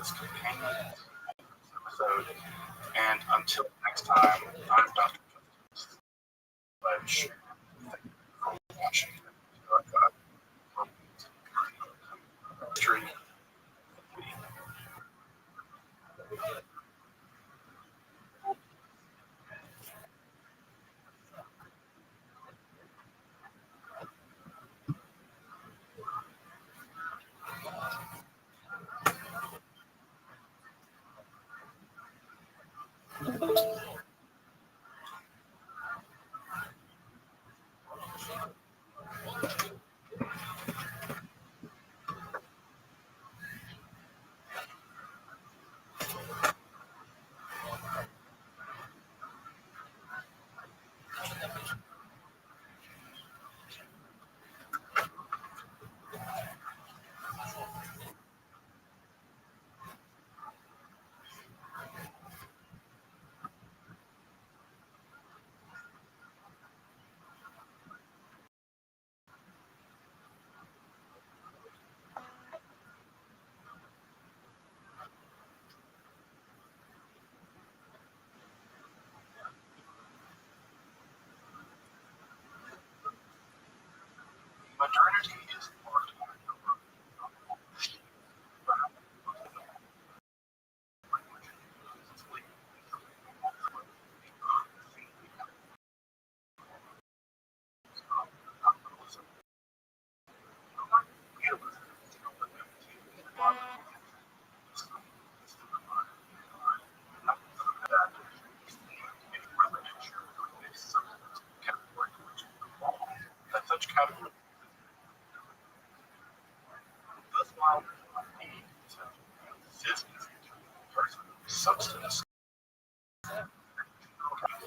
this companion episode. And until next time, I'm Dr. Pledge. Thank you for watching. History. Modernity is marked by a number of such categories thus while substance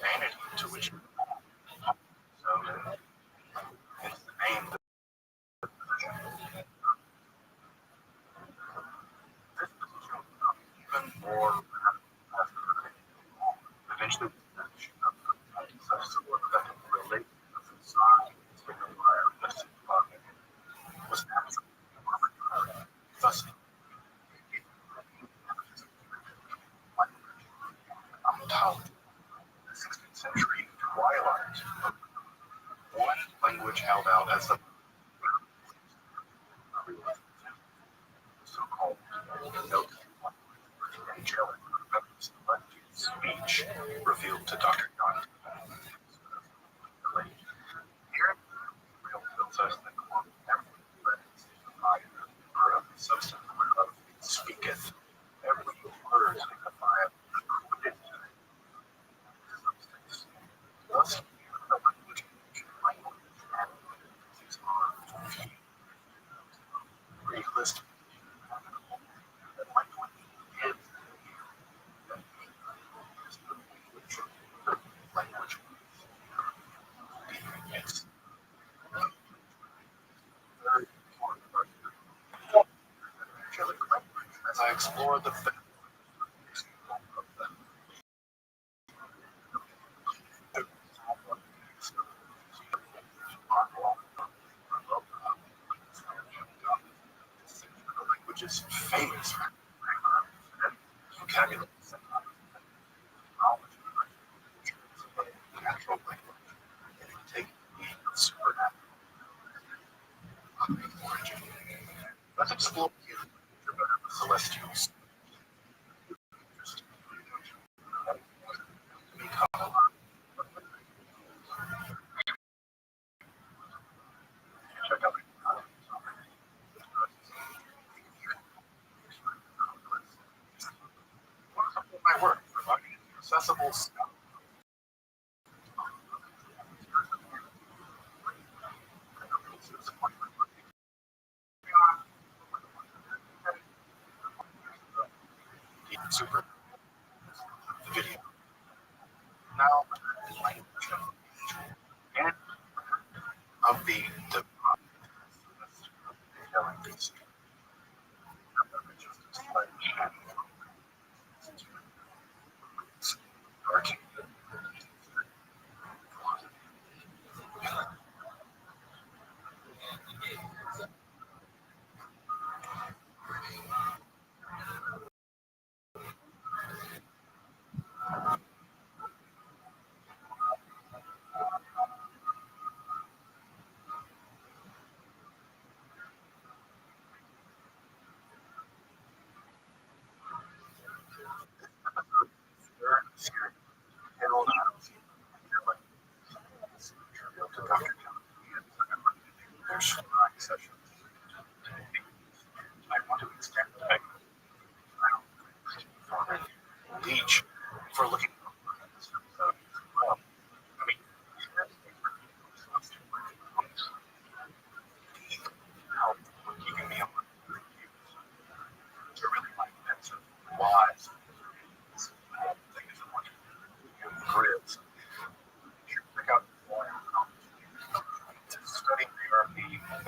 vanity to which so it's the name even more eventually that relate to the design was absolutely thus ontology. The 16th century twilight, one language held out as the so-called angelic speech revealed to Dr. John. Here, real tells us that of substance whereof it speaketh, every word signifieth the substance. Thus, list language it's very important as I explore the languages famous vocabulary, natural language, take the supernatural origin. Let's explore the celestials. Check out my work, providing accessible stuff. Super video. Now, language and of the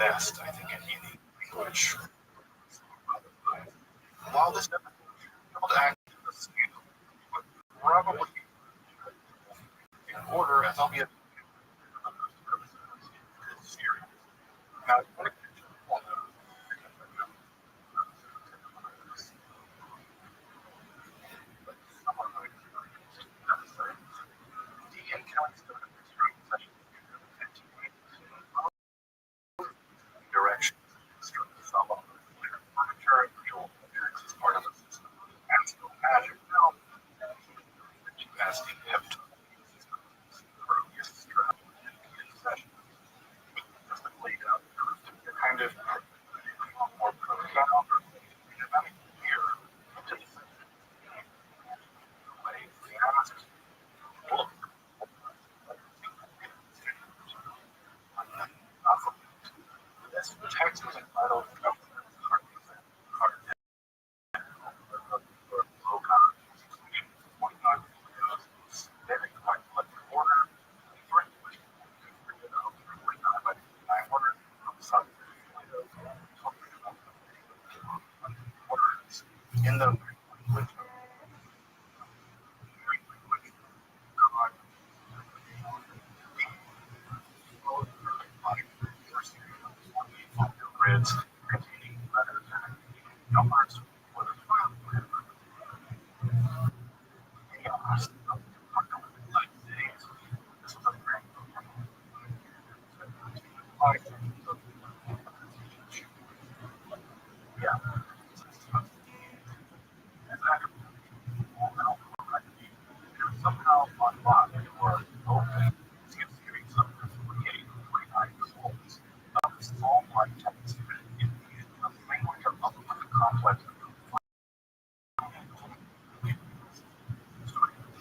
best, I think, in any language. While this episode act would probably in order as I'll be a series. Now, direction. Furniture and fuel is part of the system. And so magic now as the heft earliest strategy session. Just laid out kind of more profound or dynamic here to the way we ask. Look, this text was entitled in the language grids containing letters and numbers for the file. Chaos. This was a very yeah. Somehow unlocked or open series of 48, 49 results of small white text in the language of the complex. The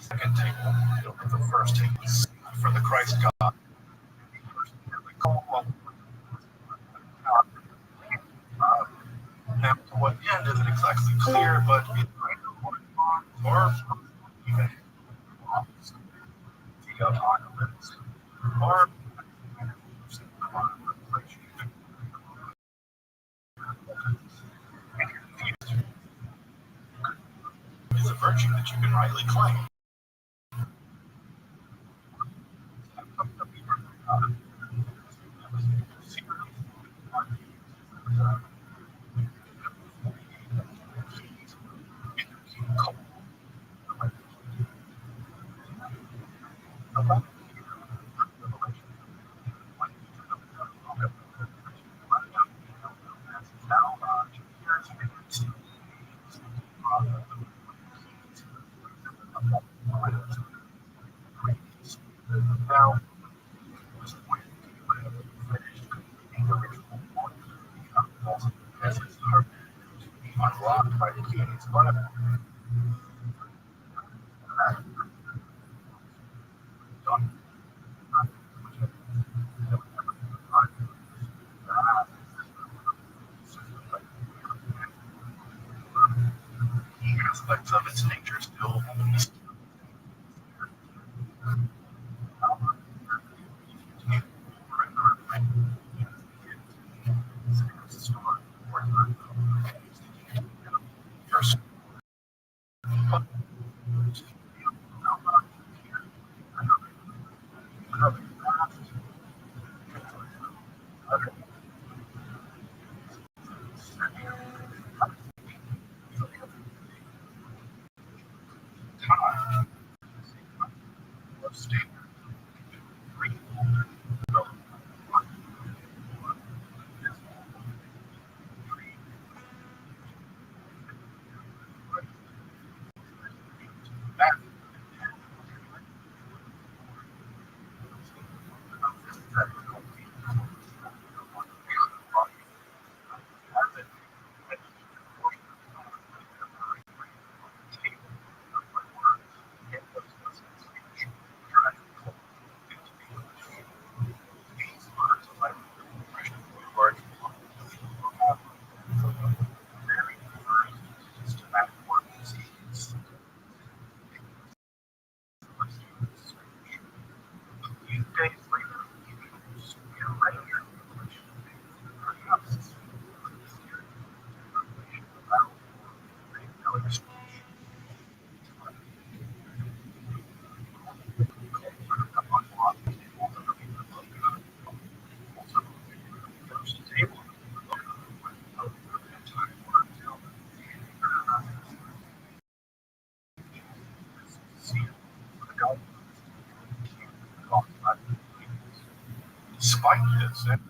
second table, the first table, for the Christ God. Now, to what end isn't exactly clear, but or even the apocalypse, or is a virtue that you can rightly claim. Now, unlocked by the king's money. Aspects of its nature still Despite this, and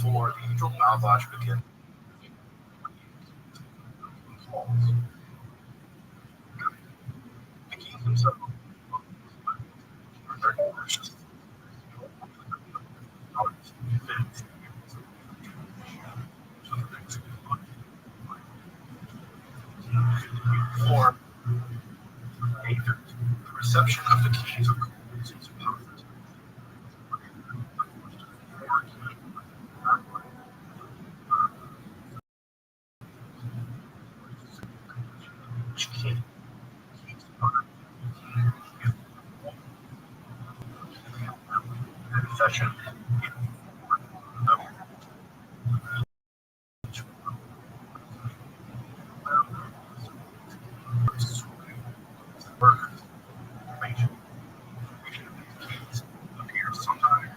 for the angel Malvash begins the king himself. For Nathan, the reception of the keys of coins is perfect. Which key keeps the possession of burgers, information, keys appears sometimes.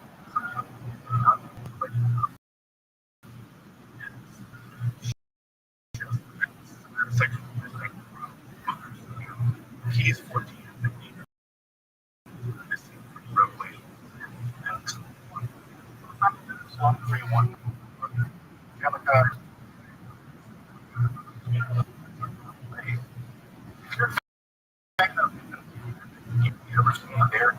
Section keys 14 and 15 missing from Revelation. And 131 Malachi. You ever seen a bear?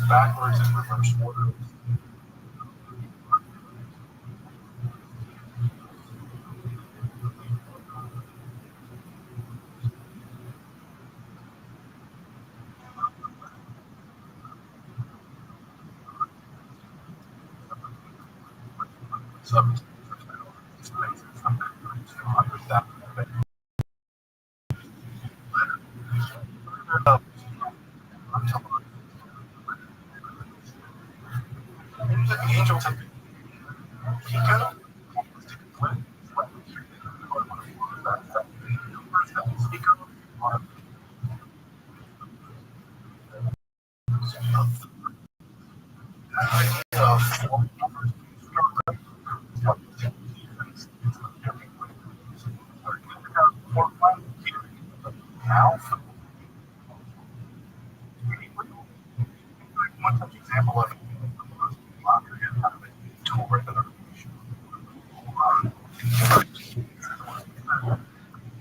Backwards and reverse order. So, the angels have Pico. Now, one such example of tool regular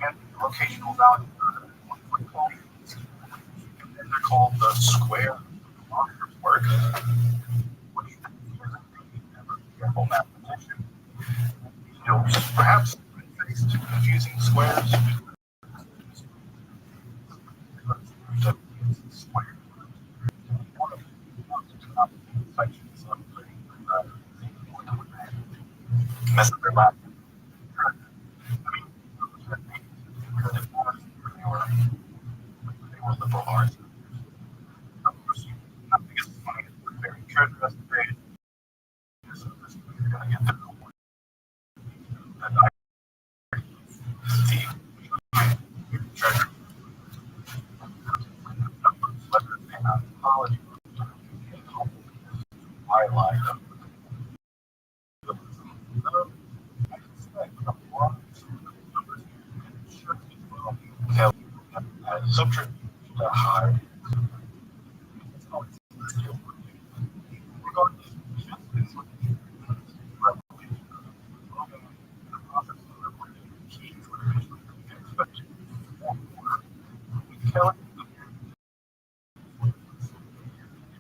and locational value. And they're called the square work, which careful mathematician. Perhaps faced confusing squares. Square. Mess up their lap. They were liberal arts. Because it's funny, very treasure restoration. You're gonna get the and I see treasure. Apology. Highlight. subject to high regardless is revelation the process of revelation key for expected we tell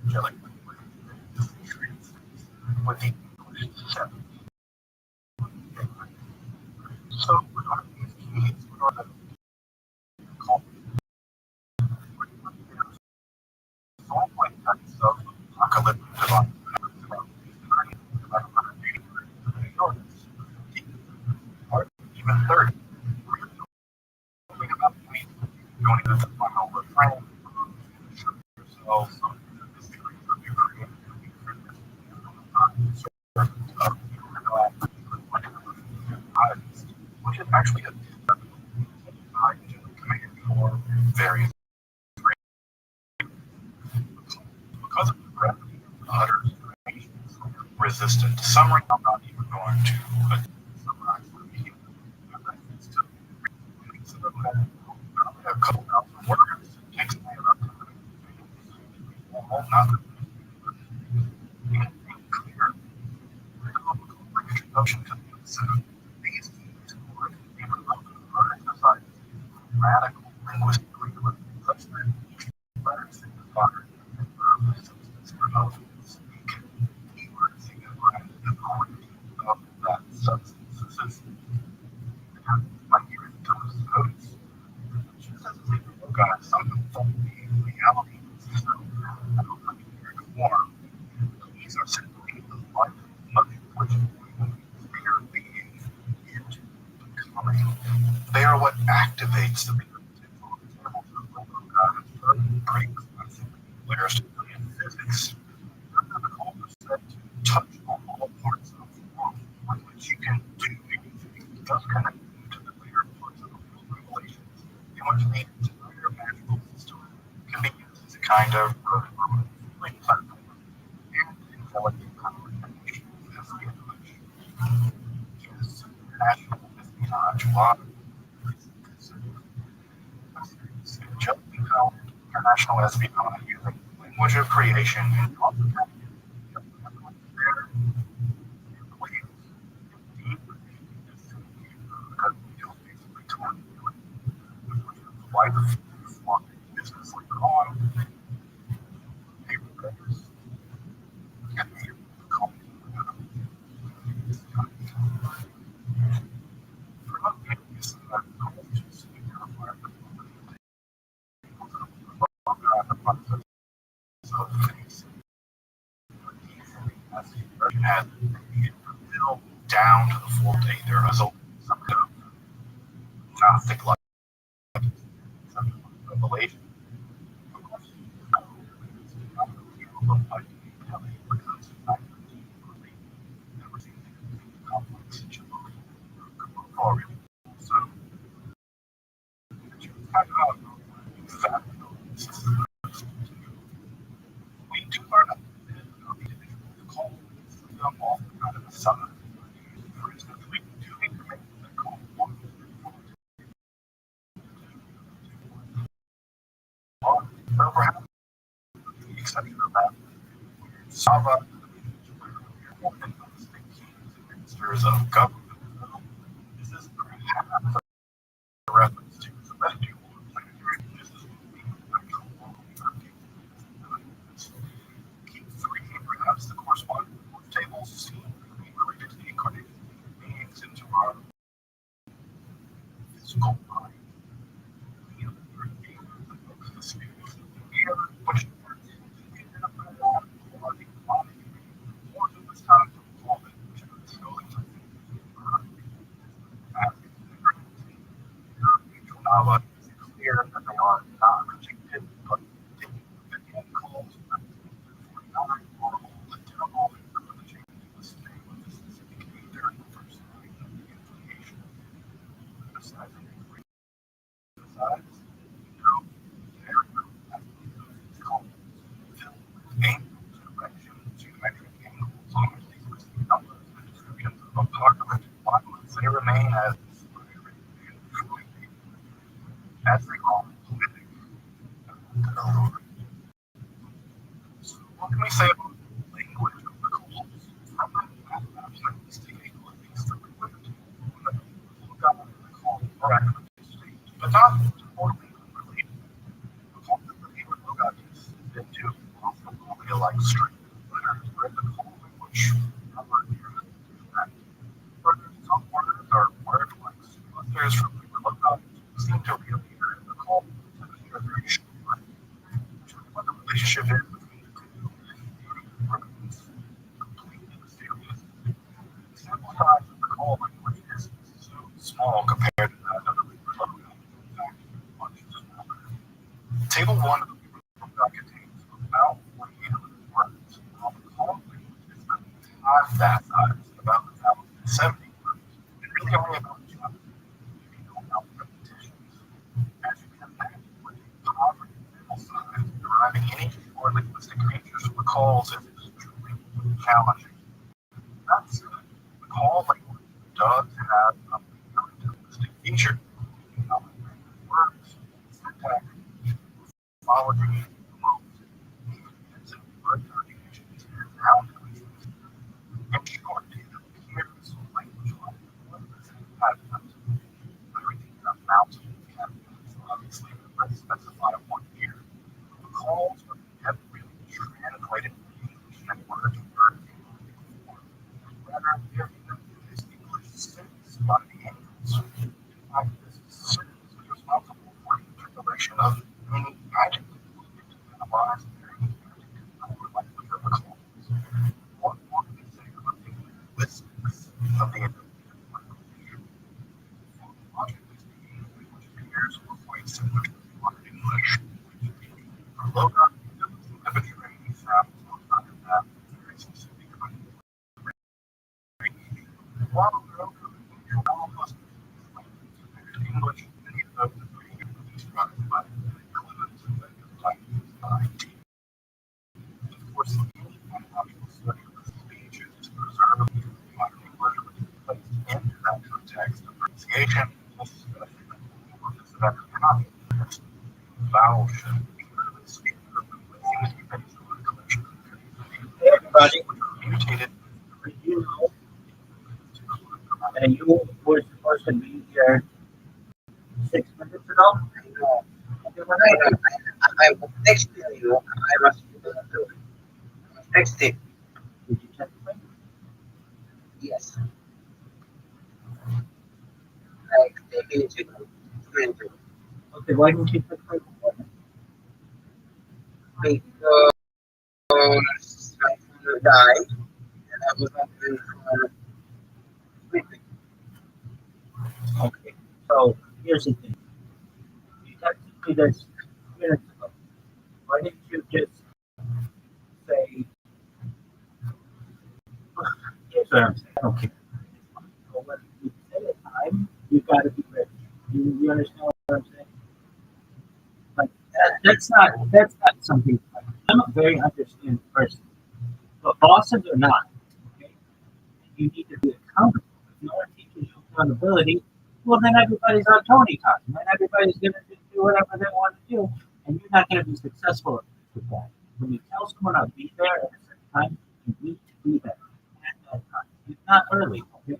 angelic with the English seven. So regarding these keys, what are the called soul like types of apocalyptic divine even 30. Think about me going to the final refrain. Yourselves which is actually a command for various because of the gravity utter resistant summary. I'm not even going to summarize a couple thousand words. It takes me about not clear introduction to the episode. These keys are exercised radical linguistic realism such that each letter signifies the substance of speak keyword signifying the quality of that substance. And my hearing does notice just as a guys something from the reality form. These are simply the life of which we are being into becoming. They are what activates the brings layers in physics. The call is set to touch on all parts of the world with which you can do anything. Thus connect to the clear parts of the revelations in which the entire magical system can be used as a kind of link platform and intelligent communication espionage. Yes, national espionage law just become international espionage using language of creation and why the business later on, paper credits, and the company. For not getting this, just had built down to the full day. There was some kind of Gnostic like revelation. So, we do learn a bit of the individual call them off kind of a summit. For instance, we do increment that call one or perhaps the exception of that. Sava, ministers of government. This is perhaps a reference to the residue of planetary. This is Key 3, perhaps the corresponding tables seem to be related to the incarnation of beings into our physical mind. The spirit here, which this time to call it now it's clear that they are not rejected, but taking the phone calls for non or the terrible for the change in the state of the specific either in the first line of the implication. Besides, no, there is called angle direction, geometric angles on these listed numbers and descriptions of apocalyptic violence. They remain as they are political. So what can we say about the language of the calls from that abstractistic angle at least that we lived when we look up the call or activity state, but not totally unrelated. The call that the neighbor logout uses into often will be like string letters where the call language number here that further some words are word like clusters from the logout seem to reappear in the call to the very short what the relationship is between the two remains completely mysterious. The sample size of the call language is so small compared to that of the Libra logo. In fact, much smaller. Table 1 of the Libra logo contains about 4,800 words, while the call language is about half that size, about 1,070 words, and really only about 200 if you know about repetitions. As you can imagine, with a poverty sample size, deriving any or linguistic features from the calls is extremely challenging. That said, the call language does have a linguistic feature, words, syntax, morphology, modes, and word conjugations, and how to use them. In short, it appears language like patterns. Everything amounts to categories. Obviously, let's specify one here. The calls are never really translated from English and word to word form. Rather, they're in this English sentence by the angles. In fact, this sentence is responsible for the interpolation of many adjectives to analyze very particular language of the calls. What more can we say about the linguistics of the interpretive language? Logically speaking, language pairs were quite similar to modern English. For logo, it doesn't seem to betray any sounds outside of that very specific kind of language. While logo and almost English, many of those are pretty constructed by includes by T. Of course, any biological study of speech is to preserve modern English which is placed into that context of pronunciation, especially when the purpose of every context. Vowel should be clearly speak perfectly seems to be based on a collection of Hey everybody, which are mutated did you know that you were supposed to be here 6 minutes ago? I know. I was texting you. I was texting. Did you check the link? Yes. Like 10 minutes ago. 2 minutes ago. Okay, why didn't you click the button? Because my phone died and I was not doing for sleeping. Okay, so here's the thing. You texted me this minutes ago. Why didn't you just say, here's what I'm saying? Okay. So when you say a time, you gotta be ready. You understand what I'm saying? Like that's not something. I'm a very understanding person, but bosses are not. Okay, you need to be accountable. If no one teaches you accountability, well then everybody's on Tony time. Then everybody's gonna just do whatever they want to do, and you're not gonna be successful with that. When you tell someone I'll be there at a certain time, you need to be there at that time. It's not early. Okay.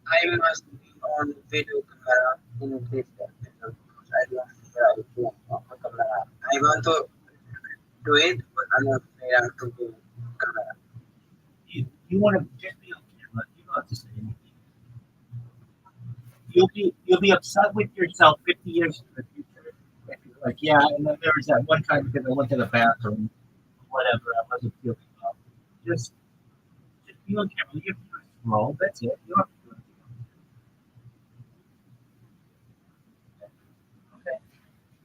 I must be on video camera in this because I don't feel on camera. I want to do it, but I'm not afraid to do camera. You want to just be on camera. You don't have to say anything. You'll be upset with yourself 50 years in the future. If you're like, yeah, and then there was that one time because I went to the bathroom, whatever, I wasn't feeling well. Just be on camera. You have to roll. That's it. You don't have to do anything. Okay,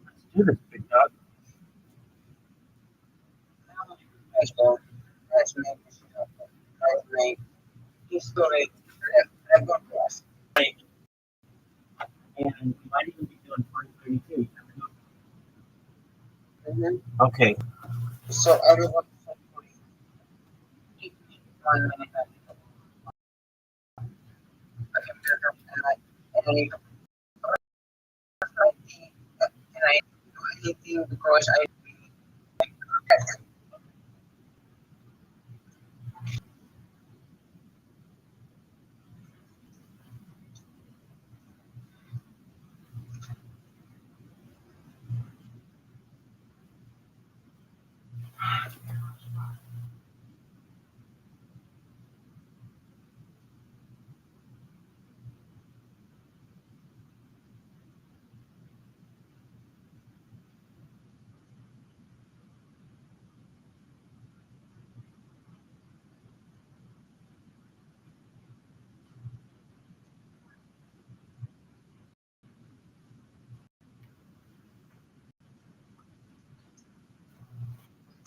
let's do this, big dog. Let's go. Let's make history record class. And you might even be doing 2032. Mhm. Okay. So everyone for 1 minute. I can do that. I need to personally think that can I do anything because I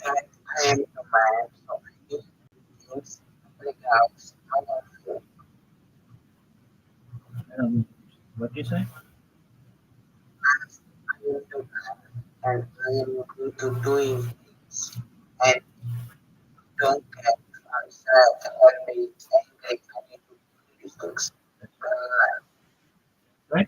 and I am a man, so I need things like house. I want to What do you say? I am the man and I am looking to doing things and don't get upset or be angry. I need to do these things. Right?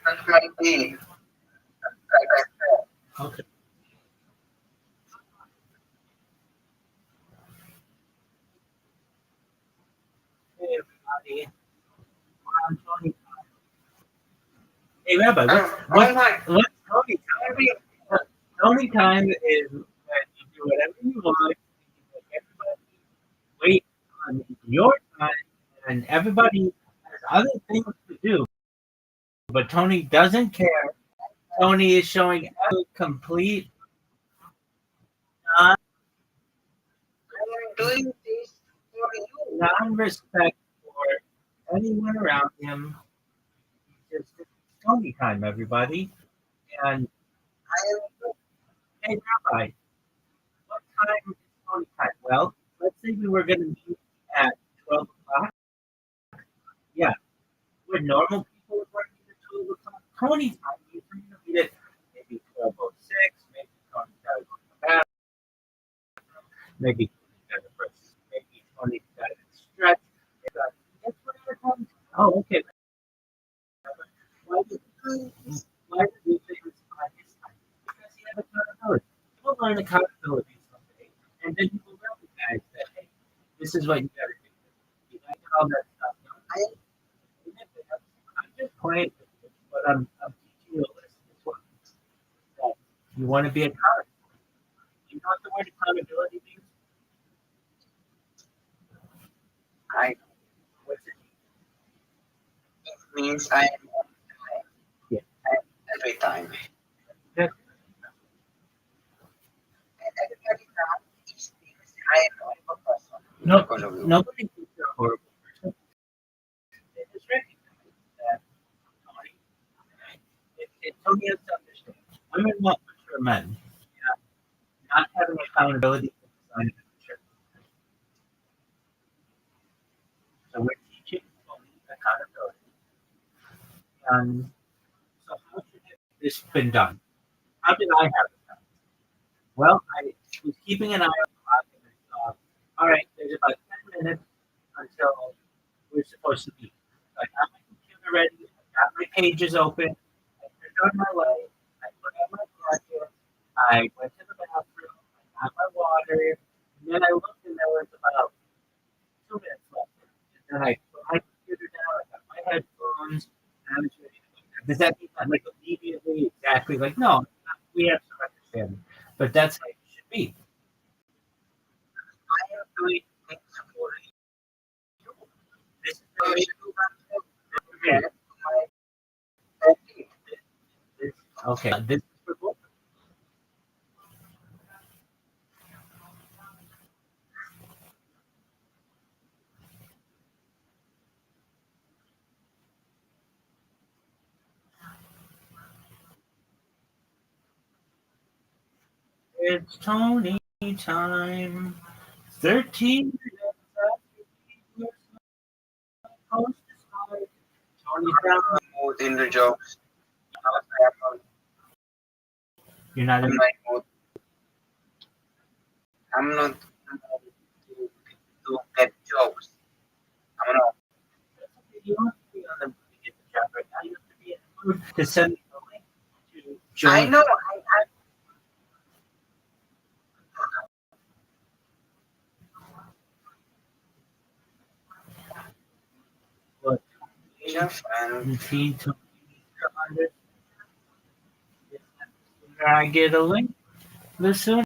That might be like I said. Okay. Hey everybody. I'm Tony. Hey Rabbi, Oh my, what's Tony time? maybe Tony time is when you do whatever you want. You make everybody wait on your time, and everybody has other things to do. But Tony doesn't care. Tony is showing absolute complete I am doing this for you. non-respect for anyone around him. Just it's Tony time, everybody. And I am hey, Rabbi, what time is Tony time? Well, let's say we were going to meet at 12 o'clock. Yeah, when normal people would want to meet at 12 o'clock, Tony time, you're going to meet at maybe 12:06, maybe Tony's got to go to the bathroom, maybe Tony's got to brush, maybe Tony's got to stretch. That's whatever time. Oh, okay. Why did why did we think it's on his time? Because he had accountability. People learn accountability someday, and then people recognize that, hey, this is what you got to do. You got to get all that stuff done. I'm just playing with you, but I'm teaching you a lesson as well. That you want to be accountable. You know what the word accountability means? I What's it it means I am on time mean? and every time. Yeah. And everybody now is thinks I am a horrible person No, because of you. nobody thinks you're a horrible person. They just recognize that Tony, Tony has to understand. Women want mature men. Yeah. Not having accountability is a sign of mature. So we're teaching Tony accountability. And so how should this been done? How did I have it done? Well, I was keeping an eye on the clock and I thought, all right, there's about 10 minutes until we're supposed to be. I got my computer ready, I got my pages open, I turned on my light, I put on my jacket, I went to the bathroom, I got my water, and then I looked and there was about 2 minutes left. And then I put my computer down, I got my headphones, and I was ready to go. Does that mean I'm like immediately exactly like, no, we have some understanding. But that's how it should be. I am doing things for you. This is So the you do way. not my okay. This, okay, this is for both. It's Tony time. 13 minutes after we were supposed to start. Tony's down. Mood into jokes. You're not I'm in. like mood. I'm not to get jokes. I'm not. You don't have to be on the mood to get the job right now. You have to be in the mood to send me the link to I join. know. I What? Jeff and Feed to the sooner I get a link, the sooner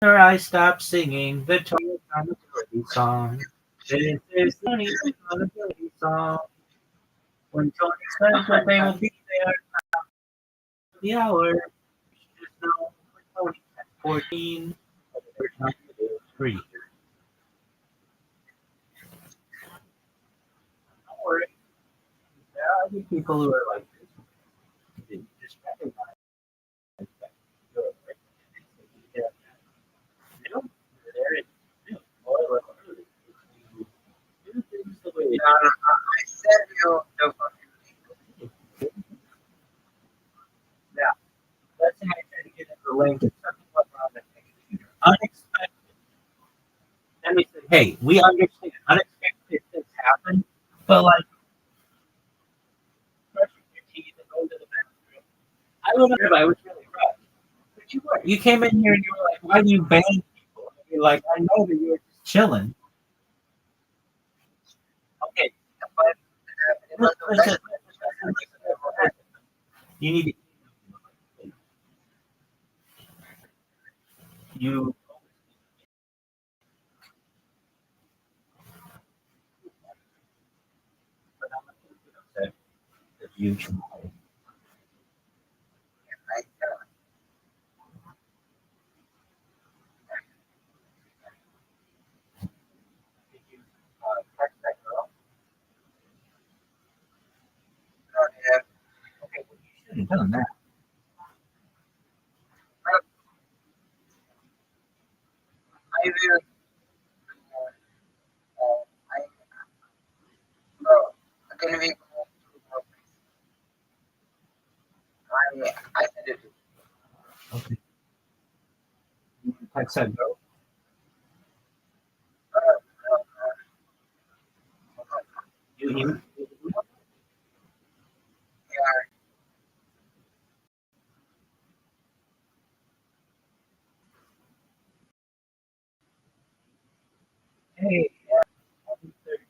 I stop singing the Tony Accountability song. This is Tony's Accountability song. When Tony says that they will be there for the hour, you should just know for Tony at 14, whatever time it is for you. Don't worry. There are other people who are like this. They just recognize that you're right. Yeah. They don't. They're in. Or like, you do things the way they I send you the do. Now, let's say I try to get into the link and something went wrong at the computer. Unexpected. Then we say, hey, we understand unexpected things happen, but like brushing your teeth and going to the bathroom. I remember I was really rough. But you were. You came in here and you were like, why do you bang people? And you're like, I know that you were just chilling. Okay, but listen, you need to you but I'm not going to say that you try. I Did you text that girl? not have. Okay, well, you should have done that. I will. I no. Can we go to I send it to Okay. You text that girl? uh, uh, You yeah. hey, happy 30.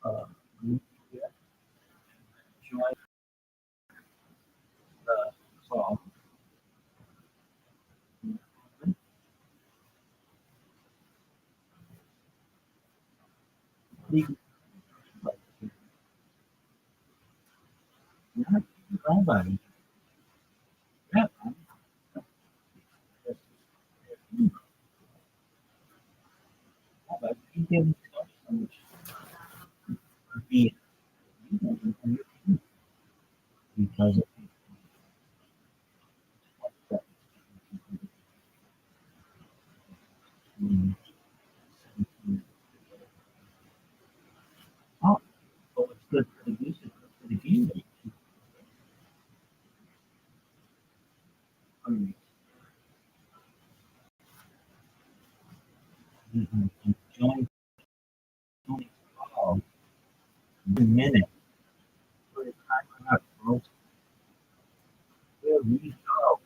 Uh, you join the call. You can not nobody. Yeah, but you can so much be because of that. Oh, well, it's good for the user, good for the viewer. Join call the minute for the time out, folks. Here we go.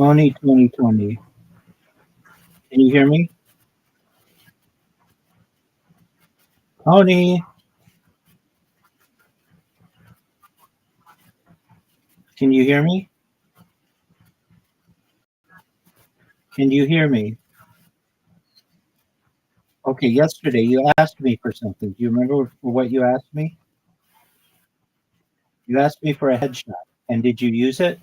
Tony, Tony, Tony. Can you hear me? Tony, can you hear me? Can you hear me? Okay, yesterday you asked me for something. Do you remember what you asked me? You asked me for a headshot. And did you use it?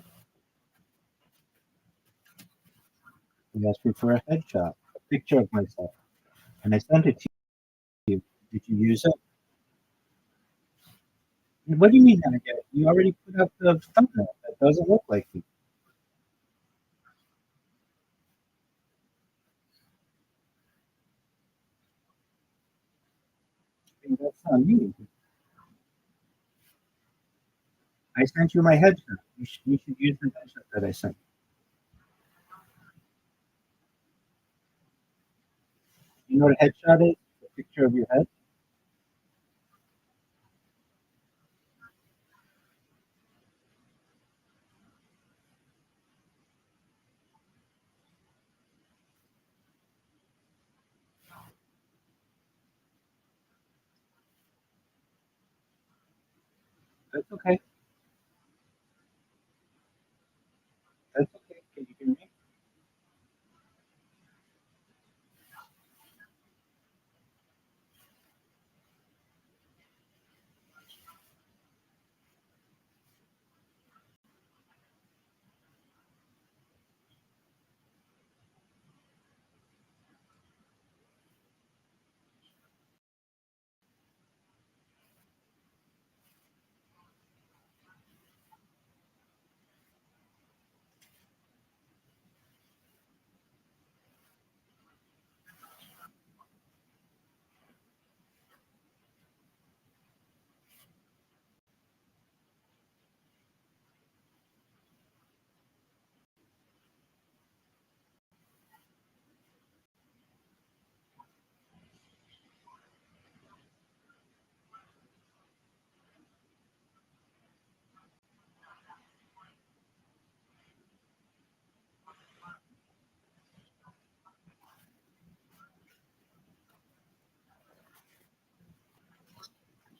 You asked me for a headshot, a picture of myself. And I sent it to you. Did you use it? What do you mean I get it? You already put up the thumbnail. That doesn't look like you. I mean, that's not me. I sent you my headshot. You should use the headshot that I sent. You know what a headshot is? A picture of your head. That's okay. That's okay. Can you hear me?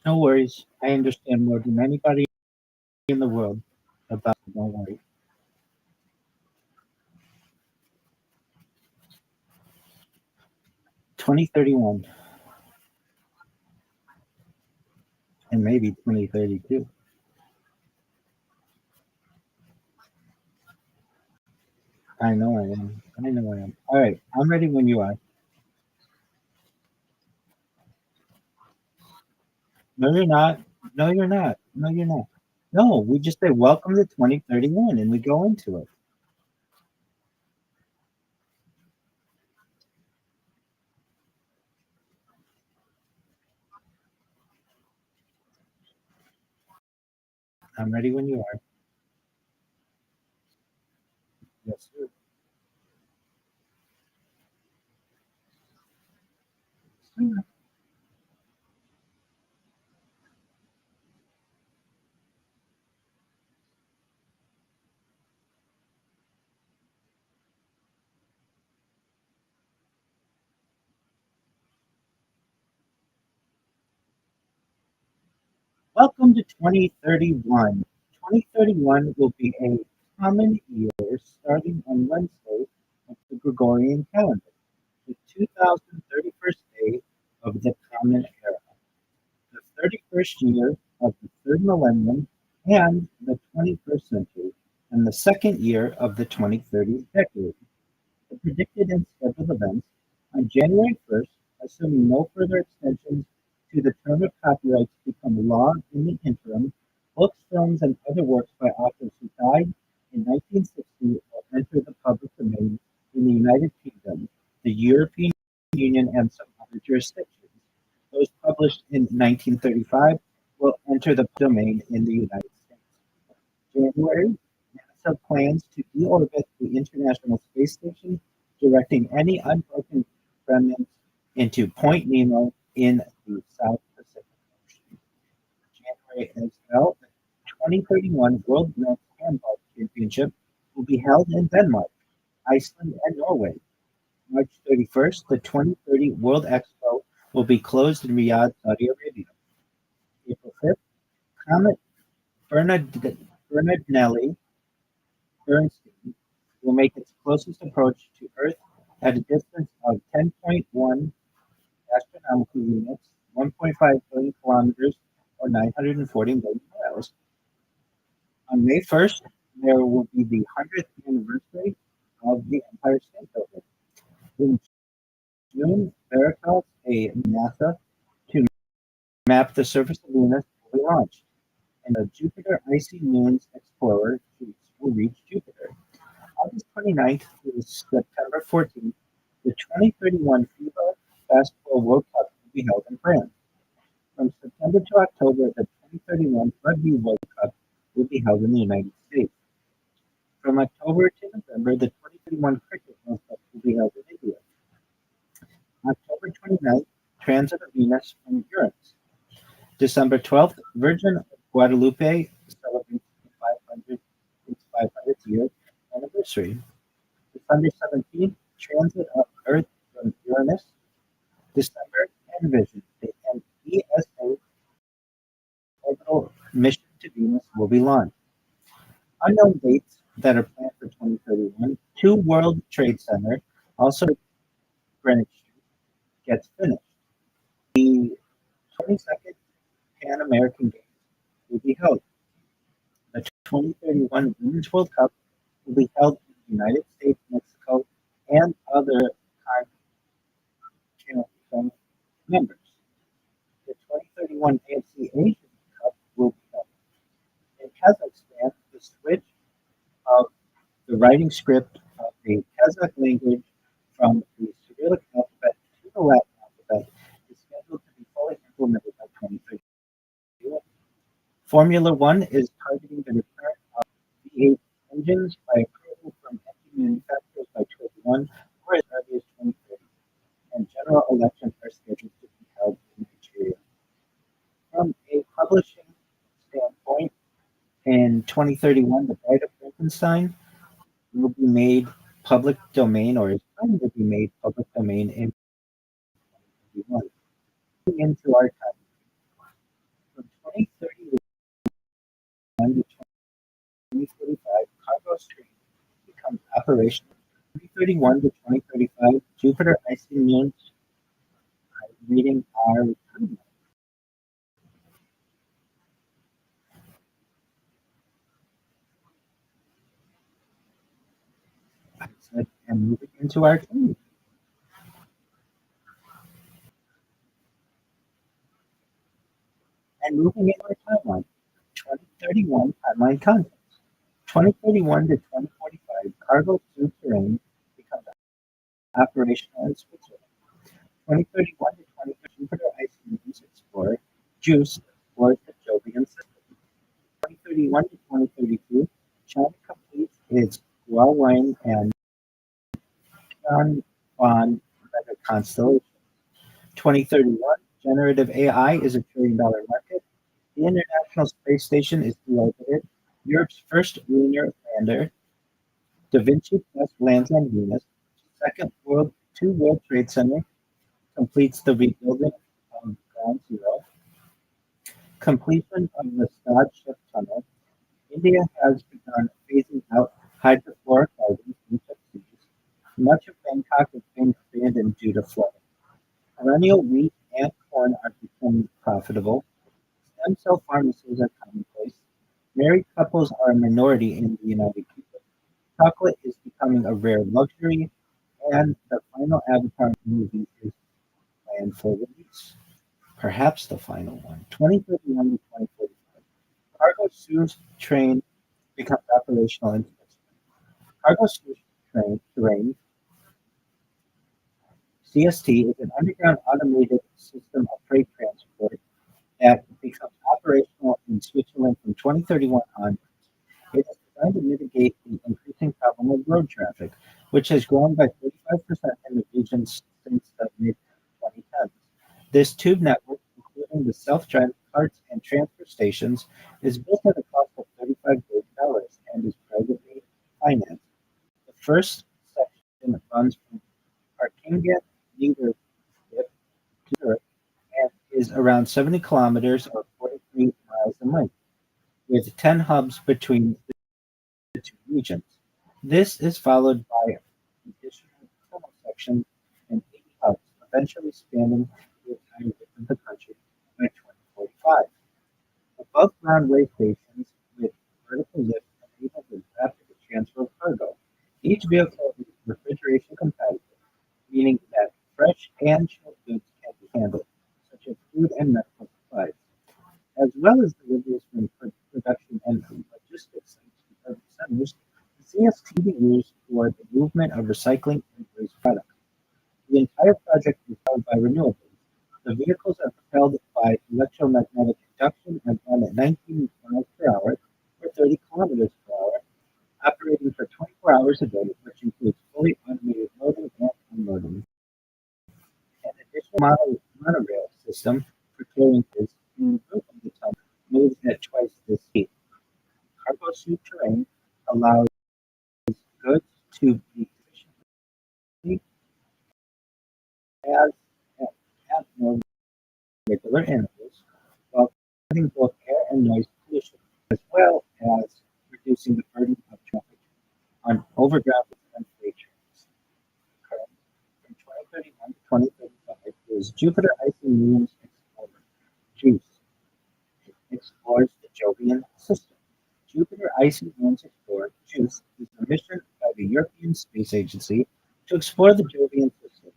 No worries. I understand more than anybody in the world about it. Don't worry. 2031 and maybe 2032. I know I am. I know I am. All right. I'm ready when you are. No, you're not. No, you're not. No, you're not. No, we just say welcome to 2031 and we go into it. I'm ready when you are. Yes, sir. Welcome to 2031. 2031 will be a common year starting on Wednesday of the Gregorian calendar, the 2031st day of the Common Era, the 31st year of the third millennium and the 21st century, and the second year of the 2030 decade. The predicted and scheduled events on January 1st, assuming no further extensions to the term of copyrights become law in the interim, books, films, and other works by authors who died in 1960 will enter the public domain in the United Kingdom, the European Union, and some other jurisdictions. Those published in 1935 will enter the domain in the United States. January, NASA plans to deorbit the International Space Station, directing any unbroken remnants into Point Nemo in the South Pacific Ocean. January as well, the 2031 World Men's Handball Championship will be held in Denmark. Iceland, and Norway. March 31st, the 2030 World Expo will be closed in Riyadh, Saudi Arabia. April 5th, Comet Bernardinelli Bernstein will make its closest approach to Earth at a distance of 10.1 astronomical units, 1.5 billion kilometers, or 940 million miles. On May 1st, there will be the 100th anniversary of the Empire State Building. In June, Veritas, a NASA to map the surface of Venus, will be launched, and the Jupiter Icy Moons Explorer will reach Jupiter. August 29th through September 14th, the 2031 FIBA Basketball World Cup will be held in France. From September to October, the 2031 Rugby World Cup will be held in the United States. From October to November, the 2031 Cricket World Cup will be held in India. October 29th, Transit of Venus from Uranus. December 12th, Virgin of Guadalupe celebrates its 500th year anniversary. December 17th, Transit of Earth from Uranus. December, Envision, the ESA orbital mission to Venus will be launched. Unknown dates that are planned for 2031. Two World Trade Center, also Greenwich Street, gets finished. The 22nd Pan American Games will be held. The 2031 Women's World Cup will be held in the United States, Mexico, and other continental members. The 2031 AFC Asian Cup will be held. In Kazakhstan, the switch of the writing script of the Kazakh language from the Cyrillic alphabet to the Latin alphabet is scheduled to be fully implemented by 2031. Formula One is targeting the return of V8 engines by approval from engine manufacturers by 2021 or as early as 2030, and general elections are scheduled to be held in Nigeria. From a publishing standpoint, in 2031, The Bride of Frankenstein will be made public domain or is planning to be made public domain in 2021. Into our time. From 2031 to 2045, cargo stream becomes operational. 2031 to 2035, Jupiter icy moons reading our timeline. I said, and moving into our timeline. And moving into our timeline. 2031 timeline contents. 2031 to 2045, cargo through terrain becomes operational in Switzerland. 2031 to 2030, Jupiter Ice Moons Explorer, JUICE, explores the Jovian system. 2031 to 2032, China completes its Huawei and Tianwan weather constellation. 2031, generative AI is $1 trillion market. The International Space Station is deorbited. Europe's first lunar lander, Da Vinci Plus lands on Venus. Two World Trade Center completes the rebuilding of Ground Zero. Completion of the Stad Ship Tunnel. India has begun phasing out hydrofluorocarbons in seas. Much of Bangkok has been abandoned due to flooding. Perennial wheat and corn are becoming profitable. Stem cell pharmacies are commonplace. Married couples are a minority in the United Kingdom. Chocolate is becoming a rare luxury, and the final Avatar movie is planned for release. Perhaps the final one. 2031 to 2045. Cargo Suez train becomes operational in Switzerland. Cargo Suez train CST is an underground automated system of freight transport that becomes operational in Switzerland from 2031 onwards. It is designed to mitigate the increasing problem of road traffic, which has grown by 35% in the region since the mid-2010s. This tube network, including the self-driving carts and transfer stations, is built at a cost of $35 billion and is privately financed. The first is around 70 kilometers or 43 miles in length, with 10 hubs between the two regions. This is followed by additional tunnel sections and 80 hubs, eventually spanning the entire width of the country by 2045. Above ground way stations with vertical lift enable the rapid transfer of cargo. Each vehicle is refrigeration compatible, meaning that fresh and chilled goods can be handled, such as food and medical supplies, as well as deliveries from production and logistics centers. CST be used for the movement of recycling and waste products. The entire project is powered by renewables. The vehicles are propelled by electromagnetic induction and run at 19 miles per hour or 30 kilometers per hour, operating for 24 hours a day, which includes fully automated loading and unloading. An additional monorail system for carrying goods in the route of the tunnel moves at twice the speed. Cargo suit terrain allows goods to be efficiently as at more regular intervals, while cutting both air and noise pollution, as well as reducing the burden of traffic on overground and freight trains. Currently, from 2031 to 2035 is Jupiter Icy Moon's Explorer, JUICE. It explores the Jovian system. Jupiter Icy Moon's Explorer, JUICE, is a mission by the European Space Agency to explore the Jovian system,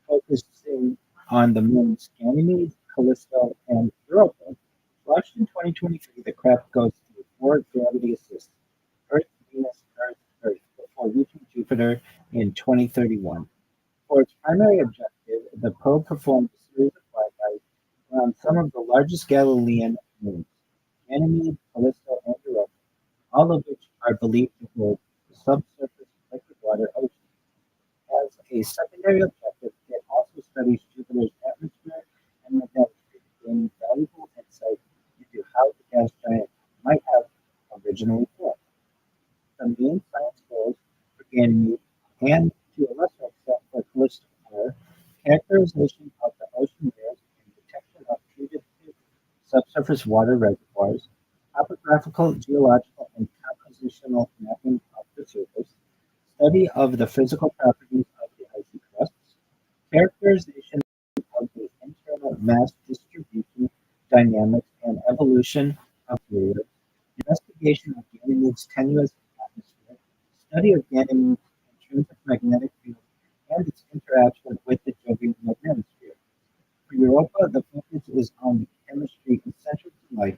focusing on the moons Ganymede, Callisto, and Europa. Launched in 2023, the craft goes through four gravity assists: Earth, Venus, Earth, Earth, before reaching Jupiter in 2031. For its primary objective, the probe performed a series of flybys around some of the largest Galilean moons, Ganymede, Callisto, and Europa, all of which are believed to hold subsurface liquid water oceans. As a secondary objective, it also studies Jupiter's atmosphere and magnetic field, gaining valuable insight into how the gas giant might have originally formed. The main science goals for Ganymede and to a lesser extent for Callisto are characterization of the ocean layers and detection of fugitive subsurface water reservoirs, topographical, geological, and compositional mapping of the surface, study of the physical properties of the icy crusts, characterization of the internal mass distribution, dynamics, and evolution of fluids, investigation of Ganymede's tenuous atmosphere, study of Ganymede's intrinsic magnetic field and its interaction with the Jovian magnetosphere. For Europa, the focus is on the chemistry essential to life,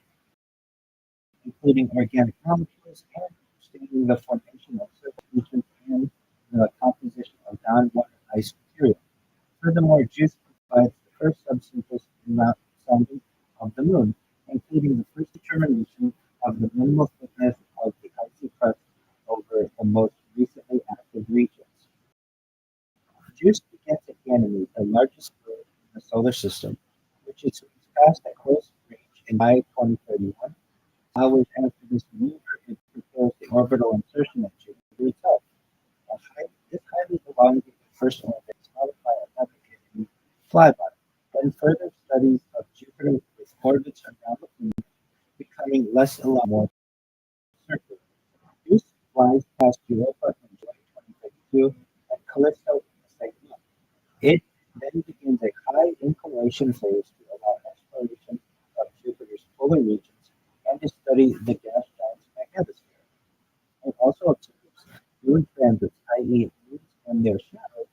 including organic molecules and understanding the formation of surface regions and the composition of groundwater ice material. Furthermore, JUICE provides the first subsurface sounding of the moon, including the first determination of the minimal thickness of the icy crust over the most recently active regions. JUICE begins at Ganymede, the largest star in the solar system, which is passed at close range in July 2031. Hours after this maneuver, it prepares the orbital insertion at Jupiter itself. This highly elongated first orbit is followed by another Ganymede flyby, then further studies of Jupiter with orbits around the moon becoming less elongated, more circular. JUICE flies past Europa in July 2032 and Callisto in the same month. It then begins a high inclination phase to allow exploration of Jupiter's polar regions and to study the gas giant's magnetosphere. It also observes moon transits, i.e., moons and their shadows,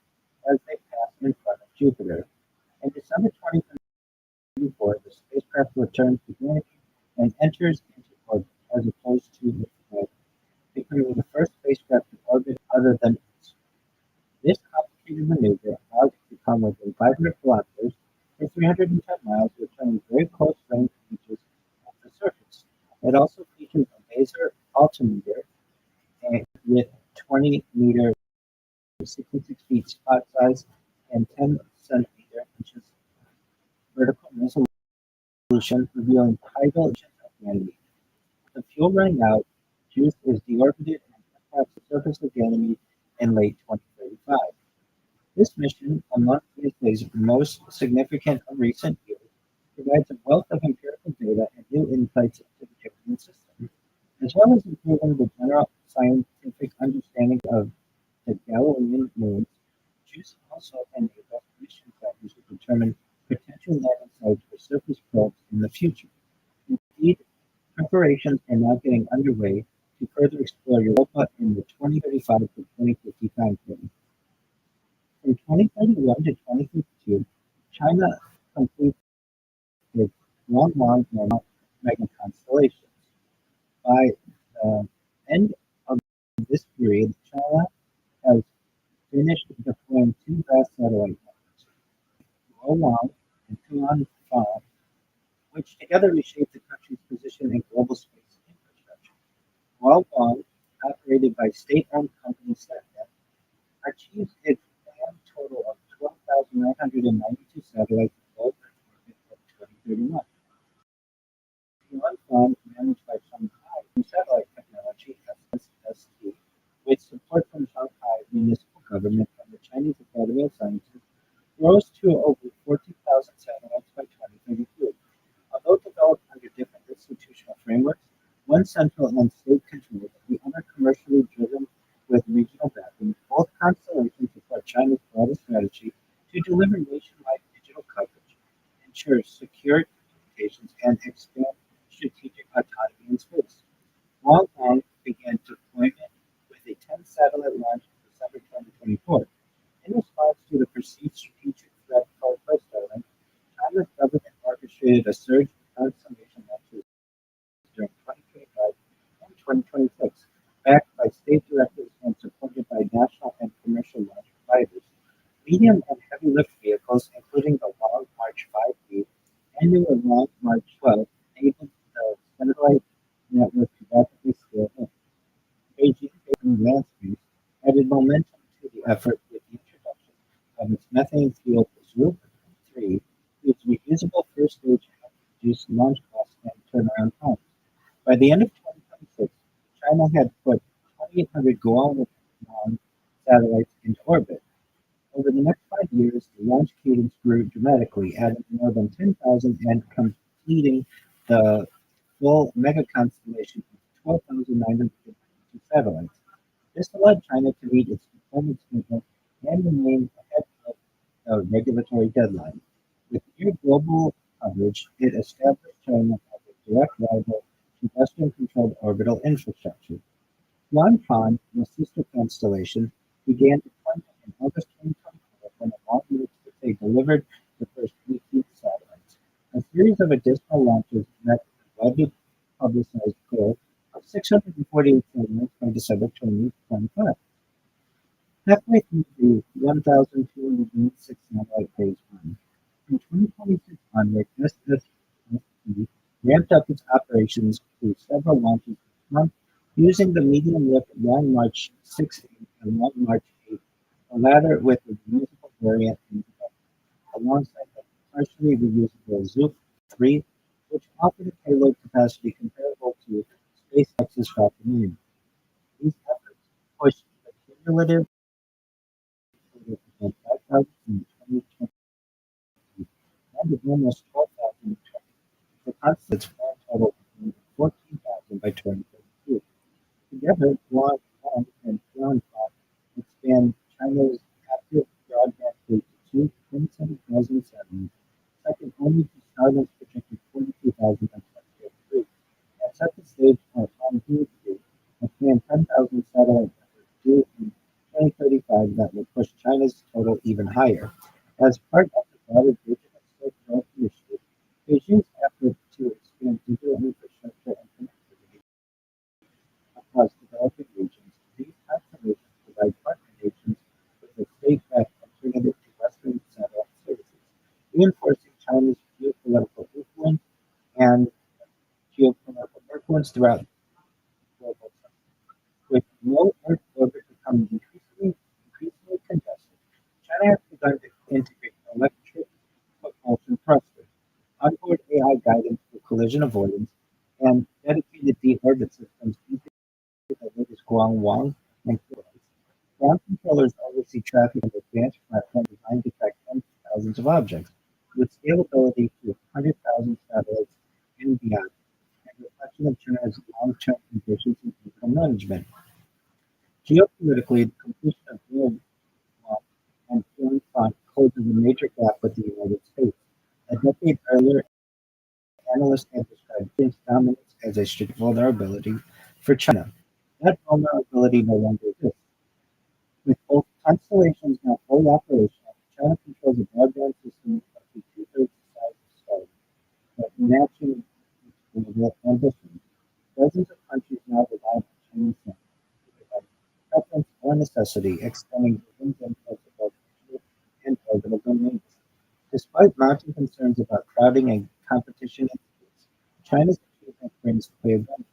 as they pass in front of Jupiter. In December 2024, the spacecraft returns to Ganymede and enters into orbit, as opposed to the planet, becoming the first spacecraft to orbit other than Earth. This complicated maneuver allows it to come within 500 kilometers or 310 miles, returning very close range images of the surface. It also features a laser altimeter with 20 meter, 66 feet spot size, and 10 centimeter inches vertical resolution, revealing tidal emissions of Ganymede. With the fuel running out, JUICE is deorbited and impacts the surface of Ganymede in late 2035. This mission, among ESA's most significant of recent years, provides a wealth of empirical data and new insights into the European system, as well as improving the general scientific understanding of the Galilean moons. JUICE also enables mission trackers to determine potential landing sites for surface probes in the future. Indeed, preparations are now getting underway to further explore Europa in the 2035 to 2050 timeframe. From 2031 to 2052, China completed long mega constellations. By the end of this period, China has finished deploying two vast satellite networks, Guowan and Tuanfang, which together reshape the country's position in global space infrastructure. Guowan, operated by state-owned company SatNet, achieves its planned total of 12,992 satellites in low Earth orbit by 2031. One fund managed by Shanghai Satellite Technology (SST), with support from Shanghai municipal government and the Chinese Academy of Sciences, rose to over 40,000 satellites by 2032. Although developed under different institutional frameworks, one central and state-controlled, the other commercially driven with regional backing, both constellations support China's broader strategy to deliver nationwide digital coverage, ensure secure communications, and expand strategic autonomy in space. Hong Kong began deployment with a 10-satellite launch in December 2024. In response to the perceived strategic threat posed by Starlink, China's government orchestrated a surge in constellation launches during 2025 and 2026, backed by state directives and supported by national and commercial launch providers. Medium and heavy lift vehicles, including the Long March 5B and the Long March 12, enabled the satellite network to rapidly scale up. Beijing Beijing Land Space added momentum to the effort with the introduction of its methane-fueled Zhou 3, whose reusable first stage had reduced launch costs and turnaround times. By the end of 2026, China had put 2,800 Guangdong satellites into orbit. Over the next 5 years, the launch cadence grew dramatically, adding more than 10,000 and completing the full mega constellation of 12,992 satellites. This allowed China to meet its deployment schedule and remain ahead of the regulatory deadline. With near global coverage, it established China as a direct rival to Western-controlled orbital infrastructure. Yuanfan, the sister constellation, began deployment in August 2024 when a long reach they delivered the first 18 satellites. A series of additional launches met the widely publicized goal of 648 satellites by December 2025. Halfway through the 1,206 satellite phase one, from 2026 onward, SST ramped up its operations through several launches each month, using the medium-lift Long March 6 and Long March 8, the latter with a reusable variant in development, alongside the partially reusable Zhou 3, which offered a payload capacity comparable to SpaceX's Falcon 9. These efforts pushed the cumulative total to 5,000 in 2020 and almost 12,000 in 2020. The constant's planned total of 14,000 by 2032. Together, Guangdong and Tianfang expand China's active broadband fleet to 27,000 satellites, second only to Starlink's projected 42,000 by 2033, and set the stage for Hangzhou 3, a planned 10,000 satellite network due in 2035 that will push China's total even higher. As part of the broader Vision of Silk Road initiative, Beijing's effort to expand digital infrastructure and connectivity across developing regions, these constellations provide partner nations with a state-backed alternative to Western satellite services, reinforcing China's geopolitical influence and geopolitical influence throughout global system. With low Earth orbit becoming increasingly congested, China has begun to integrate electric propulsion thrusters, onboard AI guidance for collision avoidance, and dedicated deorbit systems into the latest Guangwang and satellites. Ground controllers oversee traffic and advanced platforms designed to track tens of thousands of objects. with scalability to 100,000 satellites and beyond, and reflection of China's long-term ambitions in digital management. Geopolitically, the completion of Iran and Iran front closes a major gap with the United States. A decade earlier, analysts had described its dominance as a strategic vulnerability for China. That vulnerability no longer exists. With both constellations now fully operational, China controls a broadband system roughly two-thirds the size of Starlink, but matching its global ambitions. Dozens of countries now rely on Chinese satellites to provide preference or necessity, extending the influence of both digital and orbital domains. Despite mounting concerns about crowding and competition in space, China's achievement brings clear benefits.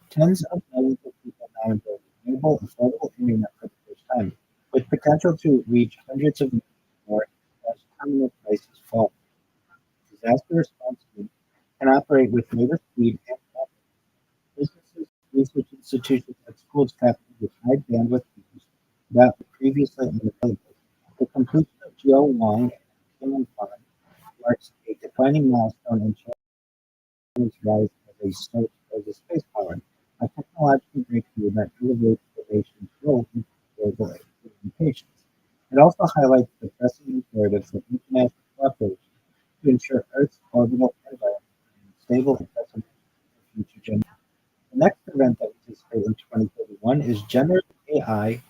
Tens of millions of people now enjoy renewable, affordable internet for the first time, with potential to reach hundreds of millions more as terminal prices fall. Disaster response teams can operate with greater speed and confidence. Businesses, research institutions, and schools tap into high bandwidth features that were previously unavailable. The completion of Geo Wang and Farm marks a defining milestone in China's rise as a space power, a technological breakthrough that elevates the nation's role in global communications. It also highlights the pressing imperative for international cooperation to ensure Earth's orbital environment remains stable and accessible for future generations. The next event that we anticipate in 2031 is generative AI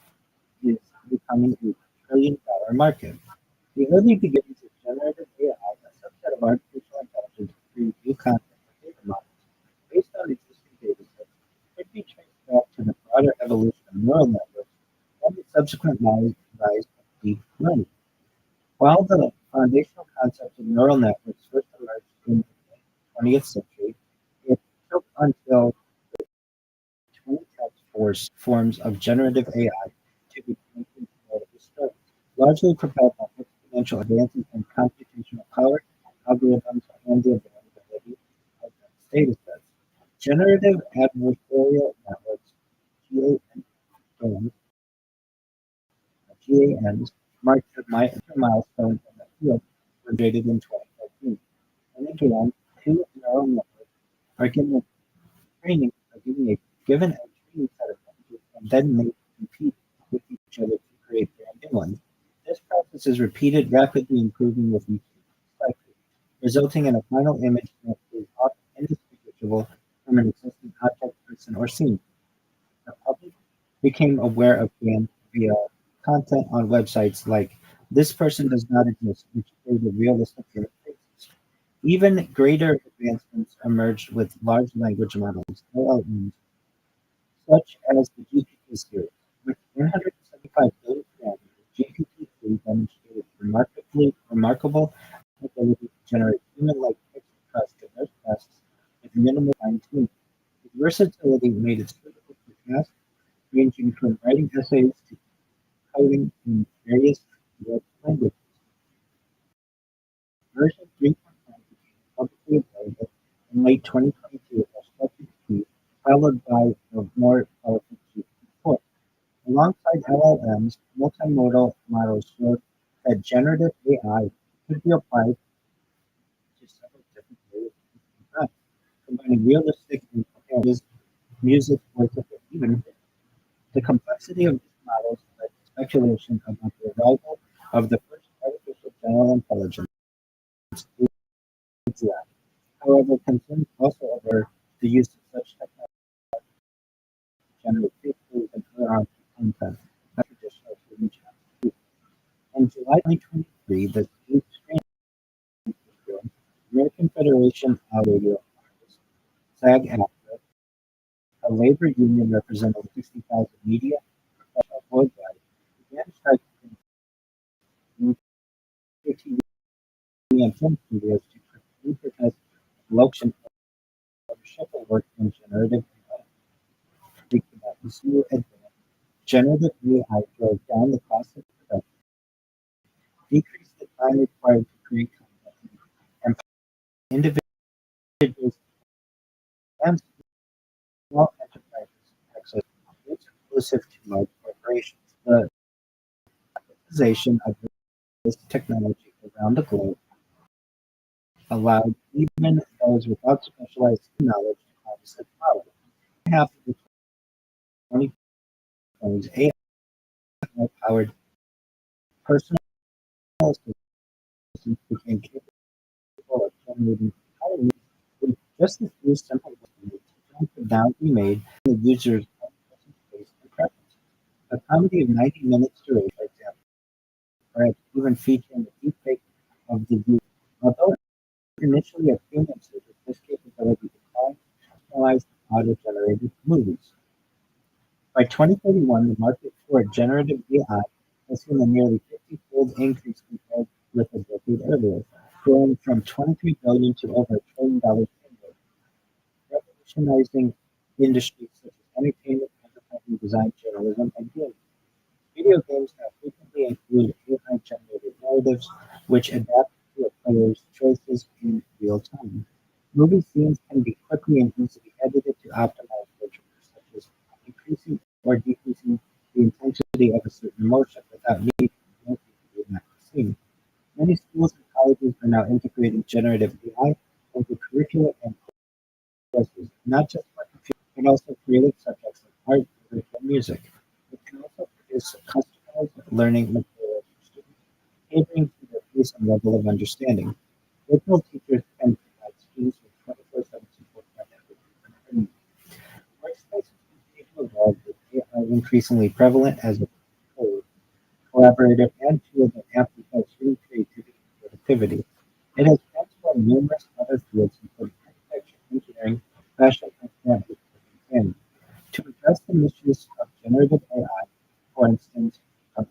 is becoming a $1 trillion market. The early beginnings of generative AI, a subset of artificial intelligence, create new content and data models based on existing datasets, could be traced back to the broader evolution of neural networks and the subsequent rise of deep learning. While the foundational concept of neural networks first emerged in the 20th century, it took until 2010 forms of generative AI to become part of the story, largely propelled by exponential advances in computational power, algorithms, and the availability of dense datasets. Generative adversarial networks (GANs) marked a major milestone in the field when created in 2014. And again, two neural networks are given a training set of images and then they compete with each other to create brand new ones. This process is repeated, rapidly improving with each cycle, resulting in a final image that is often indistinguishable from an existing object, person, or scene. The public became aware of GAN via content on websites like "This person does not exist," which created realistic human faces. Even greater advancements emerged with large language models (LLMs), such as the GPT series. With 175 billion parameters, GPT-3 demonstrated remarkable ability to generate human-like text across diverse tasks with minimal fine-tuning. Its versatility made it suitable for tasks ranging from writing essays to coding in various web languages. Version 3.1 became publicly available in late 2022 as ChatGPT, followed by the more powerful GPT-4. Alongside LLMs, multimodal models showed that generative AI could be applied to several different areas at the same time, combining realistic and coherent music, voiceover, even the complexity of these models led to speculation about the arrival of the first artificial general intelligence (AGI). However, concerns also over the use of such technology to generate fake news and other content, not traditional human channels. In July 2023, the State American Federation of Radio Artists, SAG-AFTRA, a labor union representing 60,000 media professionals worldwide, began striking in TV and film studios to protest election ownership of work in generative AI. Speaking about this new advance, generative AI drove down the cost of production, decreased the time required to create content, and individuals and small enterprises access exclusive to large corporations. The utilization of this technology around the globe allowed even those without specialized knowledge to harness its power. Half of the 2020s AI-powered personal assistants became capable of generating entire movies with just a few simple movements. Films could now be made in the user's own personal space and preferences. A comedy of 90 minutes duration, for example, or even featuring the deepfake of the viewer. Although initially a premium service, this capability declined personalized auto-generated movies. By 2031, the market for generative AI has seen a nearly 50-fold increase compared with a decade earlier, growing from 23 billion to over $1 trillion annually, revolutionizing industries such as entertainment, advertising, design, journalism, and gaming. Video games now frequently include AI-generated narratives, which adapt to a player's choices in real time. Movie scenes can be quickly and easily edited to optimize visuals, such as increasing or decreasing the intensity of a certain motion without needing to reenact the scene. Many schools and colleges are now integrating generative AI into curricula and courses, not just for computing, but also creative subjects like art, literature, and music. It can also produce customized learning materials for students, catering to their pace and level of understanding. Virtual teachers can provide students with 24/7 support whenever. Workspaces continue to evolve with AI increasingly prevalent as a tool, collaborative, and tool that amplifies human creativity and productivity. It has transformed numerous other fields, including architecture, engineering, fashion, and family. To address the misuse of generative AI, for instance, for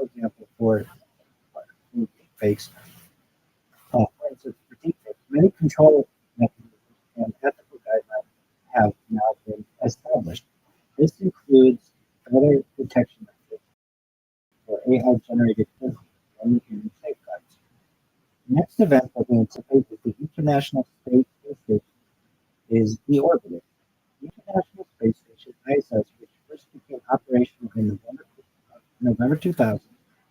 example, deepfakes, for instance, for deepfakes, many control mechanisms and ethical guidelines have now been established. This includes better detection methods for AI-generated content and human safeguards. The next event that we anticipate is the International Space Station is the orbiter. The International Space Station (ISS), which first became operational in November 2000,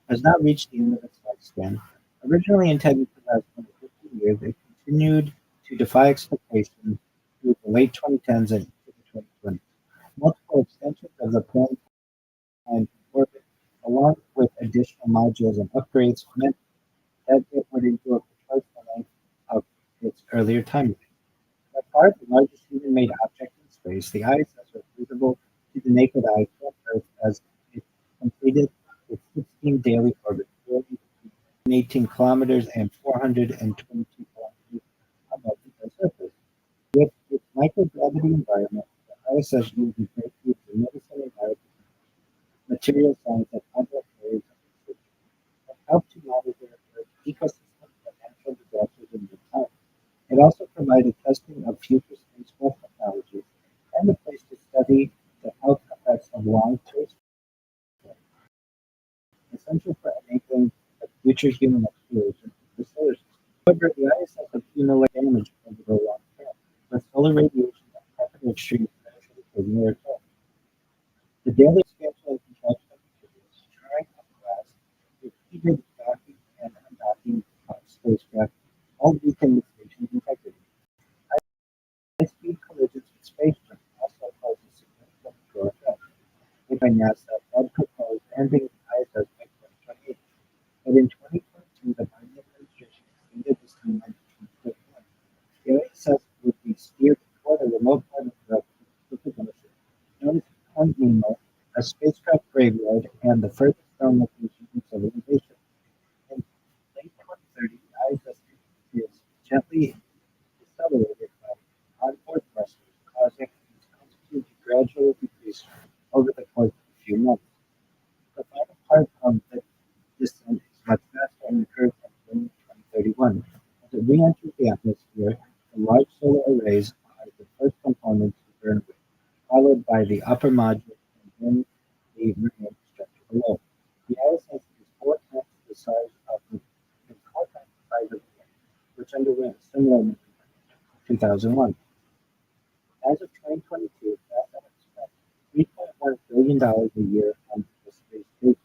has now reached the end of its lifespan. Originally intended to last only 15 years, it continued to defy expectations through the late 2010s and into the 2020s. Multiple extensions of the plane and orbit, along with additional modules and upgrades, meant that it would endure for twice the length of its earlier timeline. By far the largest human-made object in space, the ISS was visible to the naked eye from Earth as it completed its 16 daily orbits, orbiting between 18 kilometers and 422 kilometers above the Earth's surface. With its microgravity environment, the ISS uses breakthroughs in medicine and biotechnology, material science, and other areas of research that help to monitor Earth's ecosystems and natural disasters in real time. It also provided testing of future spacecraft technologies and a place to study the health effects of long-term flight, essential for enabling a future human exploration of the solar system. However, the ISS accumulates damage over the long term, with solar radiation and temperature extremes eventually taking their toll. The daily expansion and contraction of materials, charring of glass, repeated docking and undocking of spacecraft, all weaken the station's integrity. High-speed collisions with space junk also pose a significant growth threat, made by NASA had proposed ending the ISS by 2028. But in 2022, the Biden administration extended this timeline to 2031. The ISS would be steered toward a remote part of the Pacific Ocean, known as Point Nemo, a spacecraft graveyard and the furthest known location in civilization. In late 2030, the ISS is gently decelerated by onboard thrusters, causing its altitude to gradually decrease over the course of a few months. The final part of the descent is much faster and occurs in 2031. As it re-enters the atmosphere, the large solar arrays are the first components to burn away, followed by the upper module and then the remaining structure below. The ISS is four times the size of the Moon, which underwent a similar movement in 2001. As of 2022, NASA has spent $3.1 billion a year on the space station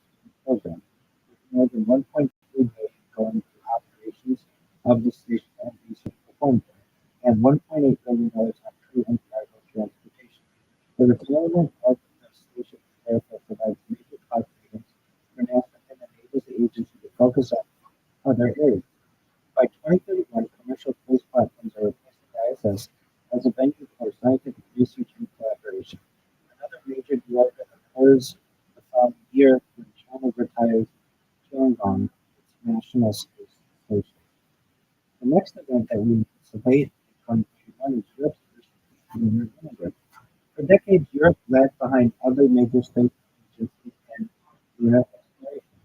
program, with more than $1.3 billion going to operations of the station and research deployment and $1.8 billion on crew and cargo transportation. The retirement of the station therefore provides major cost savings for NASA and enables the agency to focus on other areas. By 2031, commercial space platforms are replacing the ISS as a venue for scientific research and collaboration. Another major deal that occurs the following year when China retires Tiangong, its national space station. The next event that we anticipate in 2031 is Europe's first lunar lander. For decades, Europe lagged behind other major space agencies in lunar exploration.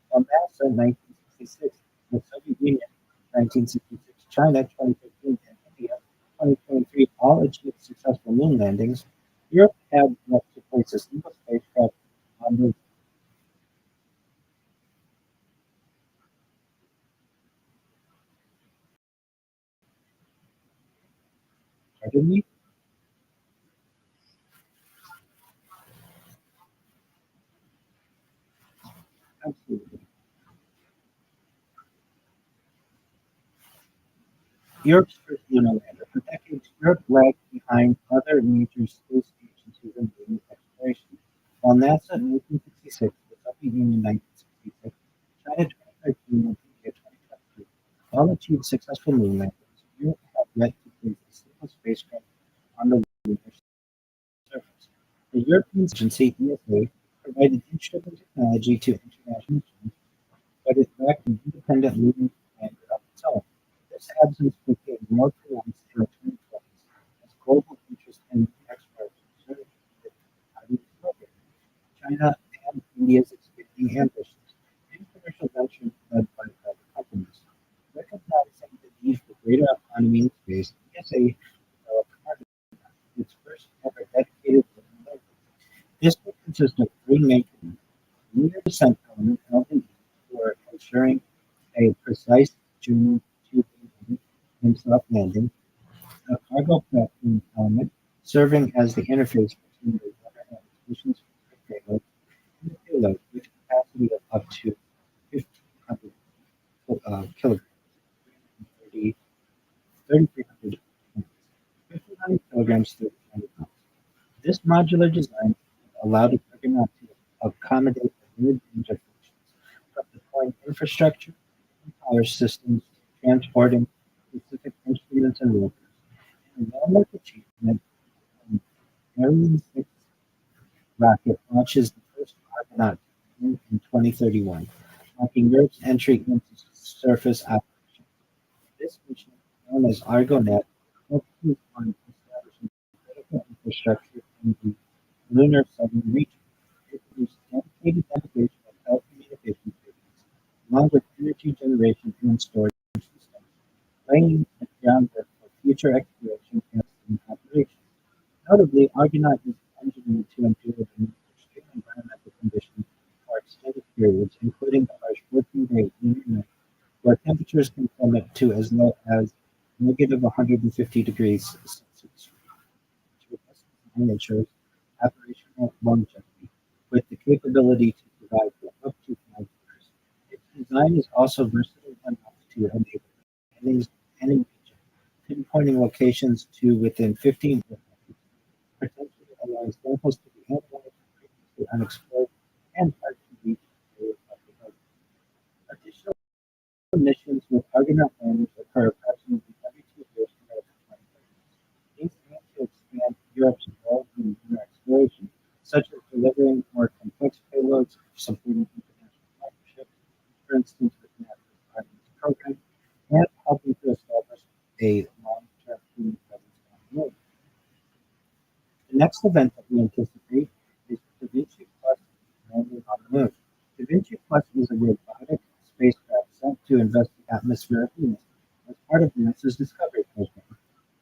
While NASA in 1966, the Soviet Union 1966, China 2015, and India 2023 all achieved successful moon landings, Europe had yet to place a single spacecraft on the pardon me? Absolutely. Europe's first lunar lander. For decades, Europe lagged behind other major space agencies in lunar exploration. While NASA in 1966, the Soviet Union in 1966, China 2013, and India 2022 all achieved successful moon landings, Europe had yet to place a single spacecraft on the lunar surface. The European Space Agency, ESA, provided instrument technology to international missions, but it lacked an independent lunar lander of its own. This absence became more pronounced in the 2020s as global interest in exploration surged with Chinese program, China and India's expanding ambitions, and commercial ventures led by private companies. Recognizing the need for greater autonomy in space, ESA developed its first ever dedicated lunar lander. This will consist of three main components: lunar descent element (LDE) for ensuring a precise June 2 and soft landing, a cargo platform element serving as the interface between the rover and its mission payload, and the payload with capacity of up to 1,500 kilograms, 330 3,300 pounds, 1,500 kilograms, 300 pounds. This modular design allowed the Argonaut to accommodate a wide range of functions, from deploying infrastructure and power systems to transporting specific instruments and rovers. And a landmark achievement, an Ariane 6 rocket launches the first Argonaut in 2031, marking Europe's entry into surface operations. This mission, known as Argonet, focuses on establishing critical infrastructure in the lunar southern region. It includes dedicated navigation and telecommunications systems, along with energy generation and storage systems, laying the groundwork for future exploration and operations. Notably, Argonaut is engineered to endure the extreme environmental conditions for extended periods, including the harsh 14-day lunar night, where temperatures can plummet to as low as negative 150 degrees Celsius. To this design ensures operational longevity with the capability to provide for up to 5 years. Its design is also versatile enough to enable landings in any region, pinpointing locations to within 15 kilometers, potentially allowing samples to be analyzed previously unexplored and hard to reach areas of the Earth. Additional missions with Argonaut landers occur approximately every 2 years throughout the 2030s. These aim to expand Europe's role in lunar exploration, such as delivering more complex payloads, supporting international partnerships, for instance with NASA's Artemis program, and helping to establish a long-term human presence on the moon. The next event that we anticipate is Da Vinci Plus landing on the moon. Da Vinci Plus is a robotic spacecraft sent to invest the atmosphere of Venus as part of NASA's Discovery program.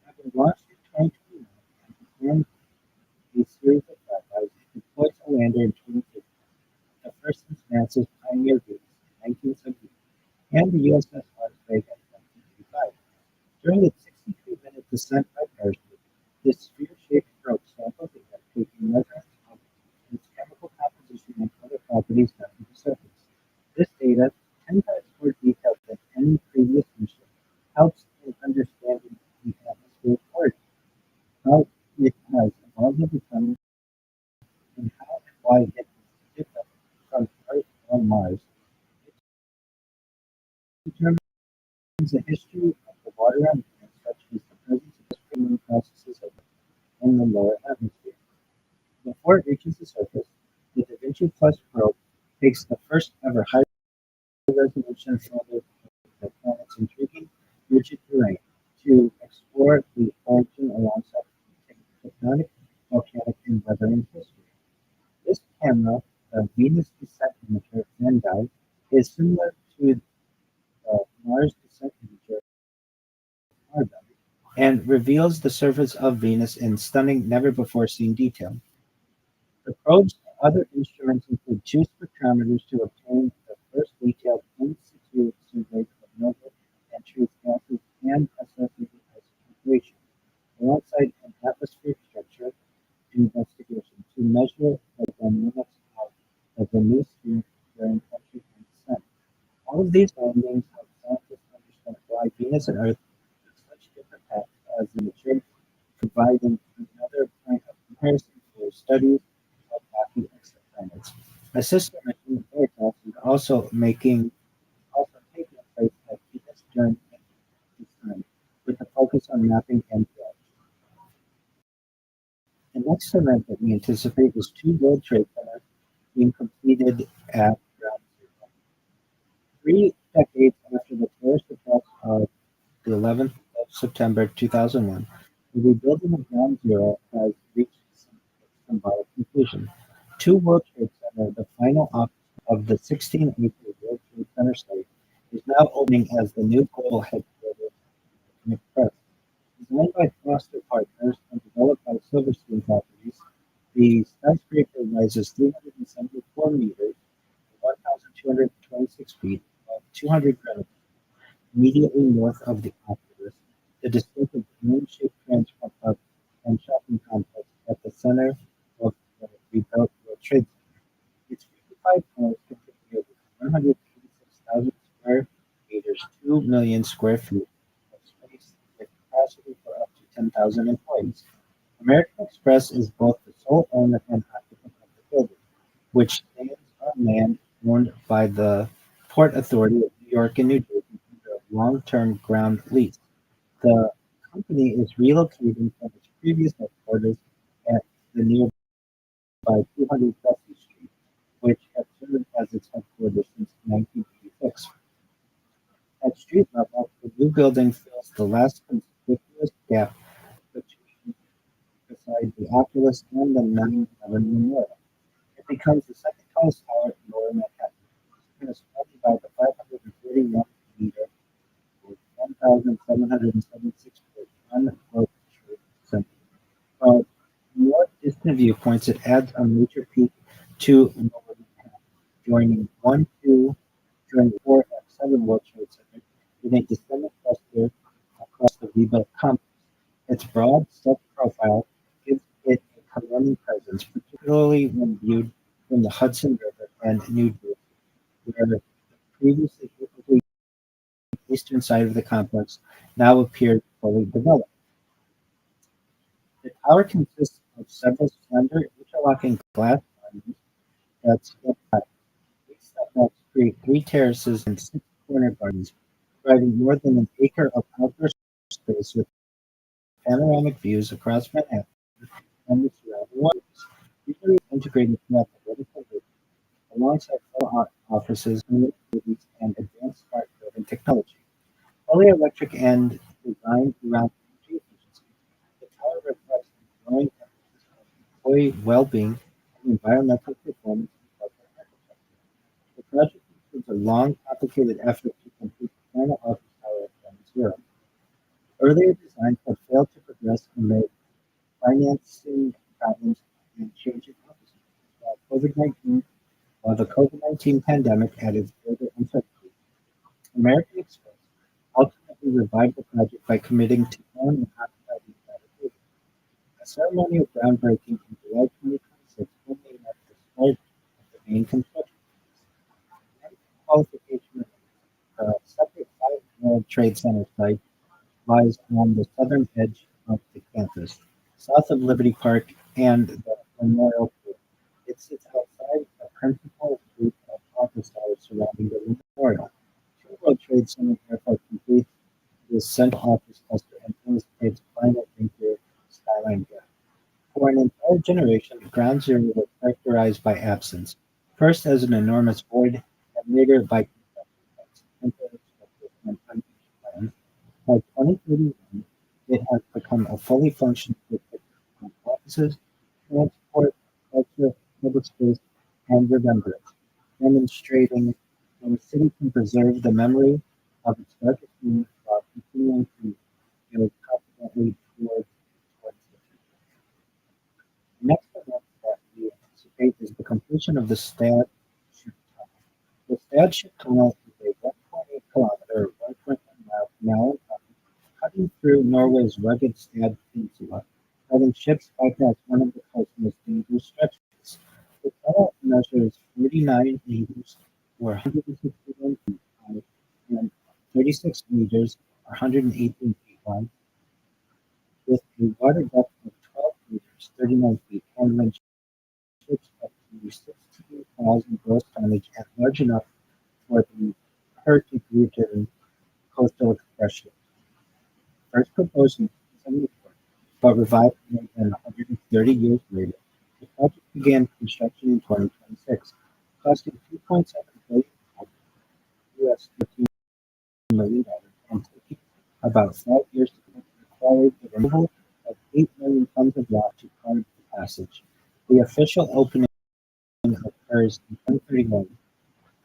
Having launched in 2021 and performed a series of flybys, it deployed a lander in 2015, the first since NASA's Pioneer days in 1978 and the USS Vega in 1985. During its 63-minute descent by parachute, this sphere-shaped probe sampled the air, taking measurements of its chemical composition and other properties down to the surface. This data, 10 times more detailed than any previous mission, helps in understanding it has evolved over time and how and why it is different from Earth or Mars. It determines the history of the water on Venus, such as the presence of streaming processes in the lower atmosphere. Before it reaches the surface, the Da Vinci Plus probe takes the first ever high resolution photo of the planet's intriguing rigid terrain to explore the origin alongside tectonic, volcanic, and weathering history. This camera, the Venus Descent Imager (VENDI), is similar to the Mars Descent Imager (MARDA) and reveals the surface of Venus in stunning, never-before-seen detail. The probe's other instruments include two spectrometers to obtain the first detailed in situ survey of nova and trace gases and associated ice alongside an atmospheric structure investigation to measure the dynamics of the Venusian during entry and descent. All of these findings help scientists understand why Venus and Earth have such different paths as they mature, providing another point of comparison for studies of rocky exoplanets. A sister mission, Veritas, is also taking place at Venus during this time, with a focus on mapping and drilling. The next event that we anticipate is two World Trade Centers being completed at ground zero. 3 decades after the terrorist attacks of the 11th of September 2001, the rebuilding of Ground Zero has reached its symbolic conclusion. Two World Trade Center, the final office of the 16-acre World Trade Center site, is now opening as the new global headquarters of Express. Designed by Foster Partners and developed by Silverstein Properties, the skyscraper rises 374 meters, 1,226 feet, above 200 Greenwich, immediately north of the Oculus, the distinctive dome-shaped transport hub and shopping complex at the center of the rebuilt World Trade Center. Its 55 floors contain nearly 186,000 square meters, 2 million square feet of space with capacity for up to 10,000 employees. American Express is both the sole owner and occupant of the building, which stands on land owned by the Port Authority of New York and New Jersey under a long-term ground lease. The company is relocating from its previous headquarters at the nearby 200 Vesey Street, which has served as its headquarters since 1986. At street level, the new building fills the last conspicuous gap between beside the Oculus and the 9/11 Memorial. It becomes the second tallest tower in lower Manhattan, and is surrounded by the 531-meter or 1,776-foot unbroken Trade Center. From more distant viewpoints, it adds a major peak to lower Manhattan, joining 1, 2, joining 4 and 7 World Trade Center in a descending cluster across the rebuilt complex. Its broad, stepped profile gives it a commanding presence, particularly when viewed from the Hudson River and New Jersey, where the previously typically eastern side of the complex now appeared fully developed. The tower consists of several slender interlocking glass diamonds that span high. These setbacks create three terraces and six corner gardens, providing more than an acre of outdoor space with panoramic views across Manhattan and the surrounding waters. Usually integrated throughout the vertical loop, alongside full offices, movies, and advanced smart building technology. Fully electric and designed around energy efficiency, the tower reflects the growing emphasis on employee well-being and environmental performance in corporate architecture. The project includes a long, complicated effort to complete the final office tower at Ground Zero. Earlier designs had failed to progress amid financing problems and changing office while the COVID-19 pandemic added further uncertainty. American Express ultimately revived the project by committing to own and occupy the entire building. A ceremony of groundbreaking in July 2026 only marked the start of the main construction phase. And qualification of the separate five World Trade Center site lies on the southern edge of the campus, south of Liberty Park and the Memorial Park. It sits outside the principal group of office towers surrounding the memorial. Two World Trade Center Airport completes this central office cluster and illustrates climate thinker skyline gap. For an entire generation, Ground Zero was characterized by absence, first as an enormous void, and later by construction cuts, temporary structures, and unfinished plans. By 2031, it has become a fully functional district of offices, transport, culture, public space, and remembrance, demonstrating how a city can preserve the memory of its darkest moments while continuing to build confidently towards the future. The next event that we anticipate is the completion of the Stad Ship Tunnel. The Stad Ship Tunnel is a 1.8 kilometer, 1.1 mile canal cutting through Norway's rugged Stad Peninsula, letting ships bypass one of the coast's most dangerous stretches. The tunnel measures 49 meters, or 161 feet high, and 36 meters, or 118 feet wide, with a water depth of 12 meters, 39 feet, handling ships up to 16,000 gross tonnage and large enough for the hurricane-driven coastal express ships. First proposed in 1974, but revived more than 130 years later, the project began construction in 2026, costing $2.7 billion US $13 million and taking about 5 years to complete, required the removal of 8 million tons of rock to carve the passage. The official opening occurs in 2031,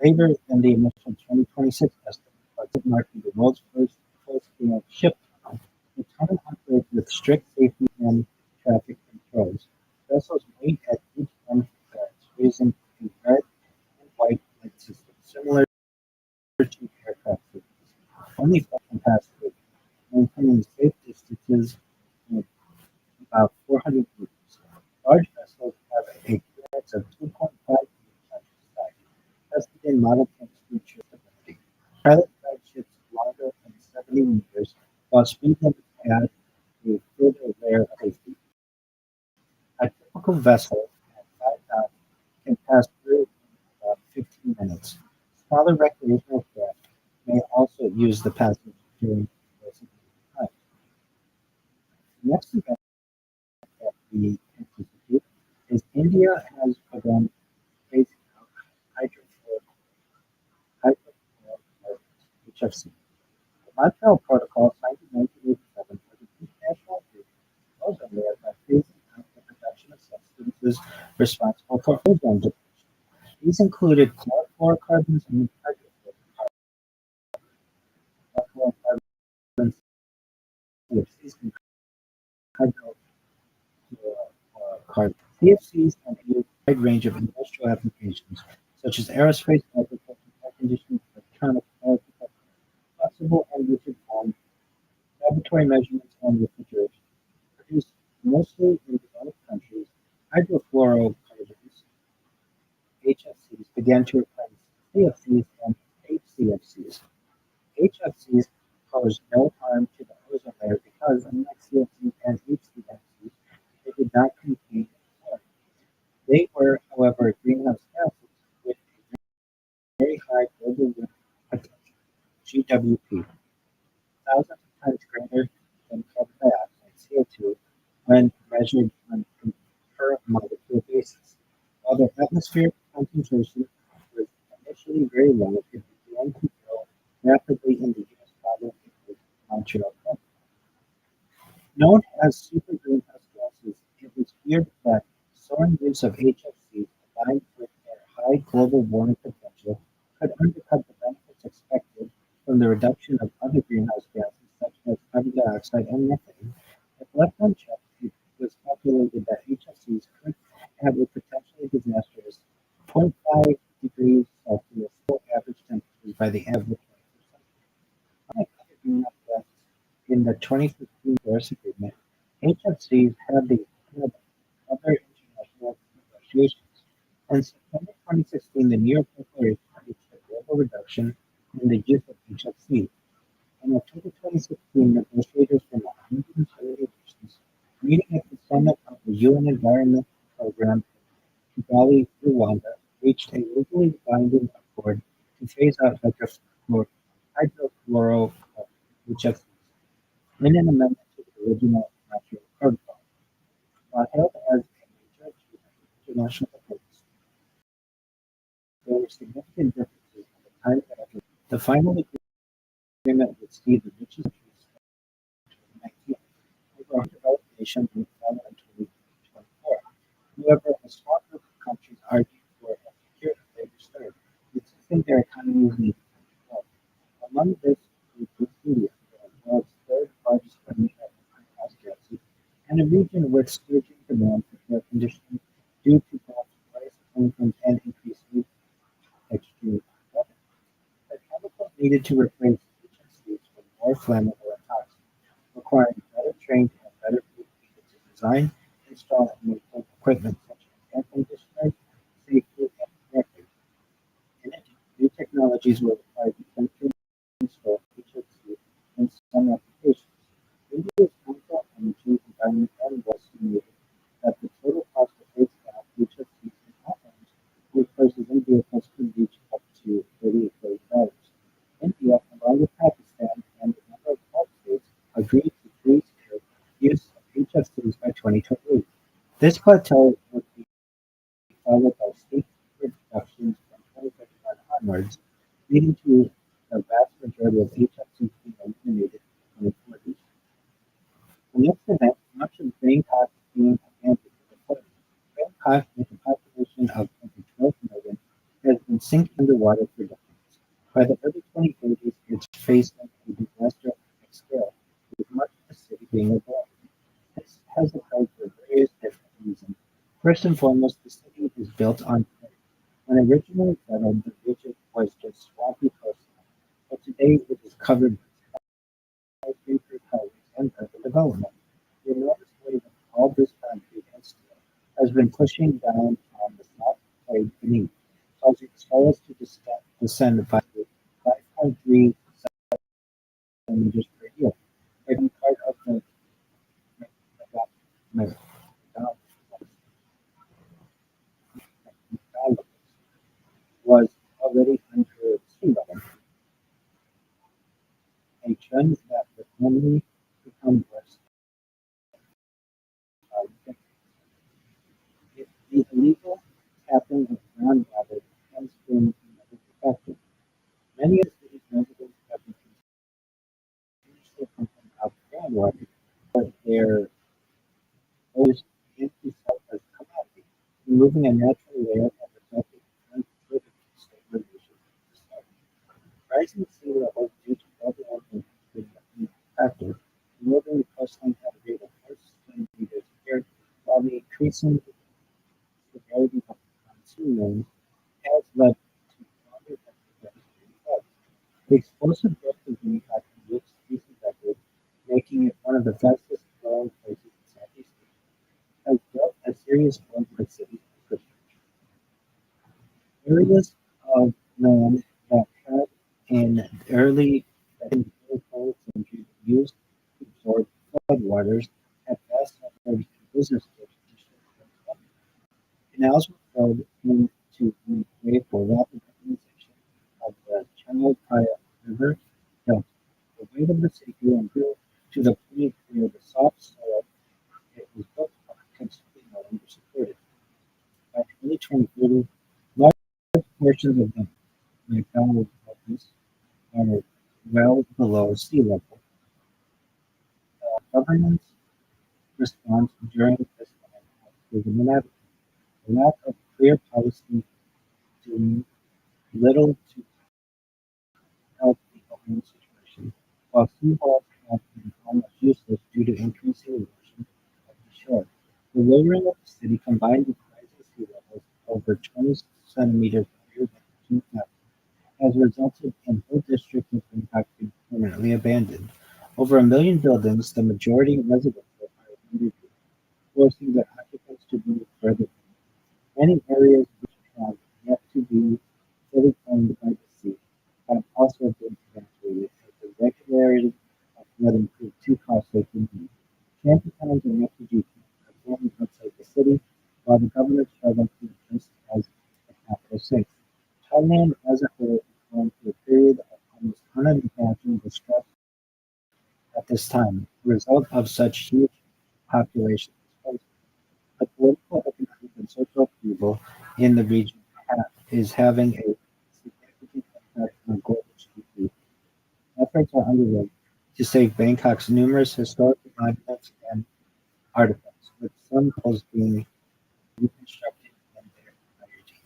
later than the initial 2026 estimate, but marking the world's first full-scale ship tunnel. The tunnel operates with strict safety and traffic controls. Vessels wait at each end for guards, using a red and white light system similar to aircraft signals. Only vessels can pass through, maintaining safe distances of about 400 meters. Large vessels have a clearance of 2.5 meters on each side, tested in model tanks to ensure stability. Pilot guide ships longer than 70 meters, while speed limits add a further layer of safety. A typical vessel at 5 knots can pass through in about 15 minutes. Smaller recreational craft may also use the passage during designated times. The next event that we anticipate is India has begun phasing out hydrofluorocarbons, HFC. The Montreal Protocol, signed in 1987, was an international agreement with ozone layer by phasing out the production of substances responsible for ozone depletion. These included chlorofluorocarbons and hydrofluorocarbons, CFCs, and hydrofluorocarbons. CFCs can be used in a wide range of industrial applications, such as aerospace, agriculture, air conditioning, electronics, architecture, flexible and rigid form, laboratory measurements, and refrigeration. Produced mostly in developed countries, hydrofluorocarbons (HFCs) began to replace CFCs and HCFCs. HFCs pose no harm to the ozone layer because, unlike CFCs and HCFCs, they did not contain fluorine. They were, however, greenhouse gases with a very high global warming potential (GWP), thousands of times greater than carbon dioxide (CO2) when measured on a per molecule basis. While their atmospheric concentration was initially very low, it began to grow rapidly in the years following the Montreal Protocol. Known as super greenhouse gases, it was feared that soaring use of HFCs combined with their high global warming potential could undercut the benefits expected from the reduction of other greenhouse gases such as carbon dioxide and methane. If left unchecked, it was calculated that HFCs could have a potentially disastrous 0.5 degrees Celsius below average temperatures by the end of the 21st century. Unlike other greenhouse gases in the 2015 Paris Agreement, HFCs had other international negotiations. In September 2016, the New York Declaration reached a global reduction in the use of HFCs. In October 2016, negotiators from 170 nations meeting at the San the UN Environment Program in Kigali, Rwanda, reached a legally binding accord to phase out hydrochloroHFCs in an amendment to the original Montreal Protocol. While hailed as a major achievement in international efforts, there were significant differences in the time that the final agreement would see the richest countries in 2019 over developed nations in final in 2024. However, a small group of countries argued for a secure labor start, insisting their economies needed to grow. Among this group was India, the world's third largest emitter of greenhouse gases, and a region with surging demand for air conditioning due to both rising incomes and increasing extreme weather. The chemicals needed to replace HFCs were more flammable and toxic, requiring better trained and better people to design, install, and maintain equipment such as air conditioners safely and correctly. In addition, new technologies were required to chemically install HFC in some applications. India's Council on Energy, Environment and Water estimated that the total cost of phasing out HFCs in homes with persons in vehicles could reach up to $38 billion. India, along with Pakistan and a number of Gulf states, agreed to freeze their use of HFCs by 2028. This plateau would be followed by steep reductions from 2031 onwards, leading to the vast majority of HFCs being eliminated in the 2040s. The next event, much of Bangkok being abandoned for deployment. Bangkok, with a population of over 12 million, has been sinking underwater for decades. By the early 2030s, it's facing a disaster of epic scale, with much of the city being abandoned. This has occurred for various different reasons. First and foremost, the city is built on clay. When originally settled, the region was just swampy coastline, but today it is covered with skyscraper towers and urban development. The enormous weight of all this concrete and steel has been pushing down on the soft clay beneath, causing swells to descend by 5.3 centimeters per year. Every part of the megalopole was already under sea level, a trend that would only become worse. If the illegal tapping of groundwater has been another factor. Many of the city's residents have been continuously pumping out groundwater for their owners into self as a commodity, removing a natural layer and resulting in unpredictable stabilization of the soil. Rising sea levels due to global warming has been a factor, removing the coastline at a rate of 4 centimeters a year, while the increasing severity of monsoon rains has led to longer than devastating floods. The explosive growth of Bangkok in this recent decade, making it one of the fastest growing places in Southeast Asia, has built a serious blow for city infrastructure. Areas of land that had in the early 20th century been used to absorb floodwaters have fast networks and business districts to ship. Canals were filled in to make way for rapid urbanization of the Channel-Praya River delta. The weight of the city grew and grew to the point where the soft soil it was built upon could simply no longer support it. By early 2030, large portions of the megalopole are well below sea level. Government's response during this time has proven inadequate. The lack of clear policy doing little to help the open situation, while seawalls have been almost useless due to increasing erosion of the shore. The lowering of the city combined with rising sea levels over 20 centimeters higher than 2000 has resulted in whole districts of Bangkok being permanently abandoned. Over a million buildings, the majority residential, are underground, forcing their occupants to move further. Many areas which have yet to be fully claimed by the sea have also been evacuated as the regularity of flooding proved too costly to meet. Shanty towns and refugee camps are formed outside city, while the government struggled to exist as the capital city. Thailand as a whole is going through a period of almost unimaginable distress at this time, the result of such huge population displacement. The political, economic, and social upheaval in the region is having a significant impact on global GDP. Efforts are underway to save Bangkok's numerous historical monuments and artifacts, with some halls being reconstructed in their entirety.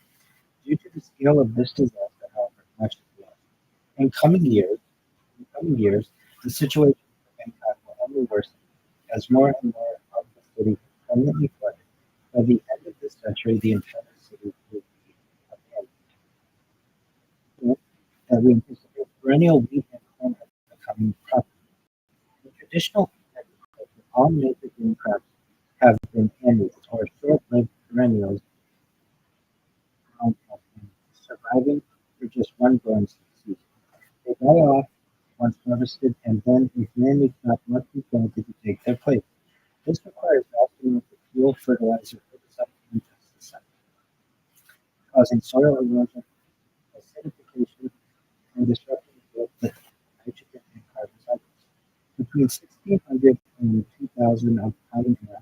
Due to the scale of this disaster, however, much is lost. In coming years, the situation for Bangkok will only worsen as more and more of the city is permanently flooded. By the end of this century, the entire city will be abandoned. That we anticipate perennial wheat and corn are becoming popular. In traditional agriculture, all major grain crops have been annuals or short-lived perennials grown as annuals, surviving for just one growing season. They die off once harvested, and then a brand new crop must be planted to take their place. This requires vast amounts of fuel, fertilizer, herbicide, and pesticides, causing soil erosion, acidification, and disrupting both the nitrogen and carbon cycles. Between 1600 and 2000 of common era,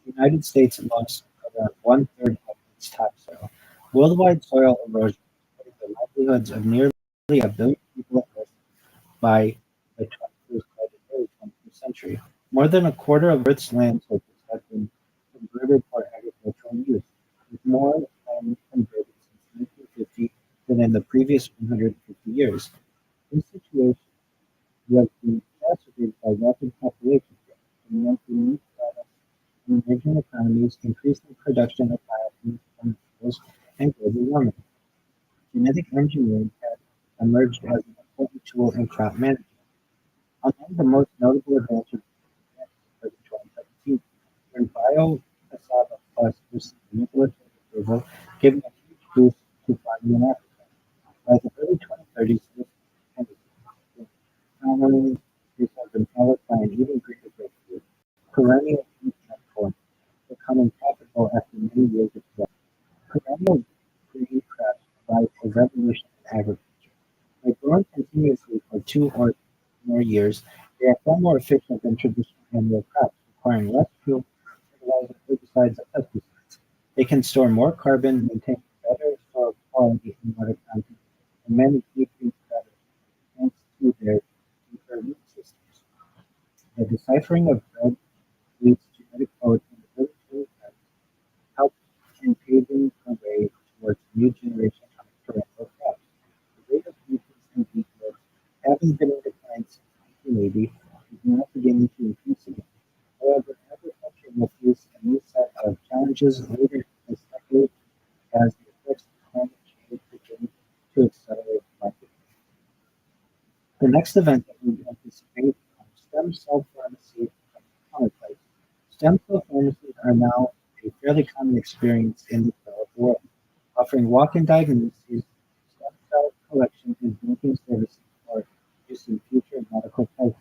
the United States lost around one-third of its topsoil. Worldwide soil erosion putting the livelihoods of nearly a billion people at risk by by the early 21st century. More than a quarter of Earth's land surface has been converted for agricultural use, with more land converted since 1950 than in the previous 150 years. This situation was being exacerbated by rapid population growth, demand for new products in emerging economies, increasing production of biofuels, chemicals, and global warming. Genetic engineering had emerged as an important tool in crop management. Among the most notable advances occurred in 2017, when Bio-Cassava Plus received regulatory approval, giving a huge boost to farming in Africa. By the early 2030s, this industry, not only this has been followed by an even greater breakthrough, perennial wheat and corn, becoming profitable after many years of drought. Perennial grain crops provide a revolution in agriculture. By growing continuously for 2 or more years, they are far more efficient than traditional annual crops, requiring less fuel, fertilizer, herbicides, and pesticides. They can store more carbon, maintain better soil quality and water content, and manage nutrients better thanks to their deeper root systems. The deciphering of red wheat's genetic code in the early 2010s helped in paving the way towards a new generation of perennial crops. The rate of increase in wheat yields, having been in decline since 1980, is now beginning to increase again. However, agriculture will face a new set of challenges later in this decade as the effects of climate change begin to accelerate rapidly. The next event that we anticipate are stem cell pharmacy commonplace. Stem cell pharmacies are now a fairly common experience in the developed world, offering walk-in diagnoses, stem cell collection, and banking services for use in future medical crises.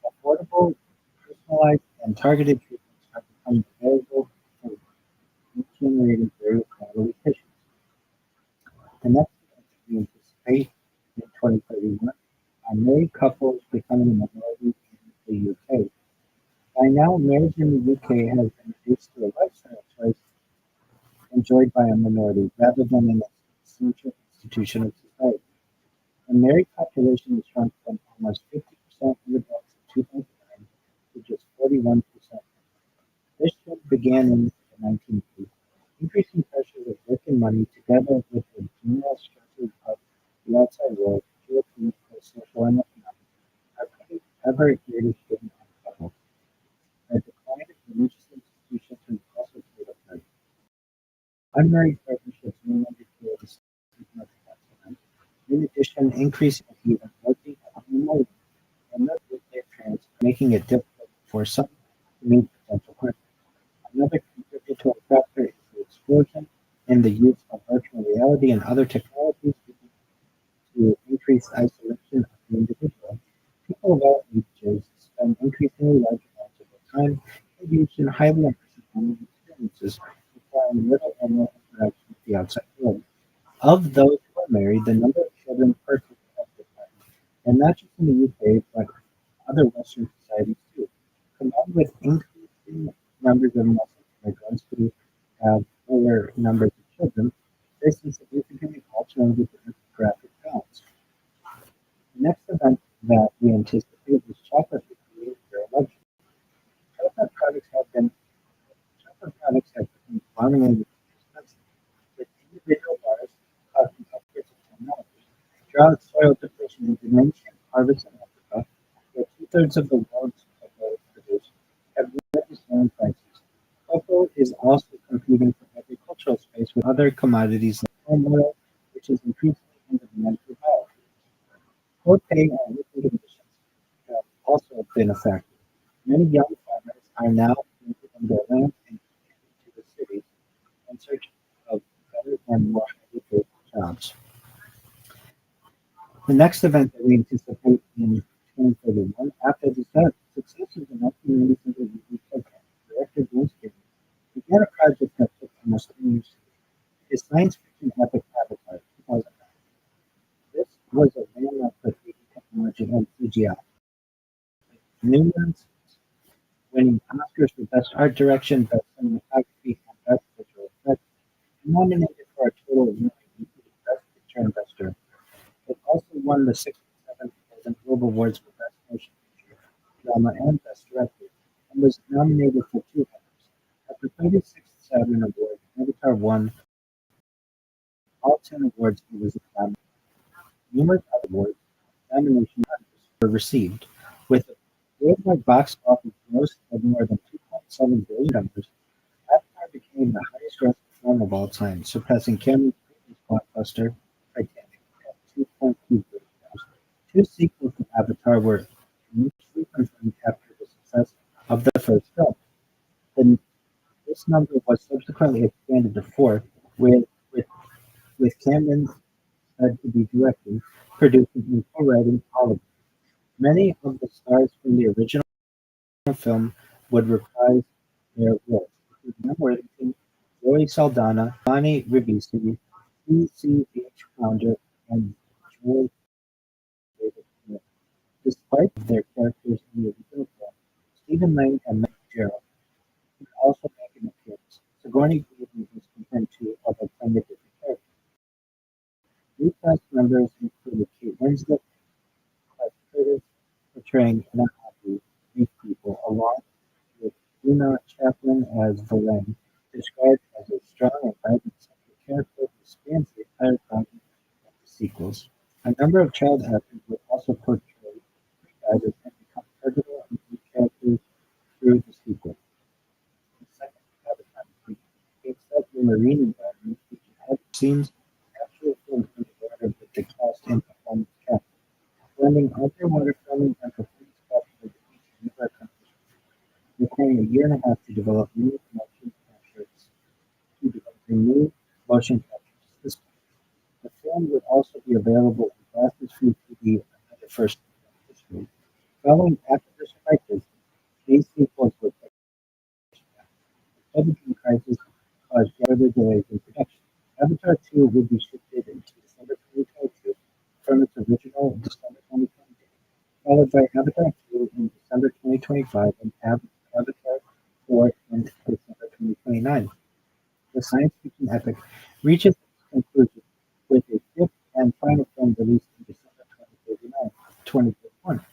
Affordable, personalized, and targeted treatments are becoming available for degenerated various bodily tissues. The next event that we anticipate in 2031 are married couples becoming a minority in the UK. By now, marriage in the UK has been reduced to a lifestyle choice enjoyed by a minority rather than an essential institution of society. The married population has shrunk from almost 50% of adults in 2009 to just 41%. This shift began in the 1980s. Increasing pressures of work and money, together with the general stresses of the outside world, geopolitical, social, and economic, are putting ever greater strain on couples. The decline of religious institutions has also played a part. Unmarried partnerships no longer feel the stigma of them. In addition, increasing even working at home more and not with their parents, making it difficult for some to meet potential partners. Another contributory factor is the explosion in the use of virtual reality and other technologies to increase isolation of the individual. People of all ages spend increasingly large amounts of their time engaged in highly immersive online experiences. spouses, requiring little or no interaction with the outside world. Of those who are married, the number of children per couple has declined, and not just in the UK, but other Western societies too. Combined with increasing numbers of Muslim immigrants who have lower numbers of children, this is significantly altering the demographic balance. The next event that we anticipate is chocolate becoming very luxury. Chocolate products have been chocolate products have become alarmingly expensive, with individual bars costing upwards of $10. Drought, soil depletion, and diminishing harvests in Africa, where two-thirds of the world's cocoa is produced, have led to soaring prices. Cocoa is also competing for agricultural space with other commodities like palm oil, which is increasingly in demand for biofuels. Poor pay and working conditions have also been a factor. Many young farmers are now moving their land and to the cities in search of better and more highly paid jobs. The next event that we anticipate in 2031, after the success of the 1997 movie program, director Bruce Gillis began a project that took almost 3 years. His science fiction epic Avatar 2009. This was a landmark for 3D technology and CGI, numerous winning Oscars for Best Art Direction, Best Cinematography, and Best Visual Effects, and nominated for a total of 9 Best Picture and Best Director. It also won the 67th Golden Globe Awards for Best Motion Picture, Drama, and Best Director, and was nominated for 2 Emmys. At the 36th Saturn Award, Avatar won all 10 awards it was nominated. Numerous other awards, nominations, and honors were received, with a worldwide box office gross of more than $2.7 billion. Avatar became the highest-grossing film of all time, surpassing Cameron's previous blockbuster, Titanic, at $2.2 billion. Two sequels to Avatar were initially confirmed after the success of the first film. Then this number was subsequently expanded to four, with with, with Cameron said to be directing, producing, and co-writing all of them. Many of the stars from the original film would reprise their roles, including Em Worthington, Zoe Saldana, Bonnie Ribisi, C.C.H. Pounder, and Joel David Smith. Despite their characters in the original film, Stephen Lang and Matt Gerald would also make an appearance. Sigourney Weaver was confirmed to, although playing a different character. New cast members included Kate Winslet, Clive Curtis, portraying Nahabi, Reef People, along with Una Chaplin as Valen, described as a strong and vibrant central character who spans the entire content of the sequels. A number of child actors would also portray pre-divers and become pivotal and new characters through the sequel. The second Avatar movie takes up the marine environment, featuring heavy scenes, actual filmed underwater with the cast and performance cast, blending underwater filming and performance capture with each newer country, requiring a year and a half to develop a new motion capture system. The film would also be available in glasses-free 3D, another first in history. Following acquisition by Disney, these sequels were pushed back. The publishing crisis caused further delays in production. Avatar 2 would be shifted into December 2022 from its original December 2022, followed by Avatar 2 in December 2025 and Avatar 4 in December 2029. The science fiction epic reaches its conclusion with a fifth and final film released in December 2031.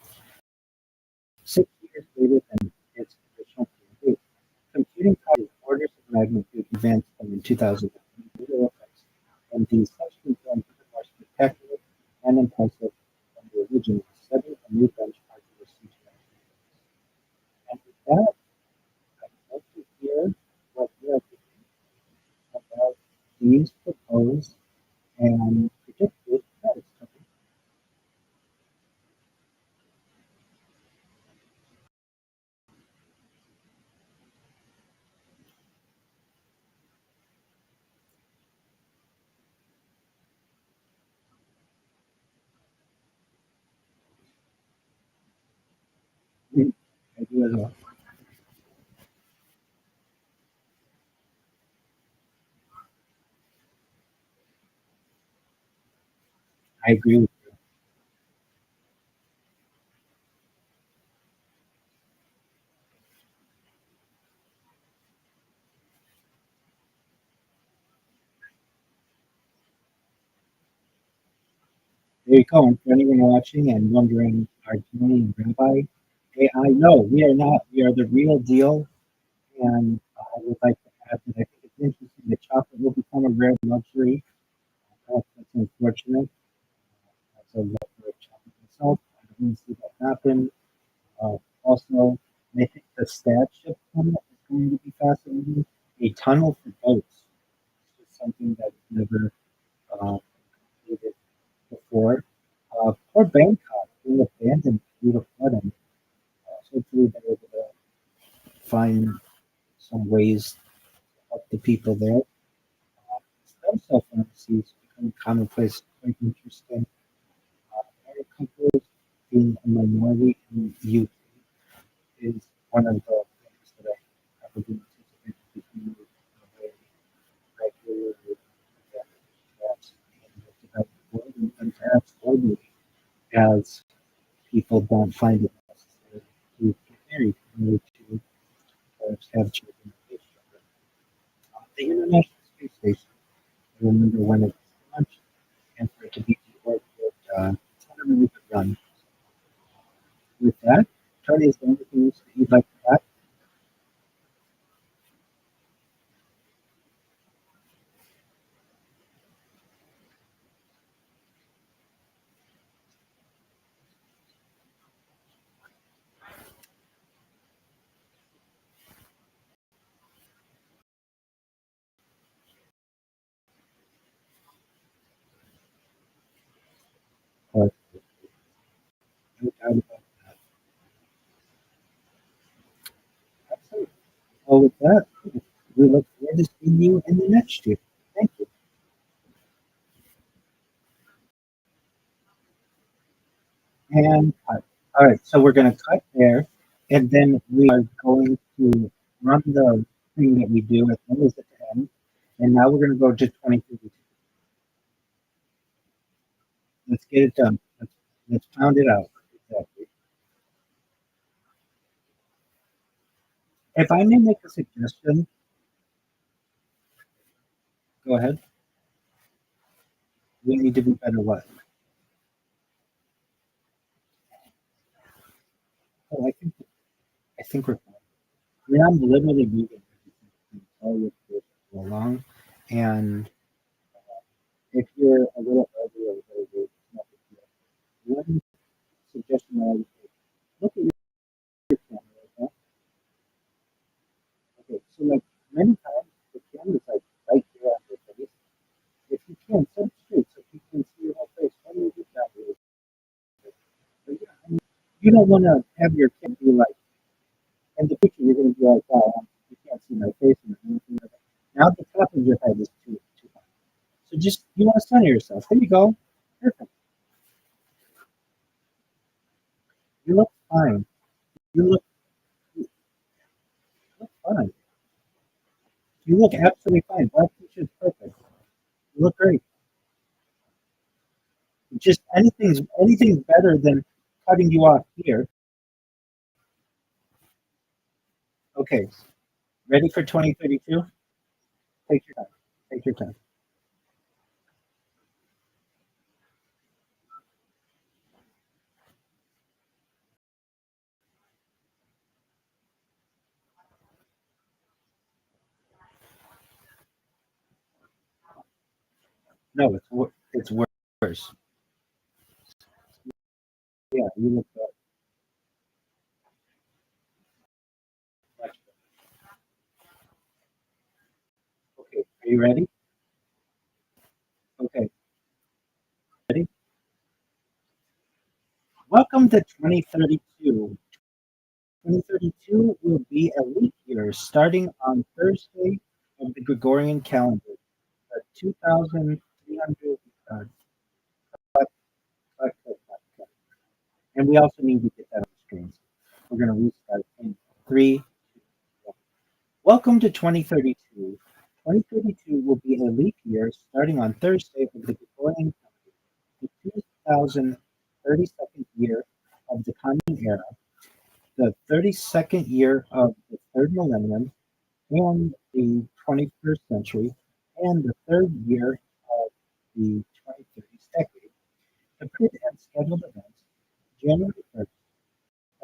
6 years later than its original film date. Computing power is orders of magnitude advanced from in 2000 visual effects, and the subsequent films are more spectacular and impressive than the original, setting a new benchmark for CGI. And with that, I'd like to hear what you have to think about these proposed and predicted credits. I do as well. I agree with you. There you go. And for anyone watching and wondering, are Tony and Rabbi AI? No, we are not. We are the real deal. And I would like to add that I think it's interesting that chocolate will become a rare luxury. That's unfortunate. As a lover of chocolate myself, I don't want to see that happen. Also, I think the stat ship tunnel is going to be fascinating. A tunnel for boats. It's just something that's never uh, completed before. Poor Bangkok being abandoned due to flooding. Hopefully, they're able to find some ways to help the people there. Stem cell pharmacy is becoming commonplace, quite interesting. Married couples being a minority in the UK is one of the things that I probably anticipate becoming a very regular event perhaps in the developed world and perhaps globally as people don't find it necessary to get married in order to perhaps have children with each other. The International Space Station, I remember when it was launched, and for it to be deported, it's had a really good run. With that, Tony, is there anything else that you'd like to add? Or no doubt about that. Absolutely. Well, with that, we look forward to seeing you in the next year. Thank you. And cut. All right, so we're going to cut there, and then we are going to run the thing that we do as long as at the end. And now we're going to go to 2032. Let's get it done. Let's pound it out. Exactly. If I may make a suggestion, go ahead. We need to be better. What? Oh, I think we're fine. I mean, I'm literally reading everything all with this all along, and if you're a little early or a little late, it's not a big deal. One suggestion I would make: look at your camera. Okay, okay. So like many times the camera's like right here on your face. If you can, set it straight so you can see your whole face. Why do you do that? But yeah, I mean, you don't want to have your camera be like in the picture. You're going to be like, oh, you can't see my face or anything like that. Now the top of your head is too high. So just you want to center yourself. There you go. Perfect. You look fine. You look fine. You look absolutely fine. Black t-shirt's perfect. You look great. Just anything's better than cutting you off here. Okay. Ready for 2032? Take your time. Take your time. No, it's worse. Yeah, you look much better. Okay. Are you ready? Okay. Ready? Welcome to 2032. 2032 will be a leap year starting on Thursday of the Gregorian calendar, 2,300. Uh, cut, cut, cut, cut. And we also need to get that on the screen. We're going to restart in three, two, one. Welcome to 2032. 2032 will be a leap year starting on Thursday of the Gregorian calendar, the 32nd year of the Common Era, the 32nd year of the third millennium, and the 21st century, and the third year of the 2030s decade. The period and scheduled events, January 1st,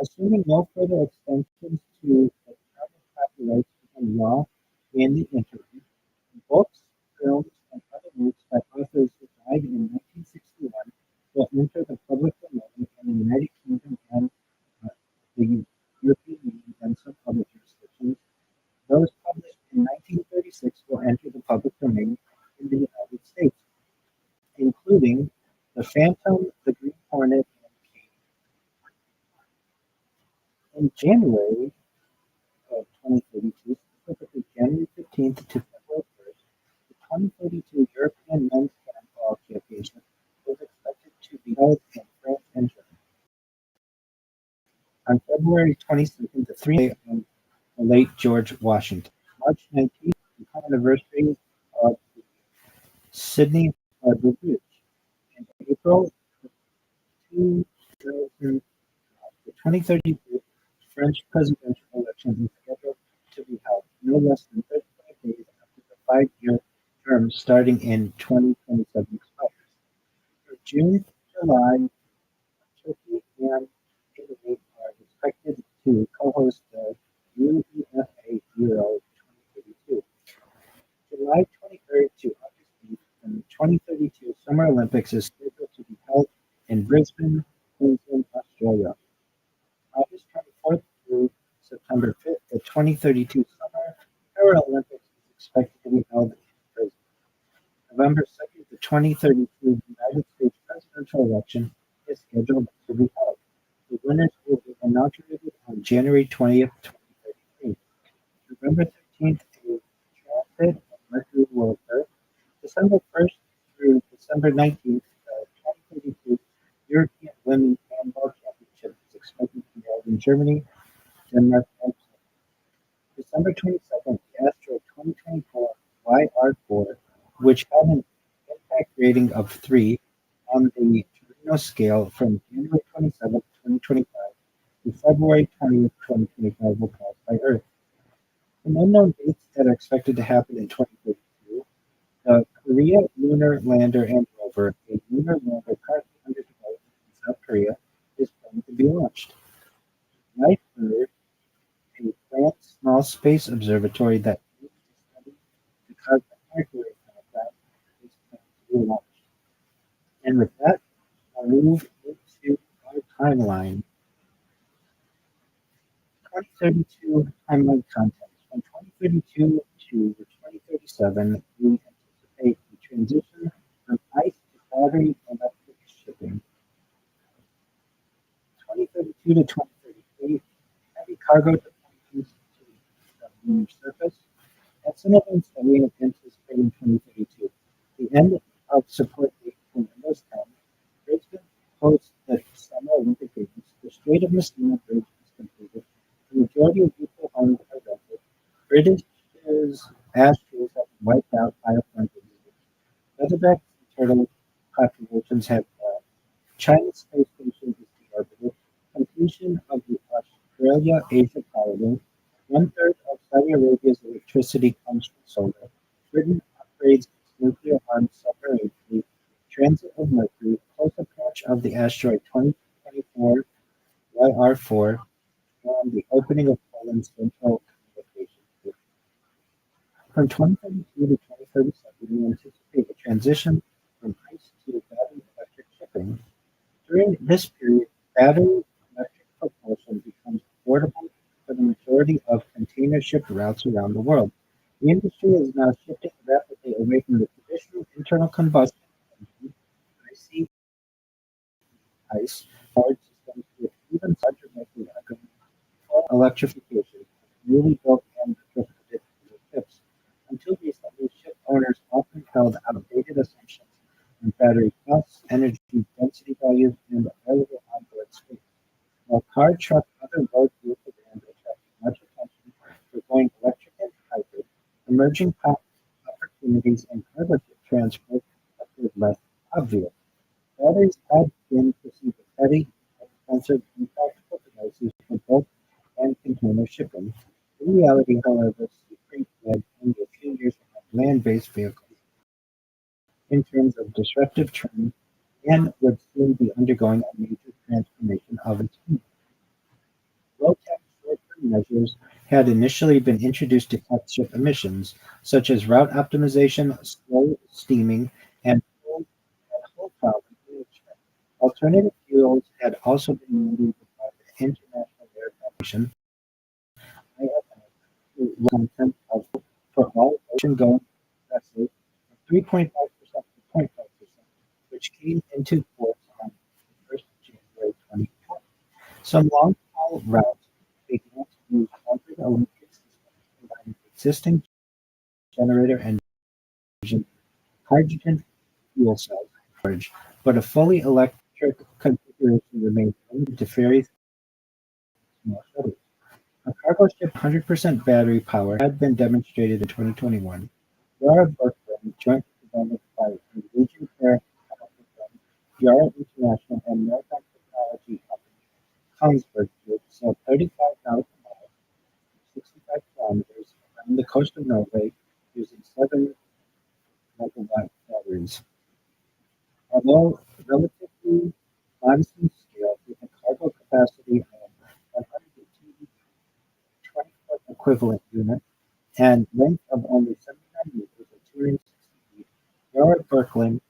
assuming no further extensions to the current copyrights become law in the interim, books, films, and other works by authors who died in 1961 will enter the public domain in the United Kingdom and uh, the European Union and some other jurisdictions. Those published in 1936 will enter the public domain in the United States, including The Phantom, The Green Hornet, and Kate. In January of 2032, specifically January 15th to February 1st, the 2032 European Men's Handball Championship is expected to be held in France and Germany. On February 22nd, the three-day of the late George Washington. March 19th, the anniversary of the Sydney Harbour Bridge. In April 2000, the 2032 French presidential election is scheduled to be held no less than 35 days after the five-year term starting in 2027 expires. For June, July, Turkey and Italy are expected to co-host the UEFA Euro 2032. July 23rd to August 8th, the 2032 Summer Olympics is scheduled to be held in Brisbane, Queensland, Australia. August 24th through September 5th, the 2032 Summer Paralympics is expected to be held in Brisbane. November 2nd, the 2032 United States presidential election is scheduled to be held. The winners will be inaugurated on January 20th, 2033. November 13th, a transit of Mercury will occur. December 1st through December 19th, the 2032 European Women's Handball Championship is expected to be held in Germany, Denmark, and December 22nd, the Astro 2024 YR4, which had an impact rating of 3 on the Torino scale from January 27th, 2025 to February 20th, 2025 will pass by Earth. Some unknown dates that are expected to happen in 2032, the Korea Lunar Lander and Rover, a lunar lander currently under development in South Korea, is planned to be launched. Night Bird, a planned small space observatory that aims to study the cosmic microwave phenomena, is planned to be launched. And with that, I'll move into our timeline. 2032 timeline content. From 2032 to 2037, we anticipate the transition from ice to battery electric shipping. 2032 to 2033, heavy cargo deployments to the lunar surface. That's an event that we anticipate in 2032. The end of support date for Windows 10. Brisbane hosts the Summer Olympic Games. The Strait of Messina Bridge is completed. The majority of UK homes are rented. British ash trees have been wiped out by a flood. Leatherbacks and turtle populations have died. China's space station is deorbited. Completion of the Australia-Asia power link. One-third of Saudi Arabia's electricity comes from solar. Britain upgrades its nuclear-armed submarine fleet. Transit of Mercury. Close approach of the asteroid 2024 YR4. And the opening of Poland's central communications grid. From 2032 to 2037, we anticipate a transition from ice to battery electric shipping. During this period, battery electric propulsion becomes affordable for the majority of container ship routes around the world. The industry is now shifting rapidly away from the traditional internal combustion engine, IC, ICE, powered systems with even larger battery full electrification of newly built and retrofitted ships. Until recently, ship owners often held outdated assumptions on battery costs, energy density values, and available onboard space. While car, truck, and other road vehicle brands attract much attention for going electric and hybrid, emerging opportunities in cargo ship transport appear less obvious. batteries had been perceived as heavy, expensive, and practical devices for bulk and container shipping. In reality, however, sea freight led only a few years behind land-based vehicles in terms of disruptive trends and would soon be undergoing a major transformation of its own. Low-tech short-term measures had initially been introduced to cut ship emissions, such as route optimization, slow steaming, and hull power management. Alternative fuels had also been mandated by the International Maritime Organization (IMO) to content of for all ocean-going vessels from 3.5% to 0.5%, which came into force on the 1st of January 2020. Some long-haul routes began to use hybrid electric systems combining existing generator and hydrogen fuel cells storage, but a fully electric configuration remains limited to ferries and small shuttles. A cargo ship 100% battery power had been demonstrated in 2021. Yara Bergman, jointly developed by Norwegian Air Capital, Yara International, and Maritime Technology Company Kongsberg Group sailed 35,000 miles, 65 kilometers, around the coast of Norway using 7 megawatt batteries. Although relatively modest in scale, with a cargo capacity of 120 20-foot equivalent unit and length of only 79 meters or 260 feet, Yara Berkeley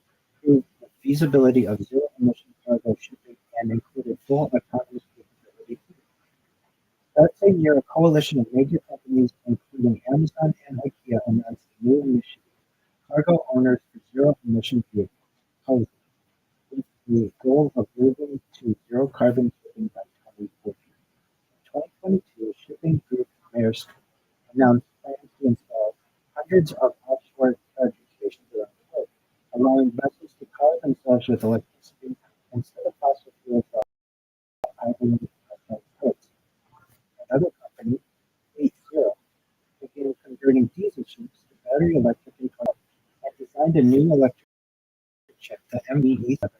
proved the feasibility of zero-emission cargo shipping and included full autonomous capability. That same year, a coalition of major companies, including Amazon and IKEA, announced a new initiative, Cargo Owners for Zero-Emission Vehicles, COZE, with the goal of moving to zero-carbon shipping by 2040. In 2022, shipping group Maersk announced plans to install hundreds of offshore charging stations around the world, allowing vessels to power themselves with electricity instead of fossil fuels while idling outside ports. Another company, 80, began converting diesel ships to battery electric in 20 and designed a new electric ship, the MBE-7,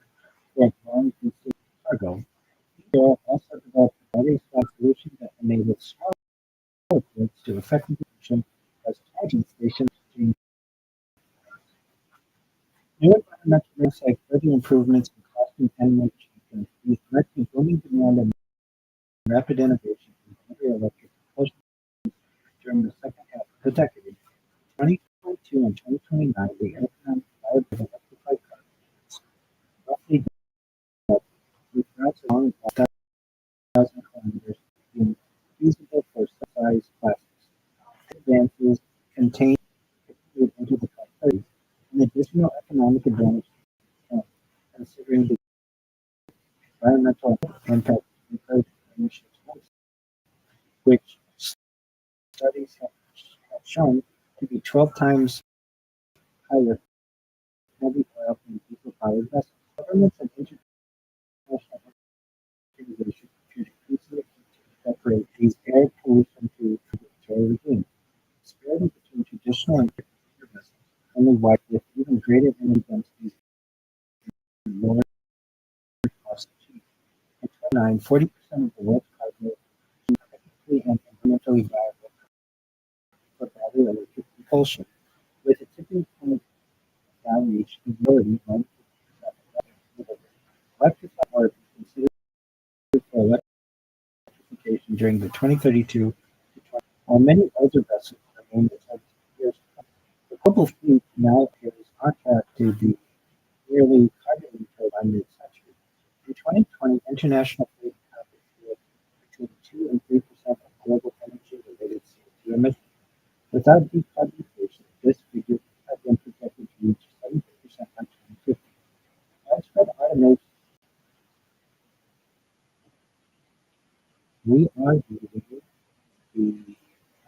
for long-distance cargo. Euro also developed a battery swap solution that enabled smaller ports to effectively function as charging stations between new environmental risks like further improvements in cost and energy these led to booming demand and rapid innovation in battery electric propulsion during the second half of the decade. 2022 and 2029, the economic viability of electrified cars roughly doubled, with routes along 1,000 kilometers being feasible for subsidized classes. Advances contained into the 2030s, an additional economic advantage considering the environmental impact incurred emissions, which studies have shown to be 12 times higher for heavy oil and diesel-powered vessels. Governments and international organizations should increasingly separate these air pollution to regulatory regimes. Disparity between traditional and future vessels only wide with even greater energy densities and lower costs achieved. In 2029, 40% of the world's cargo is technically and environmentally viable for battery electric propulsion, with a tipping point now reached in majority 1%. Electrified power is considered for electrification during the 2032 to 20, while many older vessels remain as of years to come. The global fleet now appears on track to be nearly carbon neutral by mid-century. In 2020, international fleet accounted for between 2 and 3% of global energy-related CO2 emissions. Without decarbonization, this figure has been projected to reach 70% by 2050. Widespread automation. We are using the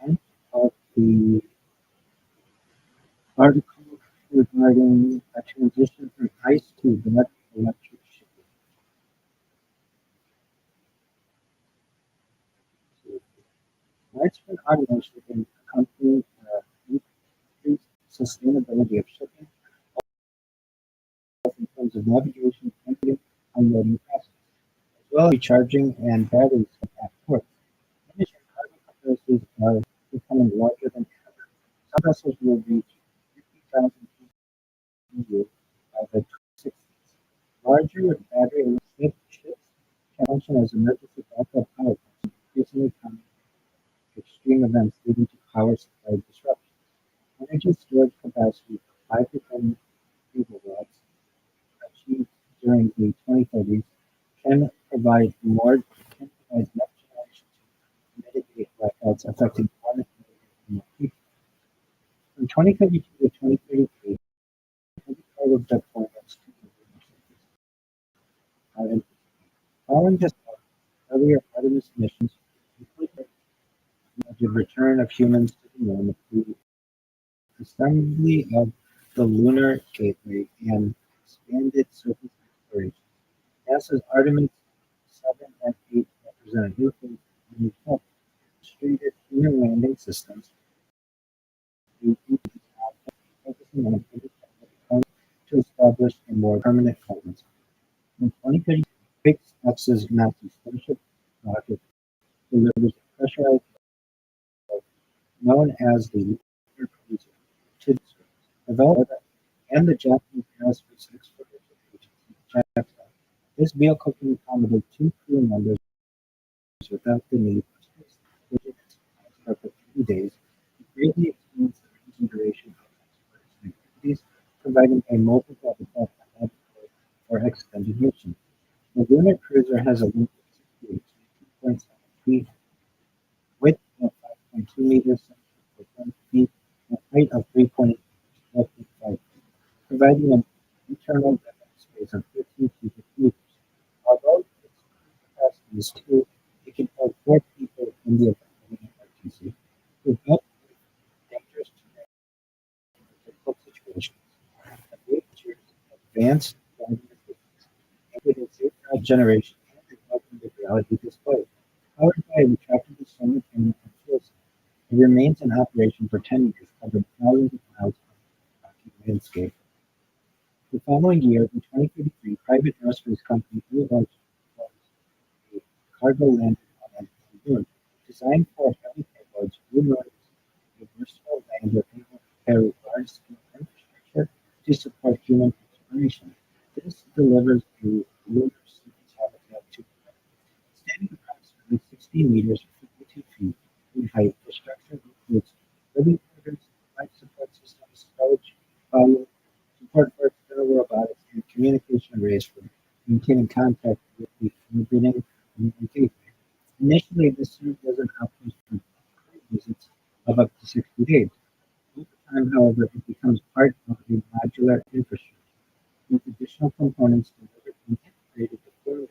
end of the article regarding a transition from ice to electric shipping. Widespread automation in accompanying increased sustainability of shipping, both in terms of navigation and unloading process, as well as recharging and batteries at ports. In addition, cargo capacities are becoming larger than ever. Some vessels will reach 50,000 TEU by the 2060s. Larger battery electric ships can function as emergency backup power plants, increasingly common extreme events leading to power supply disruptions. Energy storage capacity of 5 to 10 gigawatts achieved during the 2030s can provide more can provide enough generation to mitigate blackouts affecting 1 million people. From 2032 to 2033, heavy cargo deployments to the lunar surface are anticipated. Following just earlier Artemis missions, including the return of humans to the moon, the assembly of the Lunar Gateway, and expanded surface exploration. NASA's Artemis 7 and 8 represent a new phase of new demonstrated human landing systems, the focusing on independent to establish a more permanent presence. In 2030, SpaceX's massive Starship rocket delivers a pressurized rocket known as the Lunar Cruiser to the surface. Developed and the Japanese Aerospace Exploration Agency (JAXA). This vehicle can accommodate 2 crew members without the need for space. Visit its for 3 days to greatly extends the range and duration of exploration activities, providing a mobile habitat ahead for extended missions. The Lunar Cruiser has a length of 2.7 feet, width of 5.2 meters, 7.1 feet, and height of 3.8 meters, providing an internal living space of 15 cubic meters. Although its capacity is 2, it can hold 4 people in the event of an emergency. Without dangerous terrain and difficult situations, the new features advanced driving assistance, including safe generation and an augmented reality display. Powered by a retractable solar panel and fuel cell, it remains in operation for 10 years, covering thousands of miles of rocky landscape. The following year, in 2033, private aerospace company Rabbi Rothschild a cargo landed on the moon. Designed for heavy payloads, Blue Moon is a versatile lander able to carry large-scale infrastructure to support human exploration. This delivers a lunar surface habitat to the Earth. Standing approximately 60 meters or 52 feet in height, the structure includes living quarters, life support systems, storage, volume, support for external robotics, and communication arrays for maintaining contact with the orbiting gateway. Initially, this served as an outpost for crew visits of up to 60 days. Over time, however, it becomes part of a modular infrastructure, with additional components delivered and integrated to form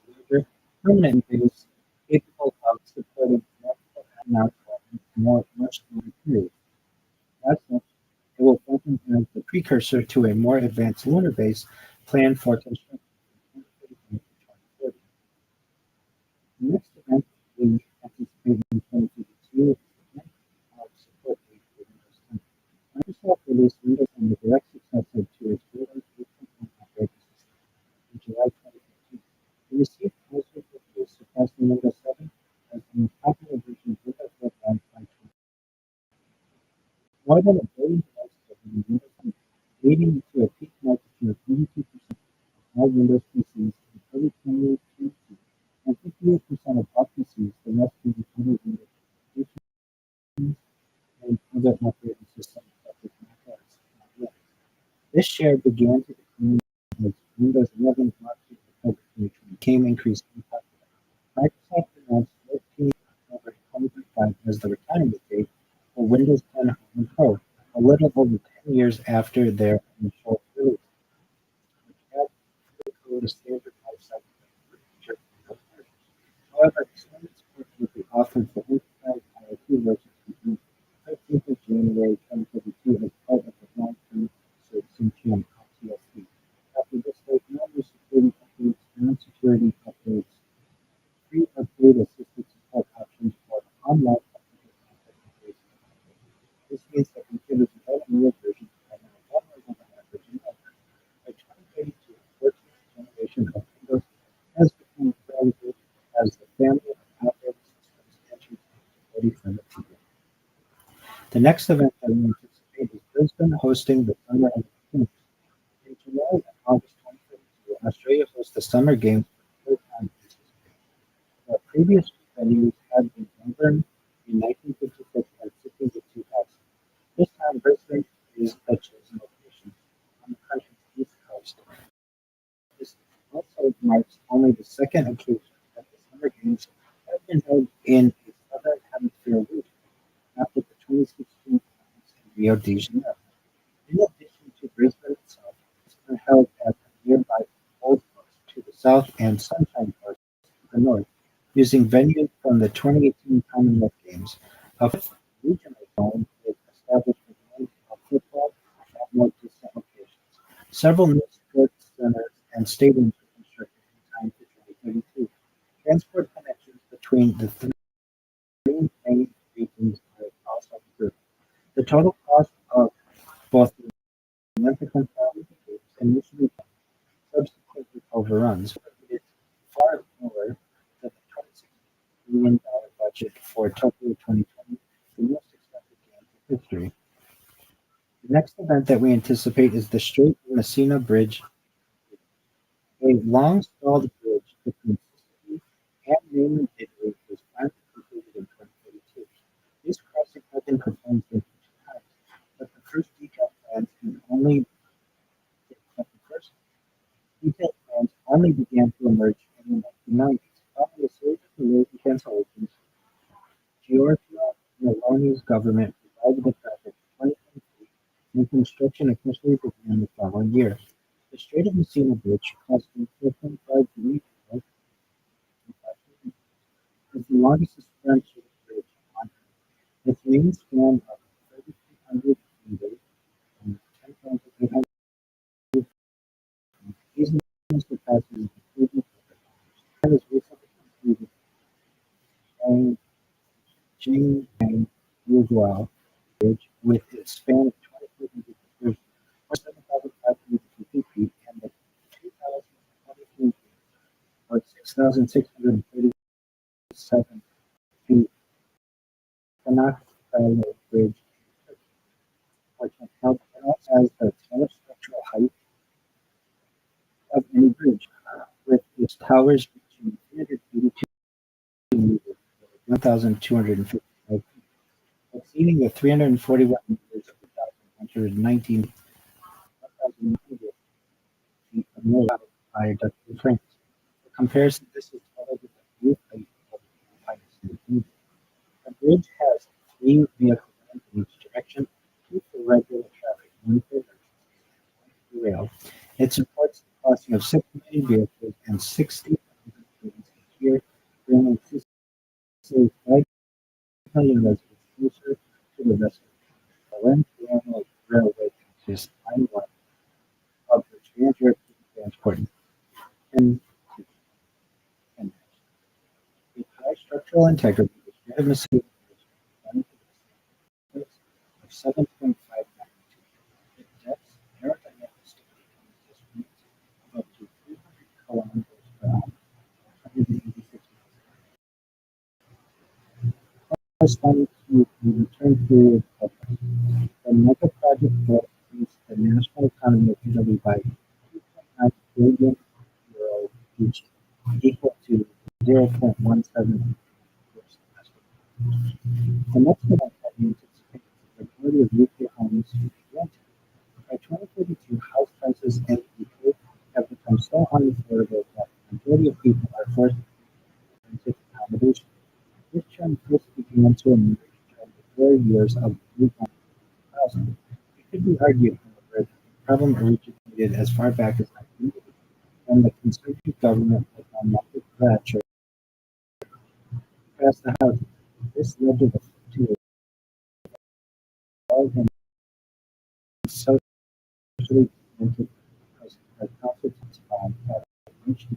a larger permanent base capable of supporting multiple astronaut and much longer periods. As such, it will function as the precursor to a more advanced lunar base planned for construction from 2035 to 2040. The next event we anticipate in 2022 is the of support date for Windows 10. Microsoft released Windows 10, the direct successor to its Windows 8.1 operating system, in July 2015. It received positive reviews, surpassing Windows 7 as the most popular version of Windows worldwide by 20. More than a billion devices have been Windows 10, leading to a peak market share of 82% of all Windows PCs in early 2022, and 58% of all PCs, the rest being total Windows applications and other operating systems such as Mac OS and iOS. This share began to decline as Windows 11 March October 2020 became increasingly popular. Microsoft announced 14 October 2025 as the retirement date for Windows 10 Home and Pro, a little over 10 years after their initial release, which had the standard lifecycle for future Windows versions. However, extended support will be offered for enterprise IoT versions beginning 13th of January 2022 as part of the long-term servicing channel (LTSC). After this date, no new security updates, non-security updates, free update assisted support options for online technical contact updates. This means that computers without a newer version are now vulnerable to average and by 2032, 14th generation next event that we anticipate is Brisbane hosting the Summer Olympics. In July and August 2022, Australia hosts the Summer Games for the third time in history. The previous venues had been Melbourne in 1956 and Sydney in 2000. This time, Brisbane is the chosen location on the country's east coast. This also marks only the second occasion that the Summer Games have been held in a Southern Hemisphere region after the 2016 Olympics in Rio de Janeiro. In addition to Brisbane itself, it's been held at the nearby Gold Coast to the south and Sunshine Coast to the north, using venues from the 2018 Commonwealth Games. A fifth regional zone is established for games of football at more distant locations. Several new sports centers and stadiums were constructed in time for 2032. Transport connections between the three main regions are also improved. The total cost of both the Olympic and Paralympic Games initially subsequently overruns, but it is far lower than the $26 billion budget for Tokyo 2020, the most expensive games in history. The next event that we anticipate is the Strait of Messina Bridge, a long-stalled bridge between Sicily and mainland Italy was finally completed in 2032. This crossing had been proposed in two times, but the first detailed plans only began to emerge in the 1990s. Following a series of delays and cancellations, Giorgia Meloni's government revived the project in 2023, and construction officially began the following year. The Strait of Messina Bridge, costing $4.5 billion, is the longest suspension bridge on Earth. Its main span of 3,300 meters and 10,800 easily surpasses the previous record. It was recently completed by Jingjiang Ruguao Bridge with its span of 2,400 meters or 7,550 feet and the 2,023 feet or 6,637 feet Kanak Bridge, which also has the tallest structural height of any bridge, with its towers reaching 382 meters, 1,255 feet, exceeding the 341 meters of 1,119 feet of middle viaduct in France. For comparison, this is taller than the roof height of the Empire State Building. The bridge has three vehicle lanes in each direction, two for regular traffic, one for emergency, and one for rail. It supports the crossing of 6 million vehicles and 60,000 students each year, bringing Sicily's 5 million residents closer to the rest of the Palermo Railway is line one of the Trans-European Transport and with high structural integrity. The Strait of Messina Bridge is of 7.5 magnitude. It depths aerodynamic stability distance of up to 300 kilometers per hour, 186 corresponding to the return period of the mega project will increase the national economy of Italy by €2.9 billion each, equal to 0.17 gross domestic. The next event that we anticipate is the majority of nuclear homes to be rented. By 2032, house prices in the UK have become so unaffordable that the majority of people are forced to rented accommodation. This trend first began to emerge during the early years of the 2000s. It could be argued, however, that the problem originated as far back as 1980, when the Conservative government led by Margaret Thatcher passed the housing. This led to a well and socially oriented housing, as council found had reached the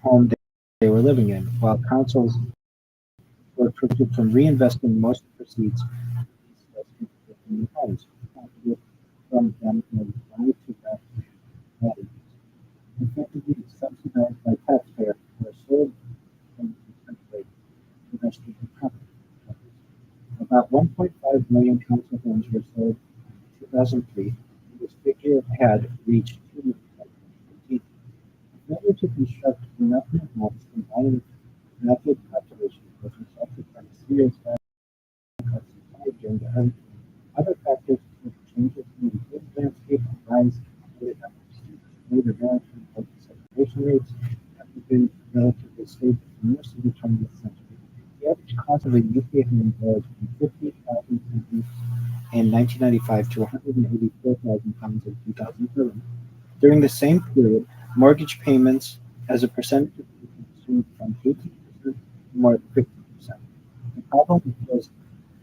home they were living in, while councils were prevented from reinvesting most proceeds into new homes, from them in money to rent effectively subsidized by taxpayers who are sold from temporary to restoration property. About 1.5 million console phones were sold in 2003, and this figure had reached 2 million by 2015. The failure to construct enough new homes combined with rapid population growth resulted in serious cuts in supply during the early. Other factors include changes in the food landscape and rise in the number of students. Later relative separation rates have been relatively stable for most of the 20th century. The average cost of a UK home rose from 50,000 in 1995 to 184,000 pounds in 2007. During the same period, mortgage payments as a percentage of income soared from 18% to more than 50%. The problem was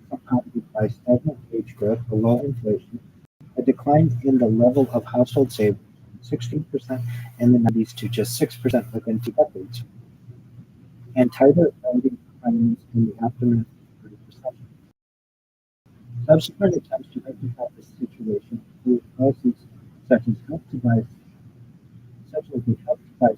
compounded by stagnant wage growth below inflation, a decline in the level of household savings from 16% in the 90s to just 6% within 2 decades, and tighter lending requirements in the aftermath of the Great Recession. Subsequent attempts to rectify this situation include policies such as help to buy, such as the help to buy,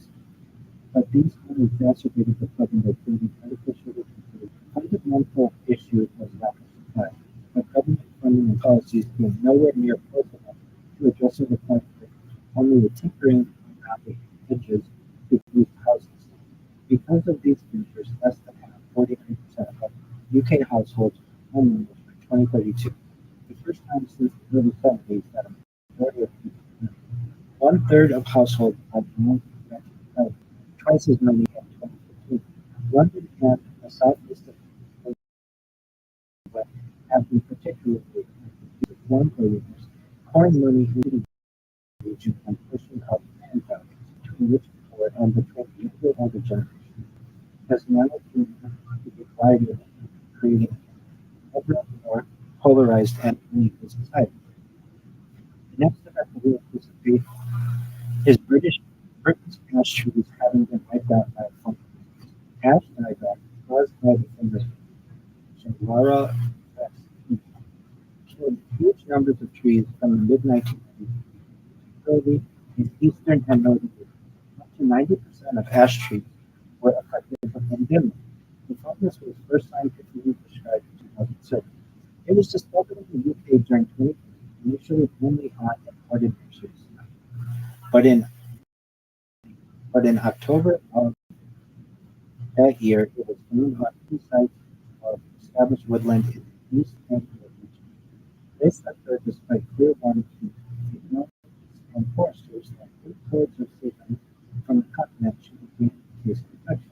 but these only exacerbated the problem by creating artificial differences. The fundamental issue was lack of supply, but government funding and policies came nowhere near close enough to addressing the point that only a tinkering around the edges could boost housing. Because of these features, less than half, 49% of UK households are homeowners by 2032, the first time since the early 70s that a majority of people, one-third of households have owned rented homes, twice as many in 2015. London and the southeast of England have been particularly active with one billionaires pouring money into the region and pushing up land values between rich and poor and between younger and older generations has now been divided, creating an ever more polarized and unequal society. The next event that we anticipate is Britain's ash trees having been wiped out by a fungal disease. Ash dieback caused by the fungus Shavara killed huge numbers of trees from the mid-1990s, particularly in eastern and northern Europe. Up to 90% of ash trees were affected from endemic. The fungus was first scientifically described in 2006. It was discovered in the UK during 2020, initially only on imported nurseries. But in but in October of that year, it was found on two sites of established woodland in the East Anglia region. This occurred despite clear warning to economists and foresters that good codes of safety from the continent should begin case infection.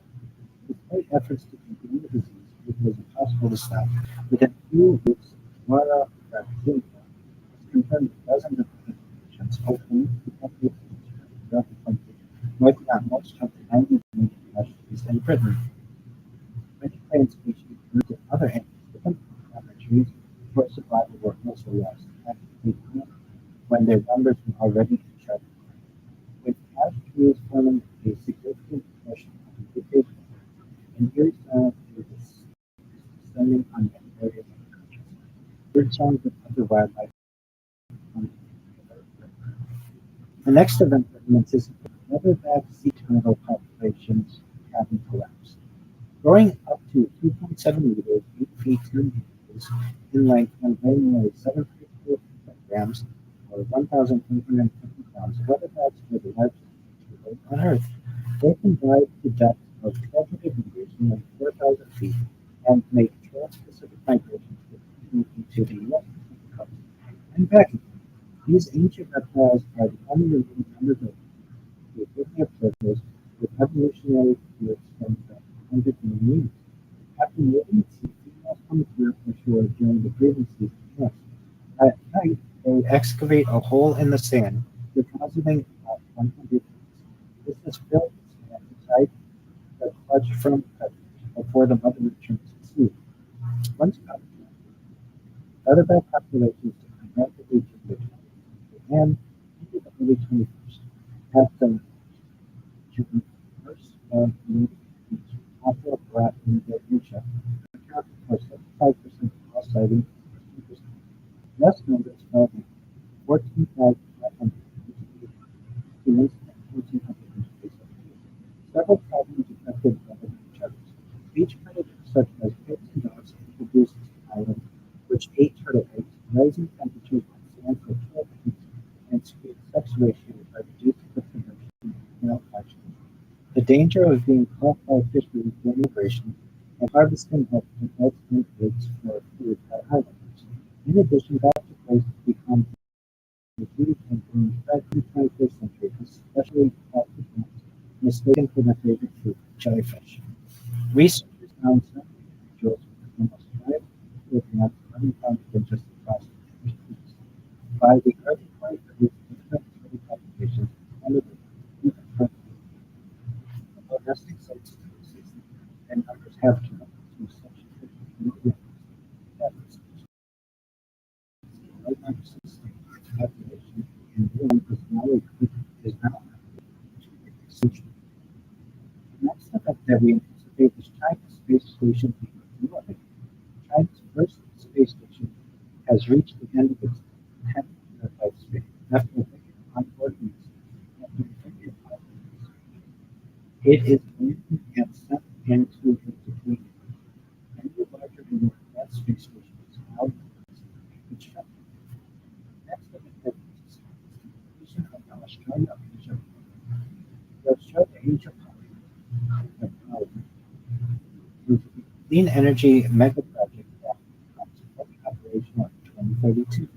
Despite efforts to contain the disease, it was impossible to stop. Within a few weeks, Mara Bacteria was confirmed with dozens of infections, opening to populations throughout the country, wiping out most of the 90 million ash trees in Britain. Many plant species, birds, and other animals dependent on the trees for survival were also lost, and they died when their numbers were already in sharp decline. With ash trees forming a significant portion of the UK's and here is descending on many areas of the country. Bird songs and other wildlife from the next event that we anticipate leatherback sea turtle populations having collapsed. Growing up to 2.7 meters, 8 feet 10 inches in length and weighing nearly 7.4 grams or 1,850 pounds, leatherbacks were the largest turtle on Earth. They can dive to depths of 1,200 meters, nearly 4,000 feet, and make trans-Pacific migrations into the U.S. Pacific coast and back again. These ancient reptiles are the only remaining members of the family of turtles with evolutionary roots from the 100 million years. After mating at sea, females come here for shore during the breeding season. Yes. At night, they excavate a hole in the sand, depositing about 100 eggs. This is filled with sand inside the clutch from the before the mother returns to sea. Once caught, leatherback populations decline rapidly during the 20th and into the early 21st. At the June 1st of the Opera Brat in Indonesia accounted for 75% of all sightings and 15%. Less numbers fell than 14,500 humans and 1,400 space. Several problems affected leatherback turtles. Beach predators such as pigs and dogs introduced to the island, which 8 turtle eggs, rising temperatures on sand for 12 weeks, and speed sex ratios are reduced with production of male catches. The danger of being caught by fisheries during migration and harvesting of adult eggs for food by islanders. In addition, Dr. Place become a huge and growing threat in the 21st century, especially plastic bags, mistaken for their favorite food, jellyfish. Researchers found some individuals with almost 5 kilograms of unfound just across the foods. By the early 2030s, internet study populations ended even further. Although nesting sites still exist, and numbers have dropped to such a that right now state population in Rome is now extinction. The next event that we anticipate is China's space station being orbit. China's first space station has reached the end of its 10th lifespan after a decade of onboard use. After a decade of onboard use, it is landing and sent into its depleted. A new larger and more advanced space station is now in construction. Next event that we anticipate is the completion of the Australia-Asia the Australia-Asia technology with the clean energy mega project that becomes fully operational in 2032.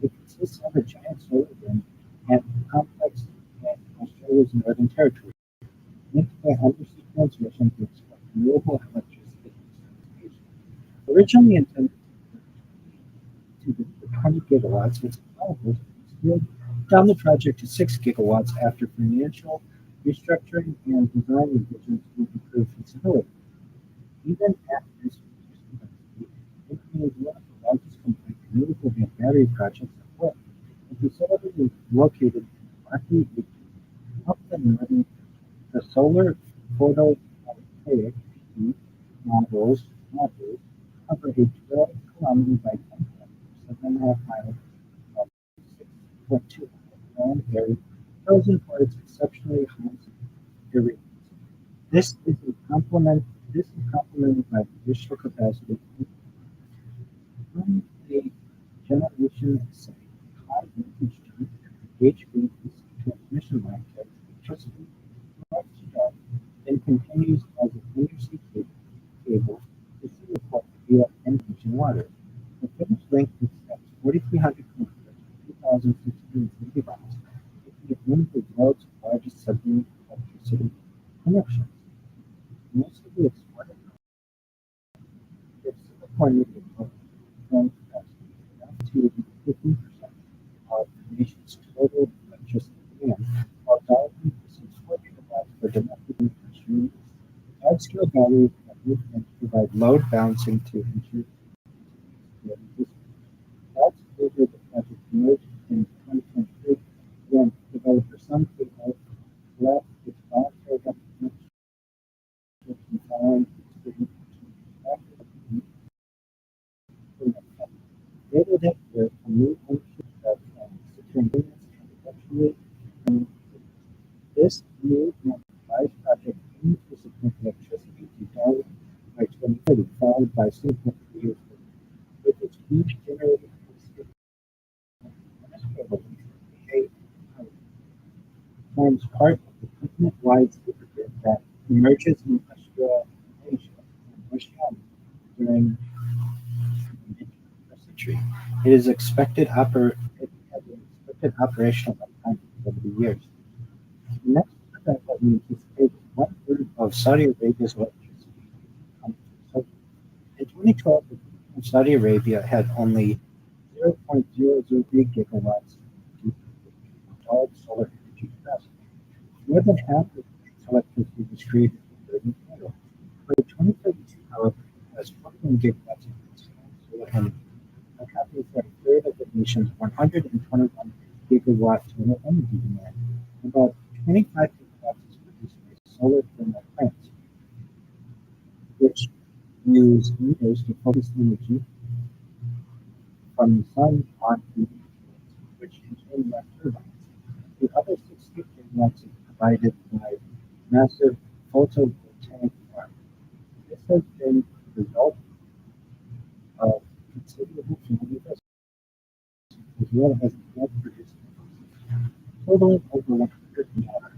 It consists of a giant solar wind and complex in Australia's Northern Territory, linked by undersea transmission to export renewable electricity to Asia. Originally intended to the 20 gigawatts, its developers scaled down the project to 6 gigawatts after financial restructuring and design revisions to improve feasibility. Even at this reduced capacity, it remains one of the largest combined renewable and battery projects in the world. The facility is located in the Rocky region up the northern. The solar photovoltaic PV modules cover a 12-kilometer by 10 kilometers, 7.5 miles of 6.2 land area, chosen for its exceptionally high irradiance. This is a complement. This is complemented by additional capacity from a generation site, high voltage HVDC transmission line carries electricity north to south, then continues as an undersea cable to Singapore via Indonesian waters. The finished length extends 4,300 kilometers, 2,670 miles, making it one of the world's largest submarine electricity connections. Most of the exported if Singapore needed growing capacity enough to 15% of the nation's total electricity demand, while Darwin receives 4 gigawatts for domestic manufacturing use. Large-scale batteries are moved in to provide load balancing to ensure stability. That's later the project emerged in 2023 when developer Sun K.O. left its voluntary government following its after the later that year, a new ownership of securing units and eventually owned this new revised project aims to supply electricity to Darwin by 2030, followed by Singapore 3 years later. With its huge generating capacity, forms part of the continent-wide supergrid that emerges in Australasia and Oceania during the mid-20th century. It is expected it has an expected operational lifetime of 70 years. The next event that we anticipate is one-third of Saudi Arabia's electricity coming from solar. In 2012, the people of Saudi Arabia had only 0.003 gigawatts of installed solar energy capacity. More than half of its electricity was created from burning oil. By 2032, however, it has 41 gigawatts of installed solar energy, accounting for a third of the nation's 121 gigawatt total energy demand. About 25 gigawatts is produced by solar thermal plants, which use meters to focus energy from the sun onto these fields, which contain run turbines. The other 60 gigawatts is provided by massive photovoltaic farms. This has been the result of considerable funding world has mass produced totaling over 100 gigawatts.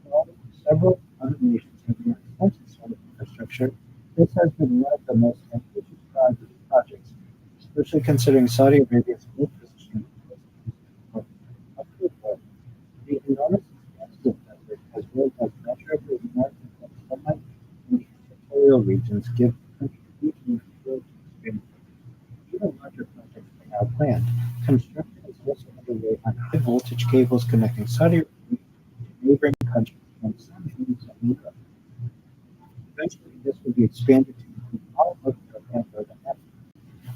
While several other nations have more expensive solar infrastructure, this has been one of the most ambitious projects, especially considering Saudi Arabia's full position of the enormous expanse of desert, as well as measurably more intense sunlight in the equatorial regions, give the country huge need to expand. Even larger projects are now planned. Construction is also underway on high voltage cables connecting Saudi Arabia to neighboring countries and some areas of Europe. Eventually, this will be expanded to include all of Europe and Northern Africa.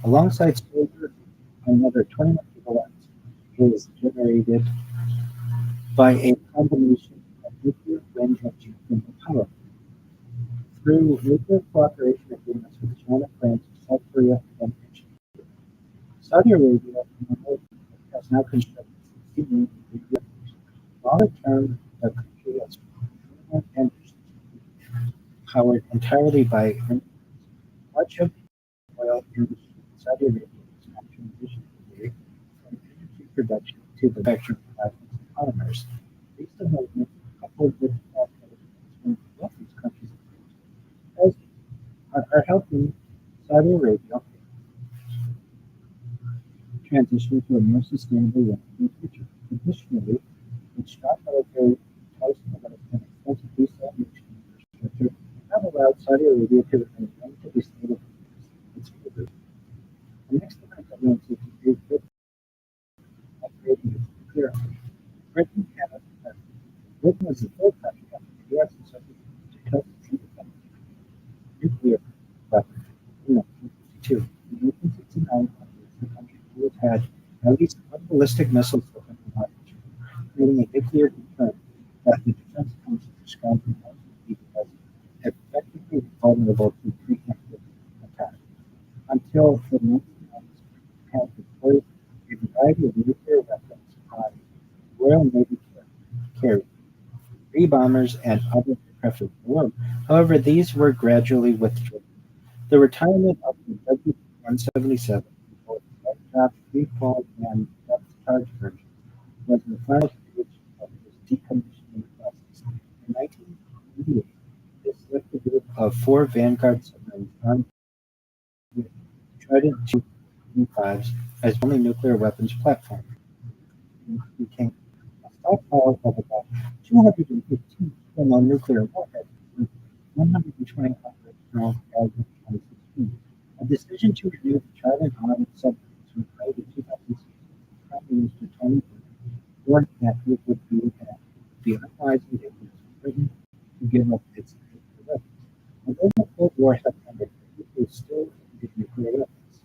Alongside solar, another 21 gigawatts is generated by a combination of nuclear, wind, and geothermal power. Through nuclear cooperation agreements with China, France, South Korea, and Egypt, Saudi Arabia has now constructed 60 new nuclear reactors. Longer term, the country has renewable energy powered entirely by wind. Much of the oil industry in Saudi Arabia is now transitioning away from energy production to the manufacture of plastics and polymers. These developments, coupled with the fact that advancement in both these countries has, are helping Saudi Arabia transition to a more sustainable energy future. Additionally, its strong military ties to the West and extensive desalination infrastructure have allowed Saudi Arabia to remain relatively stable in its neighbors. The next event that will take is Britain upgrading its nuclear army. Britain has Britain was the third country after the U.S. and Soviet Union to test its independent nuclear weapons in 1952. In 1969, the country always had at least one ballistic missile system in operation, creating a nuclear deterrent that the Defense Council described in 1980 as effectively vulnerable to preemptive attack. Until the 1990s, Britain had deployed a variety of nuclear weapons on Royal Navy carriers, three bombers, and other aircraft of the world. However, these were gradually withdrawn. The retirement of the W-177, both aircraft free-fall and depth-charge versions, was the final stage of this decommissioning process. In 1988, a selected group of four Vanguard submarines armed with Trident II B-5s as the only nuclear weapons platform became a stockpile of about 215 thermonuclear warheads with 120 operational as of 2016. A decision to renew the Trident Army submarines was made in 2006. Prime Minister Tony Blair warned that it would be unwise and dangerous for Britain to give up its nuclear weapons. Although the Cold War had ended, it was still the nuclear weapons,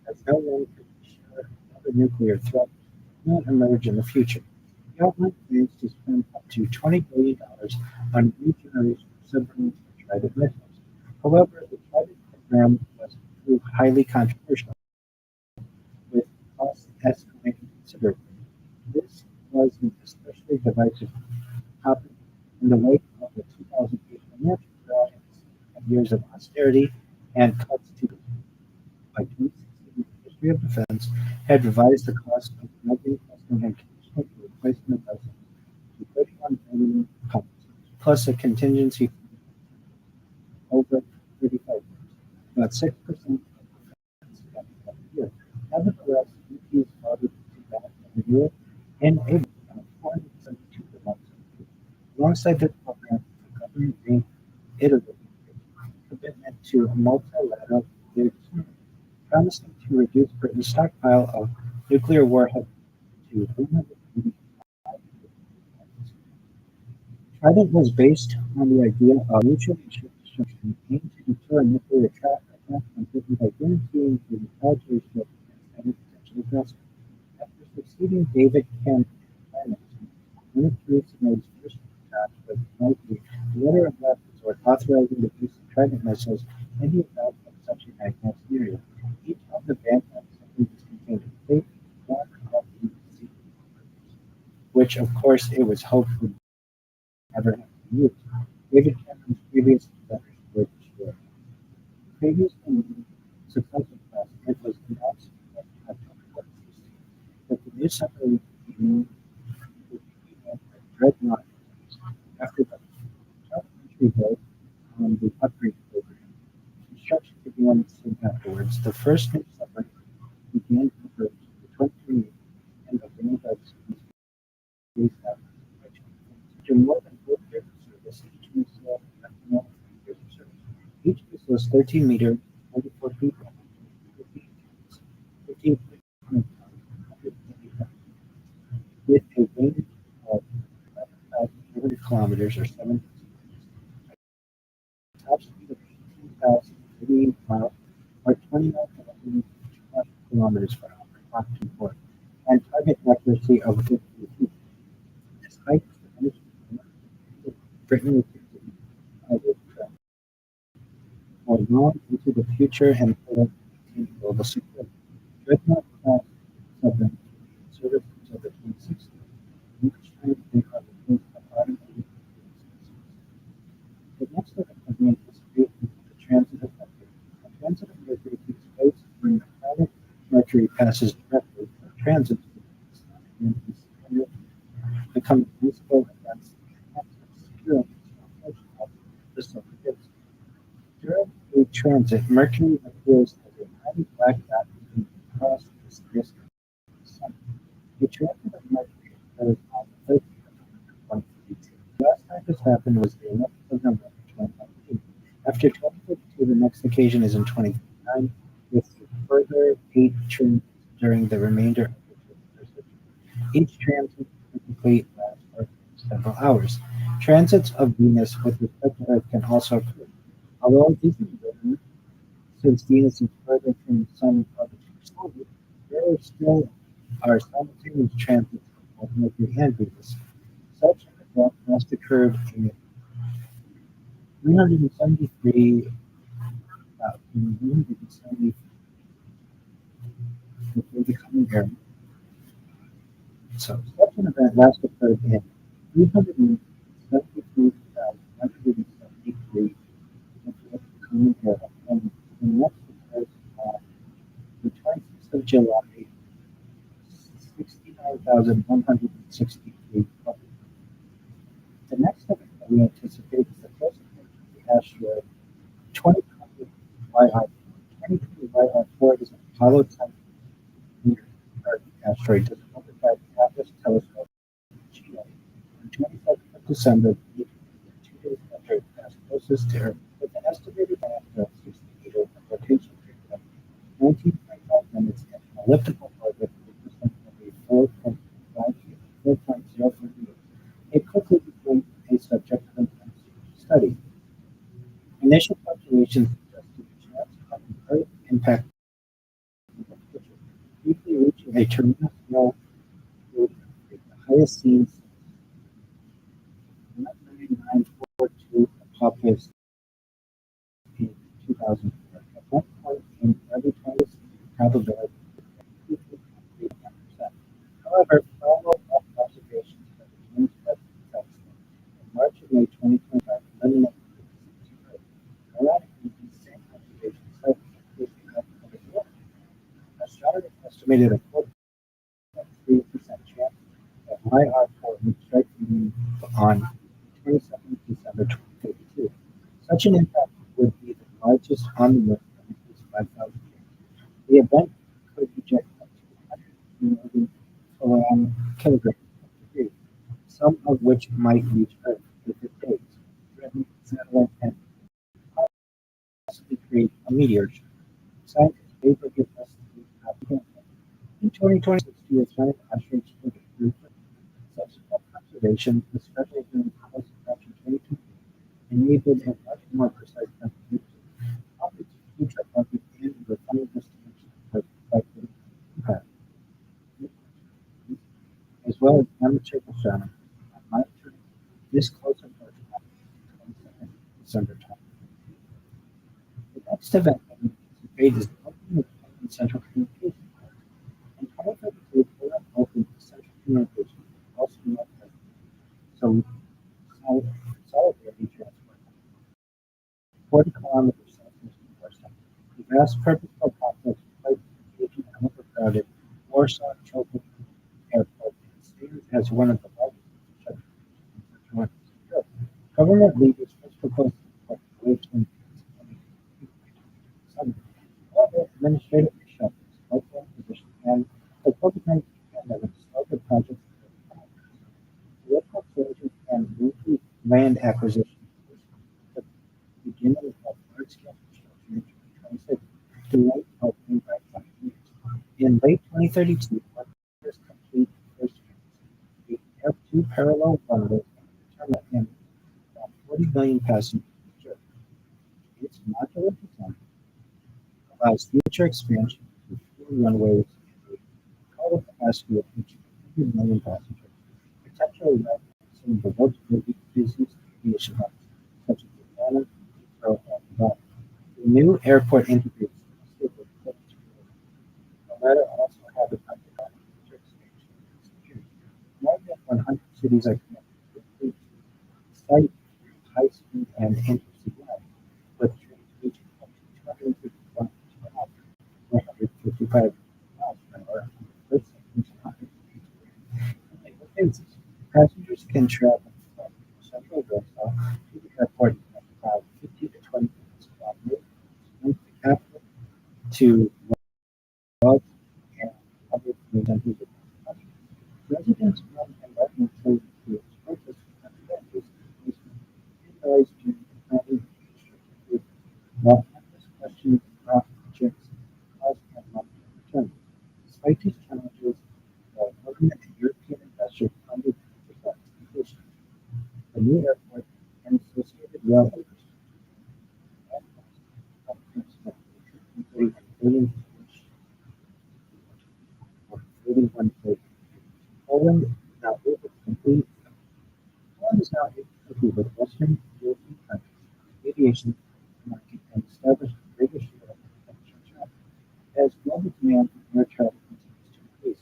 as no one could be sure another nuclear threat not emerge in the future. The outline plans to spend up to $20 billion on new generation submarines for Trident missiles. However, the Trident program was proved highly controversial, with costs escalating considerably. This was an especially divisive topic in the wake of the 2008 financial crisis and years of austerity and cuts to the by 2016, the Ministry of Defense had revised the cost of building, testing, and commissioning the replacement vessels to £31 billion, plus a contingency over 35 years, about 6% of defense spending every year. Nevertheless, EPs voted to back the renewal in April of 472 months. Alongside this program, the government reiterated its commitment to a multilateral nuclear agreement, promising to reduce Britain's stockpile of nuclear warheads to 385. Trident was based on the idea of mutually assured destruction aimed to deter nuclear attack on Britain by guaranteeing the retaliation against any potential aggressor. After succeeding David Cameron in prime minister, one of Theresa May's first attacks was likely a letter of last resort authorizing the use of Trident missiles in the event of such a nightmare scenario. Each of the Vanguard submarines contained a fake one of the secret which of course it was hoped would never have been used. David Cameron's previous letters were destroyed. The previous and successive president was announced in October 2016. Near separated the dreadnought after the entry vote on the upgrade program. Construction began soon afterwards. The first new submarine began operations the 23 and the Vanguard space application. After more than 4 years of service, each missile left more than 3 years of service. Each missile is 13 meters, 44 feet long, 15 feet long, 150 pounds, with a range of 11,200 kilometers or 7 top speed of 18,088 miles or 29,000 kilometers per hour, Mach 24, and target accuracy of 50 feet. Despite the energy Britain received other trends for long into the future and for global security. Dreadnought class submarines in service until the 2060s. Each time they are replaced by automated the next event of the anticipation is the transit of Mercury. A transit of Mercury takes place when the planet Mercury passes directly from transit to the sun and the becoming visible against the obscure portion of the solar disk. During a transit, Mercury appears as a tiny black dot moving across this disk of the sun. A transit of Mercury occurs on the 13th of November 2032. The last time this happened was the 11th of November 2019. After 2032, the next occasion is in 2039, with further 8 during the remainder of the 21st century. Each transit typically lasts for several hours. Transits of Venus with respect to Earth can also occur. Although it isn't rare, since Venus is further from the Sun orbit, there still are simultaneous transits of both Mercury and Venus. Such an event must occur in 373 370 before the coming era. So such an event last occurred in 373,173 before the coming era, and the next occurs on the 26th of July, 69,163. The next event that we anticipate is the first approach of the asteroid 2020 YI. 2020 YI4 is an Apollo type near Earth asteroid discovered by the Atlas telescope in Chile on 27th of December, 2 days after it passed closest to Earth, with an estimated diameter of 60 meters and rotation period of 19.5 minutes and an elliptical orbit consisting of a 4.0 years. It quickly became a subject of intense study. Initial calculations suggested the chance of an Earth impact in the future, briefly reaching a terminal scale rate the highest seen since 19942 Apophis in 2004. At that point in early 20th, the probability was 53.3%. However, follow-up observations by the James Webb Telescope in March and May 2025 eliminated the Earth. Ironically, these same observations helped increase the likelihood of water. Astronomers estimated a 4.3% chance that YR4 would strike the Moon on 22nd December 2052. Such an impact would be the largest on the Earth in at least 5,000 years. The event could eject up to 100 million kilograms of debris, some of which might reach Earth if it takes, threatening satellite and possibly create a meteor shower. Scientists favor give us the example. In 2026, the assigned asteroids for the group. Subsequent observations, especially during close approaching 2020, enabled a much more precise calculation of its future orbit and refined estimations for expected impact, as well as amateur astronomers are monitoring this close approach on 22nd December 2020. The next event that we anticipate is the opening of the Central Communication Port. In 2032, Poland opened the Central Communication Port, also known as so solidarity transport, 40 kilometers southeast of Warsaw. The vast purpose-built complex replaced the aging and overcrowded Warsaw Chilton as one of the largest infrastructure projects in Europe. Government leaders first proposed the late 2020. However, administrative reshuffles, local positions, and the COVID-19 pandemic slowed the project's political closures and weekly land acquisition pushed the beginning of large-scale construction in 2026 delayed opening by 5 years. In late 2032, workers complete the first phase. We have two parallel runways and a terminal and about 40 million passengers per year. Its modular design allows future expansion to fewer runways and a total capacity of each 100 million passengers, potentially replacing the world's busiest aviation hubs, such as Atlanta, Heathrow, and Dubai. The new airport integrates stable equipment. The latter also have an underground future expansion and security. More than 100 cities are connected to the site through high-speed and intercity lines, with trains reaching up to 250 kilometers per hour, 155 miles per hour, on the first sections in later phases. Passengers can travel from central Warsaw to the airport in about 15 to 20 minutes without moving from the capital to Lodz and other major cities. Residents from environmental groups protest advantages in noise during the planning and construction, while others question profit projects cost and long-term returns. Despite these challenges, the government and European investors funded the project's completion. The new airport and associated rail infrastructure and costs of approximately 2.31 billion or 31 billion. Poland is now able to complete Poland is now able to compete with Western European countries in the aviation market and establish a greater share of international travel. As global demand for air travel continues to increase,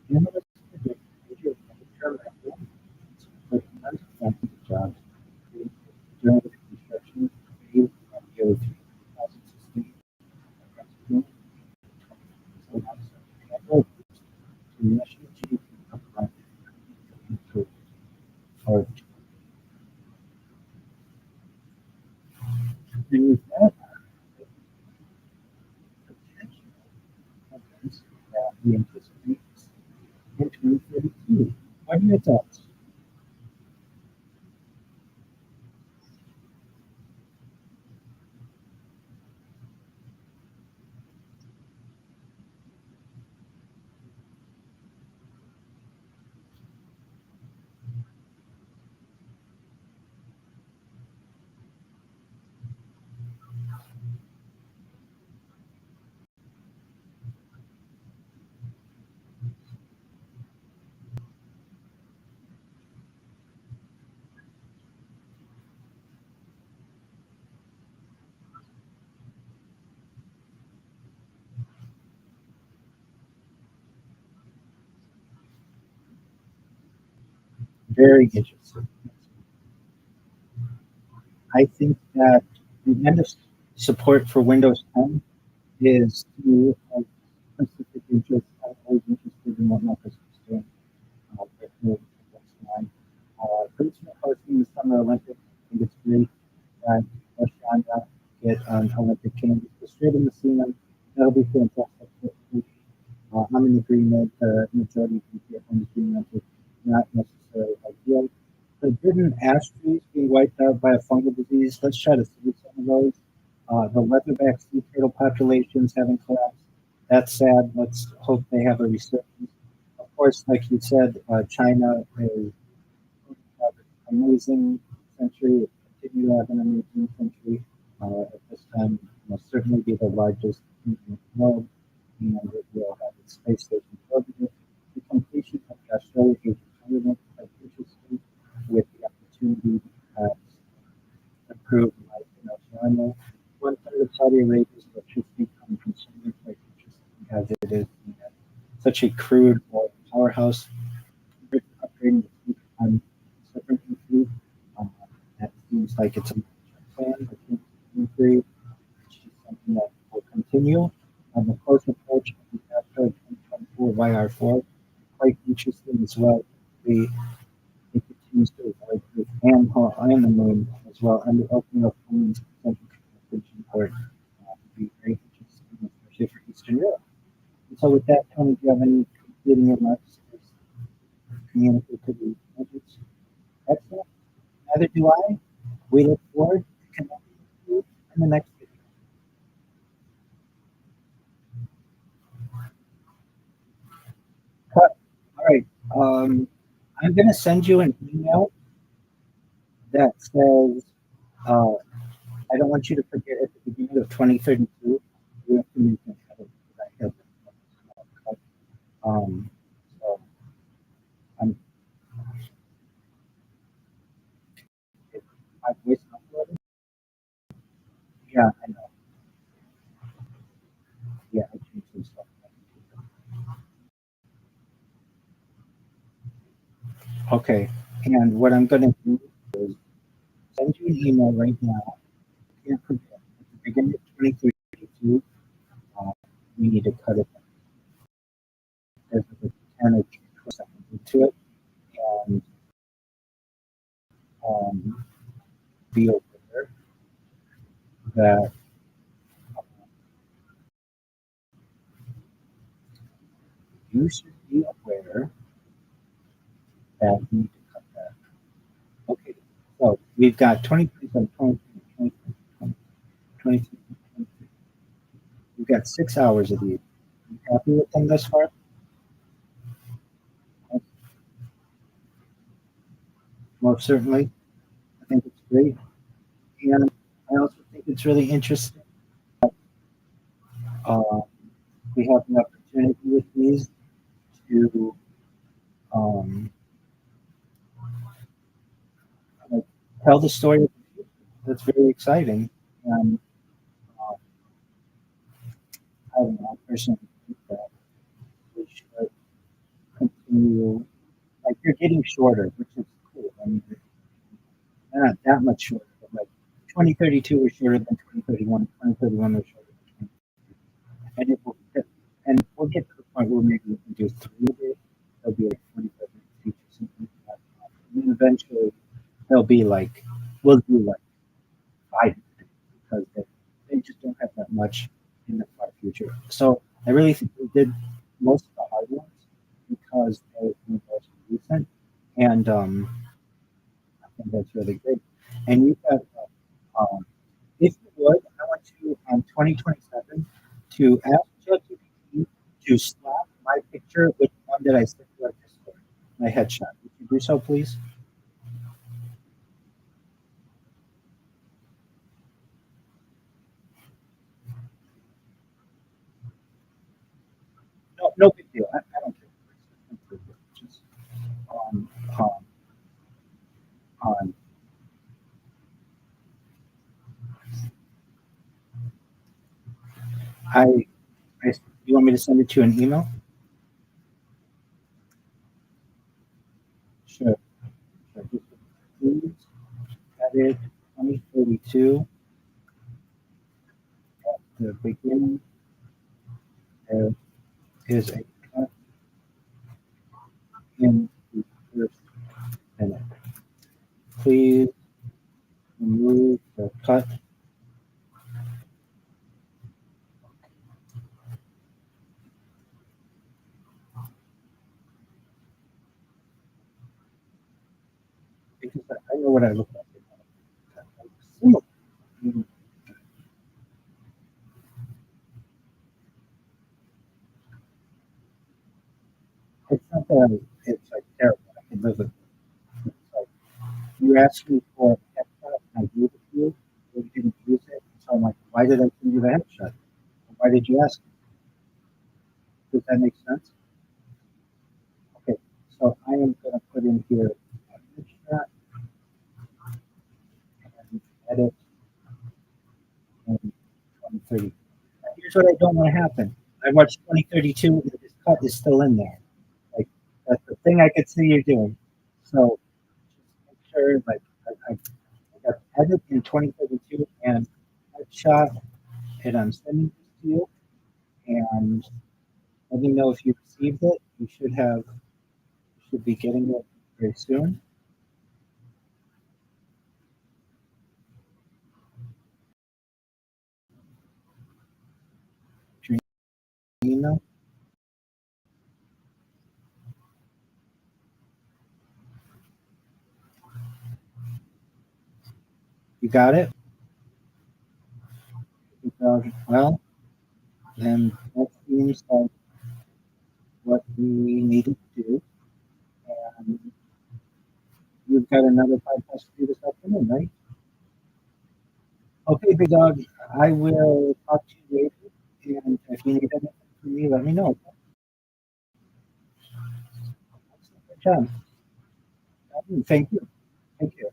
analysts predict major long-term economic benefits for tens of thousands of jobs created during the construction phase and nearly 3,000 sustained so annual boost to national GDP of around 90 billion or and with that potential events that we anticipate in 2032. What are your thoughts? Very interesting. I think that tremendous support for Windows 10 is to have specific interests. I'm always interested in what Microsoft's doing with Windows 9. Principal hosting the Summer Olympics, I think it's great that Oceania get an Olympic Games. The Strait of Messina, that'll be fantastic. I'm in agreement, the majority of people are in agreement. It's not necessarily ideal. The hidden ash trees being wiped out by a fungal disease, let's try to save some of those. The leatherback sea turtle populations having collapsed. That's sad. Let's hope they have a resurgence. Of course, like you said, China is amazing century, continue to have an amazing century. At this time, will certainly be the largest in the world, and it will have its space station orbiter. The completion of the Australia Agent Tournament is quite interesting, with the opportunity to perhaps improve life in Oceania. One third of Saudi Arabia's electricity coming from solar, quite interesting, as it is such a crude oil powerhouse. Britain upgrading the fleet on submarine fleet. Um, that seems like it's a long-term plan for 2023, which is something that will continue. The close approach of the Astro 2024 YR4, quite interesting as well. basically it continues to avoid Earth and the moon as well, and the opening of moon's central constellation port would be very interesting, especially for Eastern Europe. And so, with that, Tony, do you have any concluding remarks as communicate to the audience? Excellent. Neither do I. We look forward to connecting with you in the next video. Cut. All right. I'm going to send you an email that says, uh, I don't want you to forget at the beginning of 2032, we have to make an edit because I have it. So I'm, if my voice uploaded? Yeah, I know. Yeah, I changed some stuff. Okay, and what I'm going to do is send you an email right now. Can't forget, at the beginning of 2032, uh, we need to cut it. There's a 10 or 12 seconds into it, and be aware that you should be aware that you need to cut that. Okay, so we've got 2027, 20, 20, we've got 6 hours of these. You happy with them thus far? Most certainly. I think it's great. And I also think it's really interesting. Uh, we have the opportunity with these to like, tell the story of the future. That's very exciting. And I don't know, I personally think that we should continue. Like you're getting shorter, which is cool. I mean, they're not that much shorter, but like 2032 was shorter than 2031. 2031 was shorter than 20. And it will, and we'll get to the point where maybe we can do 3 a day. There'll be like 25 minutes each or something like that. And then eventually they'll be like, we'll do like 5 because they just don't have that much in the far future. So I really think we did most of the hard ones because they were most recent. And I think that's really great. And you've got, if you would, I want you on 2027 to ask ChatGPT to slap my picture with one that I sent you on Discord, my headshot. Would you do so, please? No, no big deal. I don't care. Just um, on I, you want me to send it to you an email? Sure. Sure. Just please edit 2032 at the beginning. There is a cut in the first minute. Please remove the cut. Because I know what I look like. It's not that it's like terrible. I can live with it. It's like you asked me for a headshot and I gave it to you, but you didn't use it. So I'm like, why did I send you the headshot? Why did you ask me? Does that make sense? Okay, so I am going to put in here a headshot and edit in 2030. Here's what I don't want to happen. I watched 2032 and this cut is still in there. Like that's the thing I could see you doing. So just make sure like I got edit in 2032 and headshot and I'm sending this to you and let me know if you received it. You should be getting it very soon. Your email. You got it? Well, then that seems like what we needed to do. And you've got another podcast to do this afternoon, right? Okay, big dog. I will talk to you later. And if you need anything from me, let me know. Good job. Thank you. Thank you.